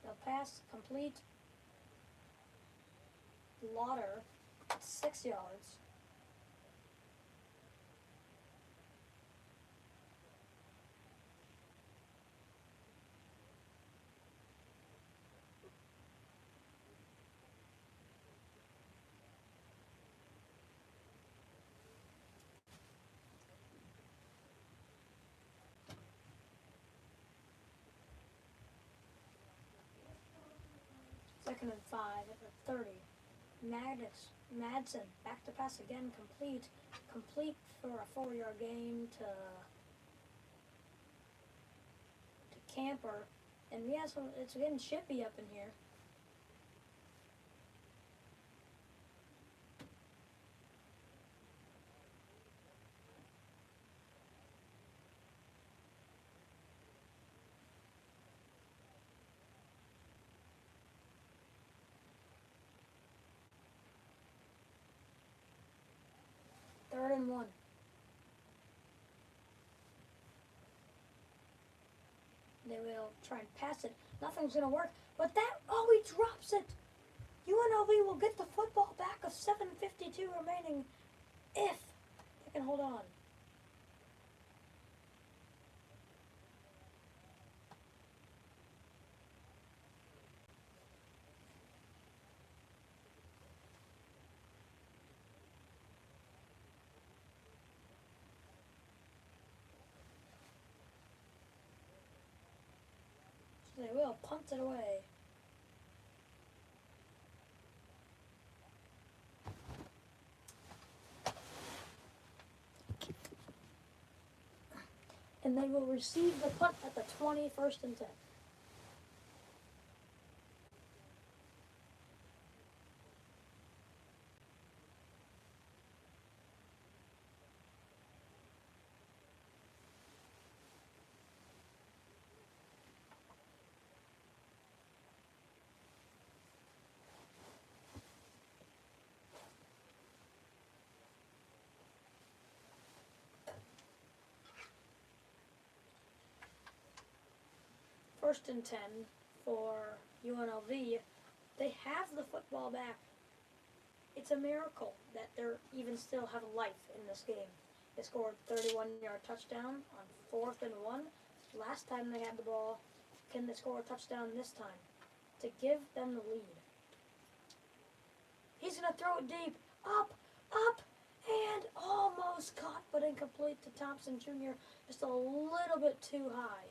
They'll pass complete. Lauder at 6 yards. 2nd and 5 at the 30. Madsen back to pass again, complete for a 4-yard gain to Camper, and we have some. It's getting chippy up in here. Third and 1. They will try and pass it. Nothing's going to work. But that, oh, he drops it. UNLV will get the football back of 7:52 remaining if they can hold on. So they will punt it away. And they will receive the punt at the 20, 1st and 10. First and 10 for UNLV. They have the football back. It's a miracle that they're even still have life in this game. They scored 31-yard touchdown on 4th and 1. Last time they had the ball, can they score a touchdown this time to give them the lead? He's going to throw it deep, up, and almost caught, but incomplete to Thompson Jr. Just a little bit too high.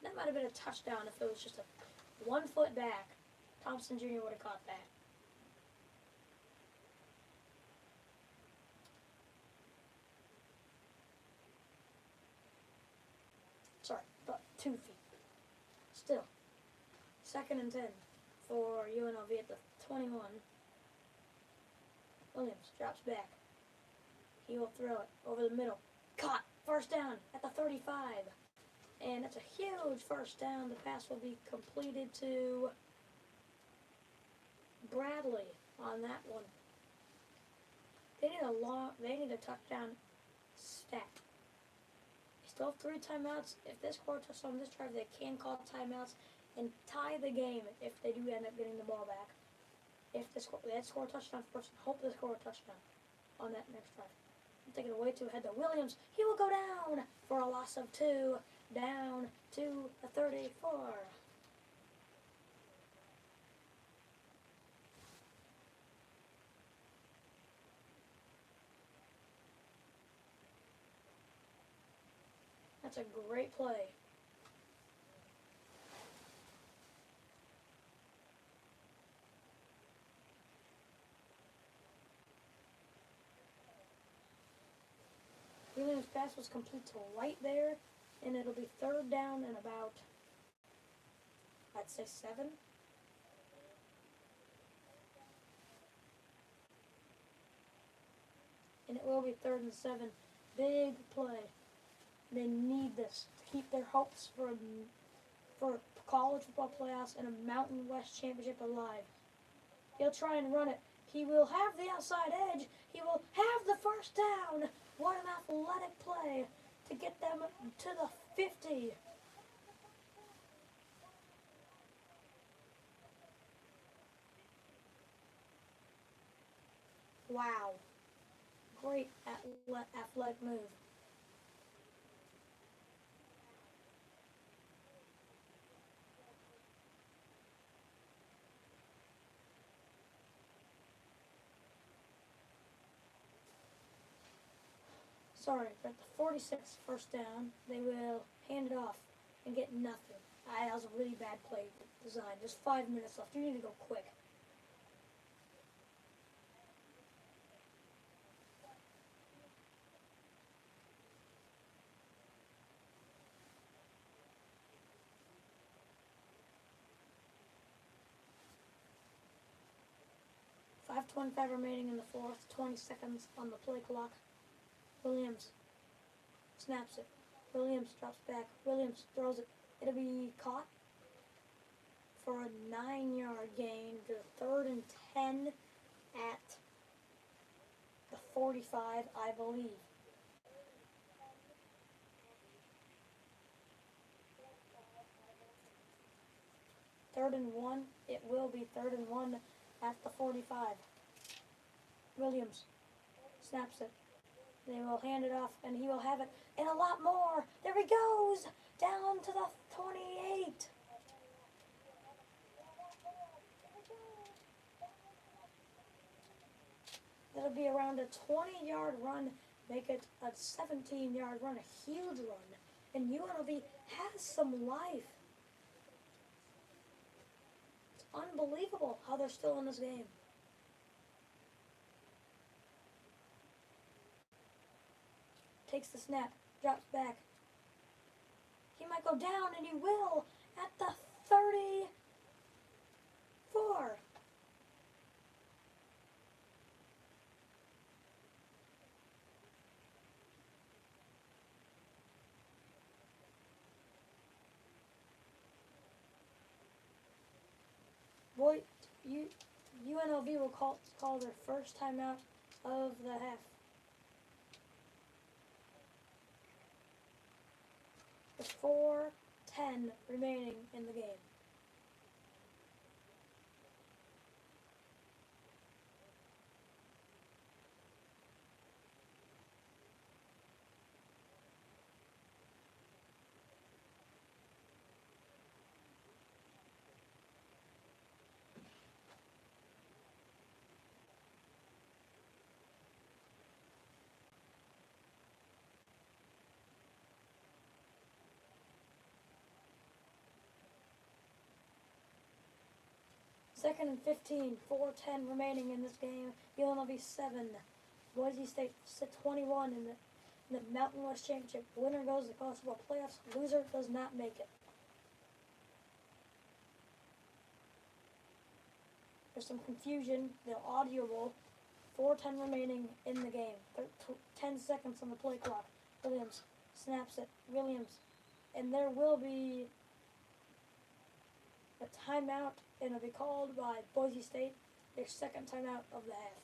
That might have been a touchdown if it was just a 1 foot back. Thompson Jr. would have caught that. Sorry, but 2 feet. Still. 2nd and 10 for UNLV at the 21. Williams drops back. He will throw it over the middle. Caught. 1st down at the 35. And it's a huge 1st down. The pass will be completed to Bradley on that one. They need a touchdown stat. They still have 3 timeouts. If they score a touchdown on this drive, they can call timeouts and tie the game if they do end up getting the ball back. If they score a touchdown first, hope they score a touchdown on that next drive. I'm taking it way too ahead to Williams. He will go down for a loss of 2. Down to the 34. That's a great play. Williams' pass was complete to right there. And it'll be 3rd down and about, I'd say 7. And it will be 3rd and 7. Big play. They need this to keep their hopes for college football playoffs and a Mountain West championship alive. He'll try and run it. He will have the outside edge. He will have the 1st down. What an athletic play to get them to the 50. Wow. Great athletic move. Sorry, but the 46th 1st down, they will hand it off and get nothing. That was a really bad play design. Just 5 minutes left. You need to go quick. .5:25 remaining in the fourth. 20 seconds on the play clock. Williams snaps it. Williams drops back. Williams throws it. It'll be caught for a 9-yard gain to 3rd and 10 at the 45, I believe. Third and 1. It will be 3rd and 1 at the 45. Williams snaps it. They will hand it off, and he will have it, and a lot more. There he goes, down to the 28. That'll be around a 20-yard run, make it a 17-yard run, a huge run. And UNLV has some life. It's unbelievable how they're still in this game. Takes the snap, drops back. He might go down, and he will, at the 34. Boy, UNLV will call their first timeout of the half. With 4:10 remaining in the game. Second and 15, 4:10 remaining in this game. UNLV 7, Boise State 21 in the Mountain West Championship. Winner goes to the college football playoffs. Loser does not make it. There's some confusion. They're audible. 4:10 remaining in the game. 10 seconds on the play clock. Williams snaps it. Williams. And there will be a timeout, and it'll be called by Boise State, their second timeout of the half.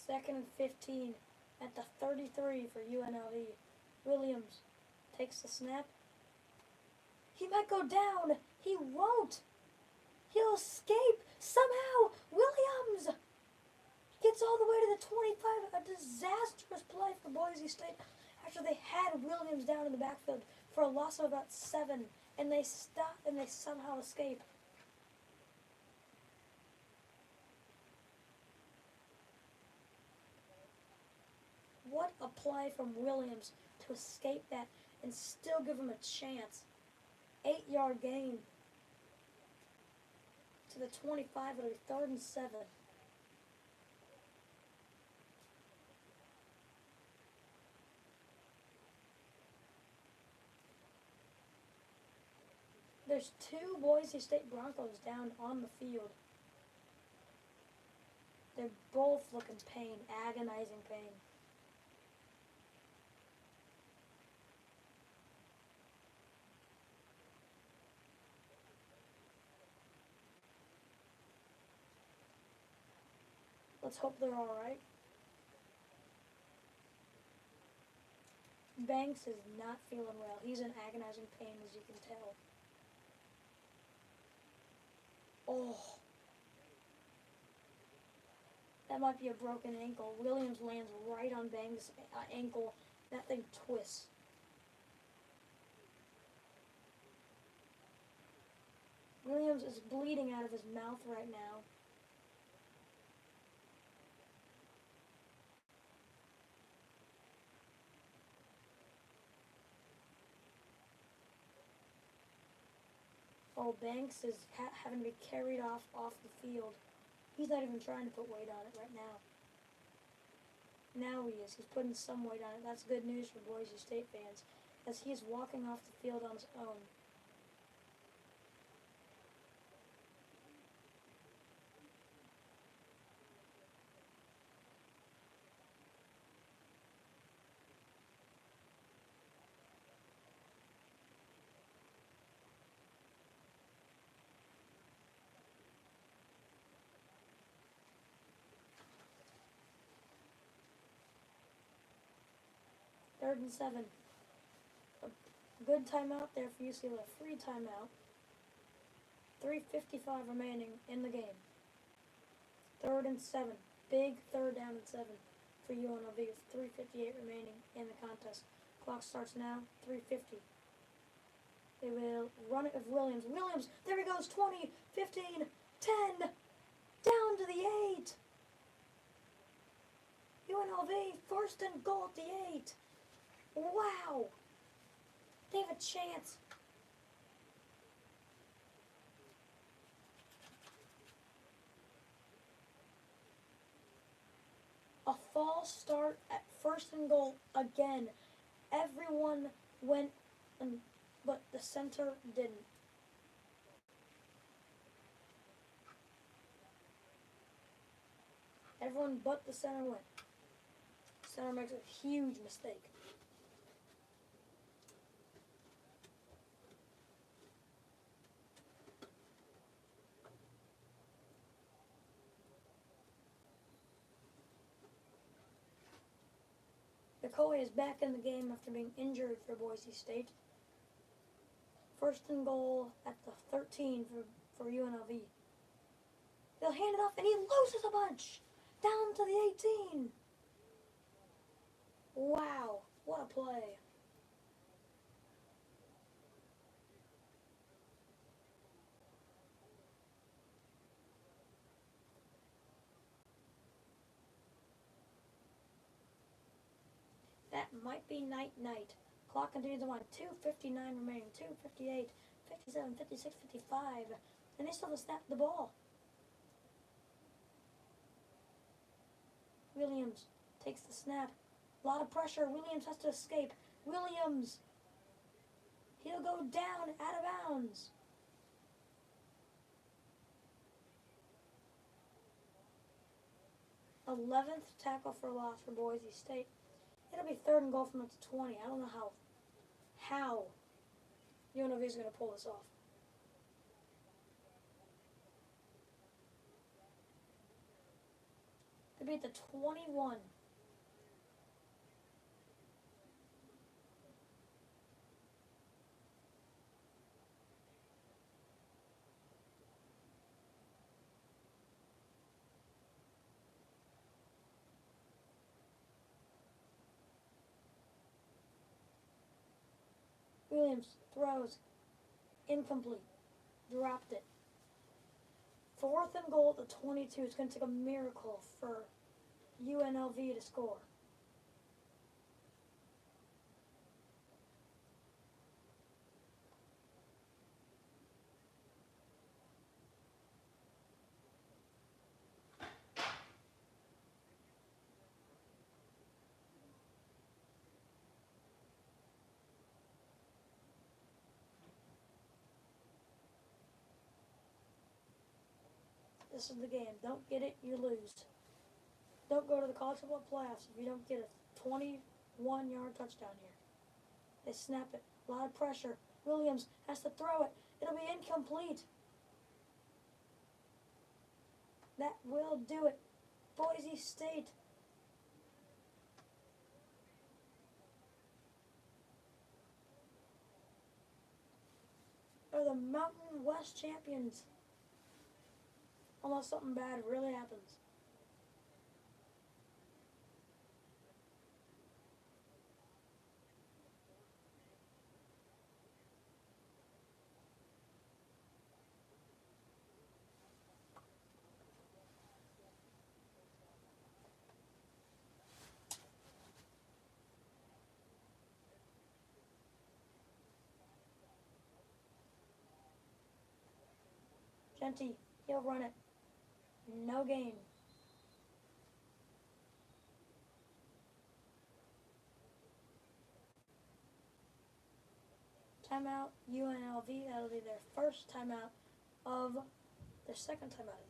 Second and 15 at the 33 for UNLV. Williams takes the snap. He might go down. He won't. He'll escape. Somehow, Williams gets all the way to the 25. A disastrous play for Boise State after they had Williams down in the backfield for a loss of about 7. And they stop and they somehow escape. What a play from Williams to escape that and still give him a chance. 8-yard gain to the 25. It'll be 3rd and 7. There's 2 Boise State Broncos down on the field. They're both looking pain, agonizing pain. Let's hope they're alright. Banks is not feeling well. He's in agonizing pain, as you can tell. Oh. That might be a broken ankle. Williams lands right on Banks' ankle. That thing twists. Williams is bleeding out of his mouth right now. Oh, Banks is having to be carried off the field. He's not even trying to put weight on it right now. Now he is. He's putting some weight on it. That's good news for Boise State fans, as he is walking off the field on his own. Third and 7. A good timeout there for UCLA. Free timeout. 3:55 remaining in the game. Third and 7. Big third down and 7 for UNLV with 3:58 remaining in the contest. Clock starts now. 3:50. They will run it with Williams. Williams, there he goes. 20, 15, 10. Down to the 8. UNLV first and goal at the 8. Wow. They have a chance. A false start at first and goal again. Everyone went, but the center didn't. Everyone but the center went. Center makes a huge mistake. McCoy is back in the game after being injured for Boise State. First and goal at the 13 for UNLV. They'll hand it off, and he loses a bunch. Down to the 18. Wow, what a play. That might be night. Clock continues on. 2:59 remaining. 2:58, 57, 56, 55. And they still have to snap the ball. Williams takes the snap. A lot of pressure. Williams has to escape. Williams. He'll go down out of bounds. th tackle for loss for Boise State. It'll be third and goal from the 20. I don't know how UNLV is going to pull this off. They'll be at the 21. Williams throws. Incomplete. Dropped it. Fourth and goal at the 22. It's going to take a miracle for UNLV to score. This is the game. Don't get it, you lose. don't go to the college football playoffs if you don't get a 21-yard touchdown here. They snap it. A lot of pressure. Williams has to throw it. It'll be incomplete. That will do it. Boise State. Are the Mountain West champions. Unless something bad really happens. Genty, he'll run it. No gain. Timeout, UNLV. That'll be their first timeout of their second timeout of that.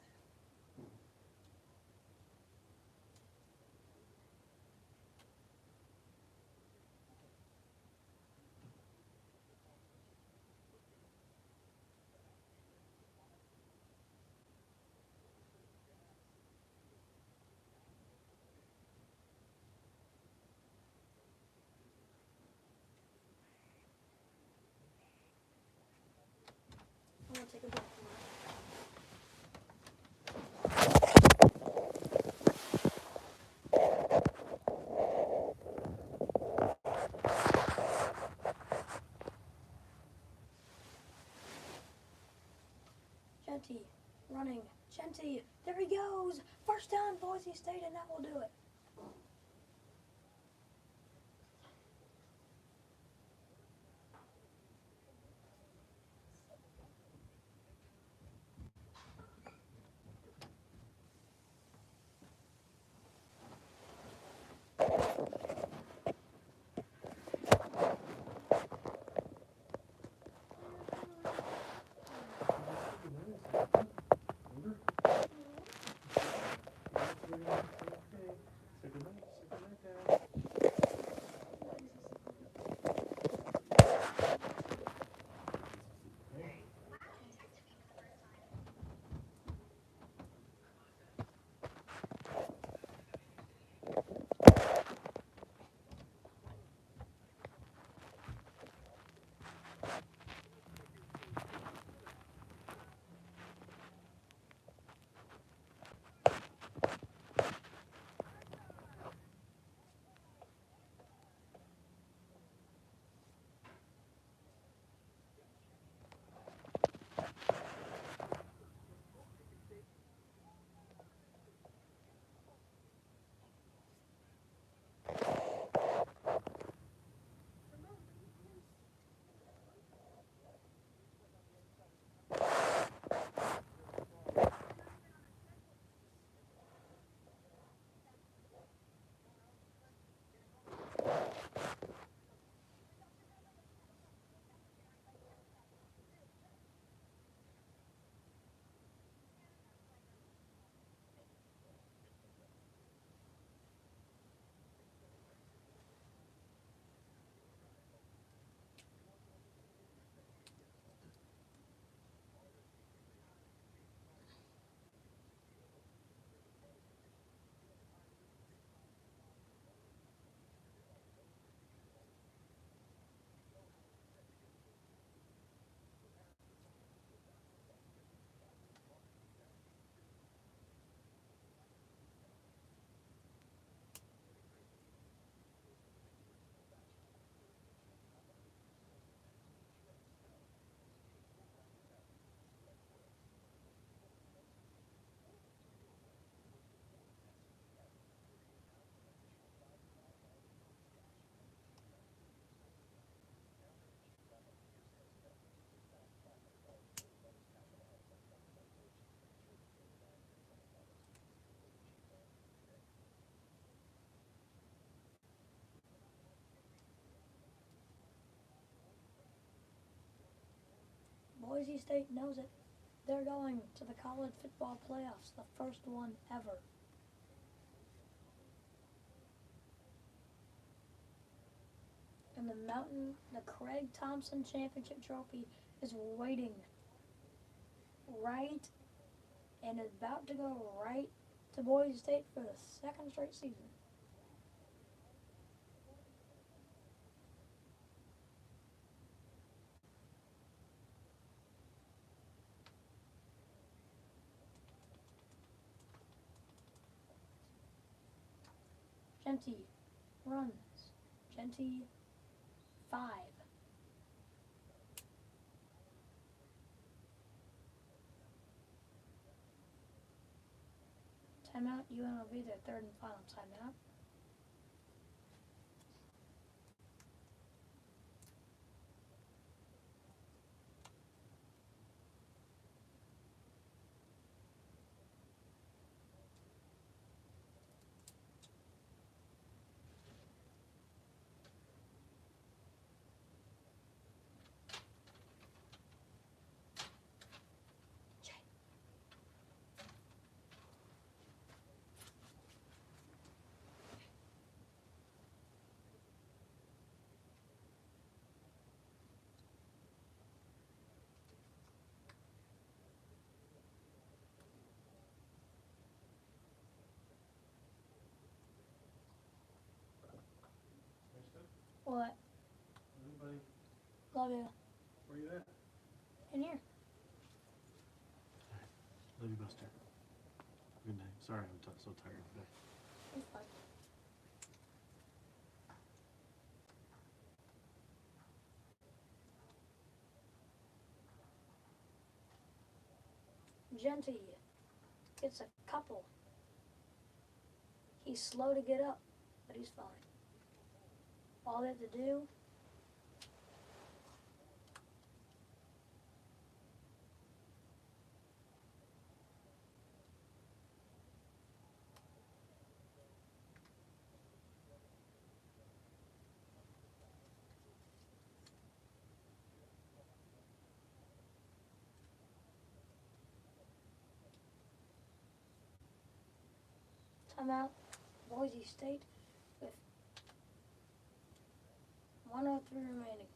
I'm going to take a break. Genty running. Genty, there he goes. First down, Boise State, and that will do it. Boise State knows it. They're going to the college football playoffs, the first one ever. And the Craig Thompson Championship Trophy is waiting right and is about to go right to Boise State for the second straight season. Genty runs. Genty 5. Timeout. UNLV, their third and final timeout. What? Everybody, Love you. where you at? In here. Love you, Buster. Good night. Sorry, I'm so tired today. It's fine. Genty gets a couple. He's slow to get up, but he's fine. All they have to do timeout. Boise State with 103 remaining.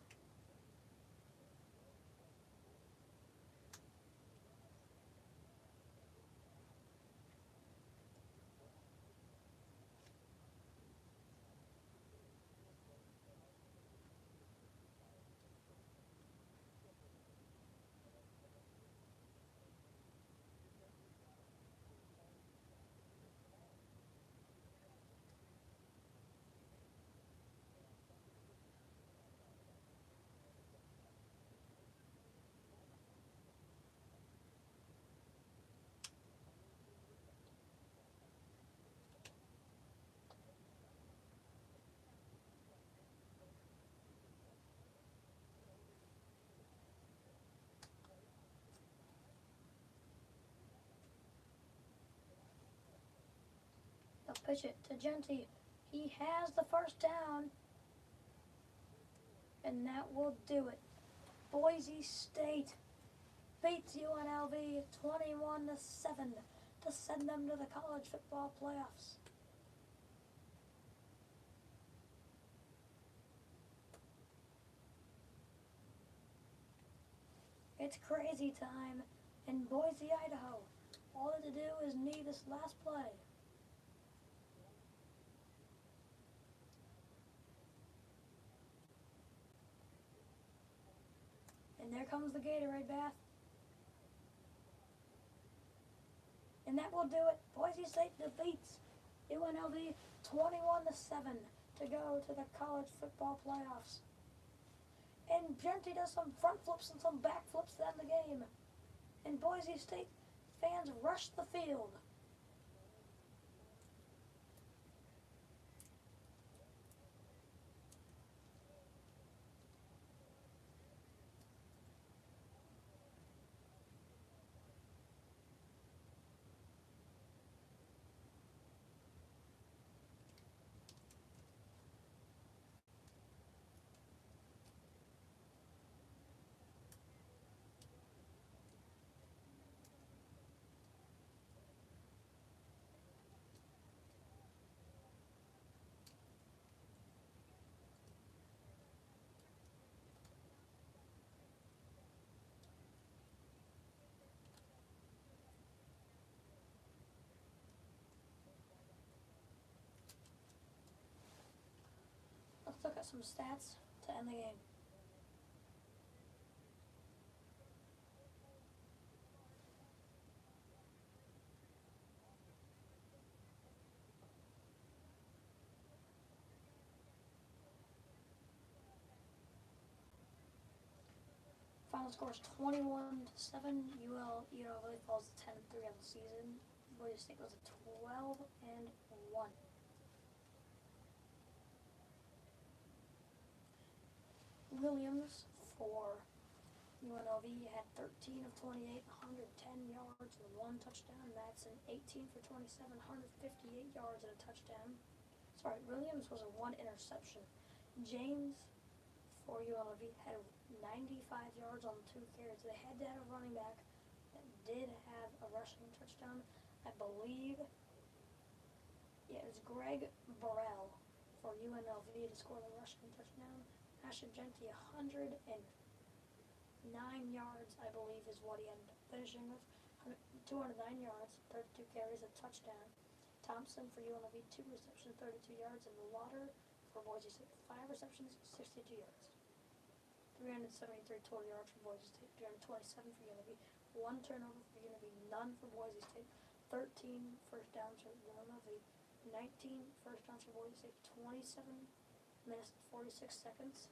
They'll pitch it to Genty. He has the first down. And that will do it. Boise State beats UNLV 21-7 to send them to the college football playoffs. It's crazy time in Boise, Idaho. All they have to do is knee this last play. And there comes the Gatorade bath. And that will do it. Boise State defeats UNLV 21-7 to go to the college football playoffs. And Genty does some front flips and some back flips to end the game. And Boise State fans rush the field. Let's look at some stats to end the game. Final score is 21-7. UNLV falls to 10-3 on the season. Boise State goes to 12-1. Williams for UNLV had 13 of 28, 110 yards and 1 touchdown. Matson 18 for 27, 158 yards and a touchdown. Sorry, Williams was a 1 interception. James for UNLV had 95 yards on 2 carries. They had to have a running back that did have a rushing touchdown. I believe, it was Greg Burrell for UNLV to score the rushing touchdown. Ashton Genty, 109 yards, I believe, is what he ended up finishing with. 209 yards, 32 carries, a touchdown. Thompson for UNLV, 2 receptions, 32 yards. And Lauder for Boise State, 5 receptions, 62 yards. 373 total yards for Boise State, 327 for UNLV. 1 turnover for UNLV, none for Boise State. 13 first downs for UNLV. 19 first downs for Boise State. 27 minutes 46 seconds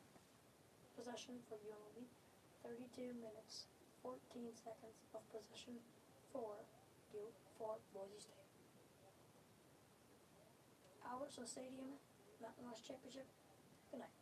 possession for UNLV. 32 minutes 14 seconds of possession for Boise State. Albertson Stadium, Mountain West Championship. Good night.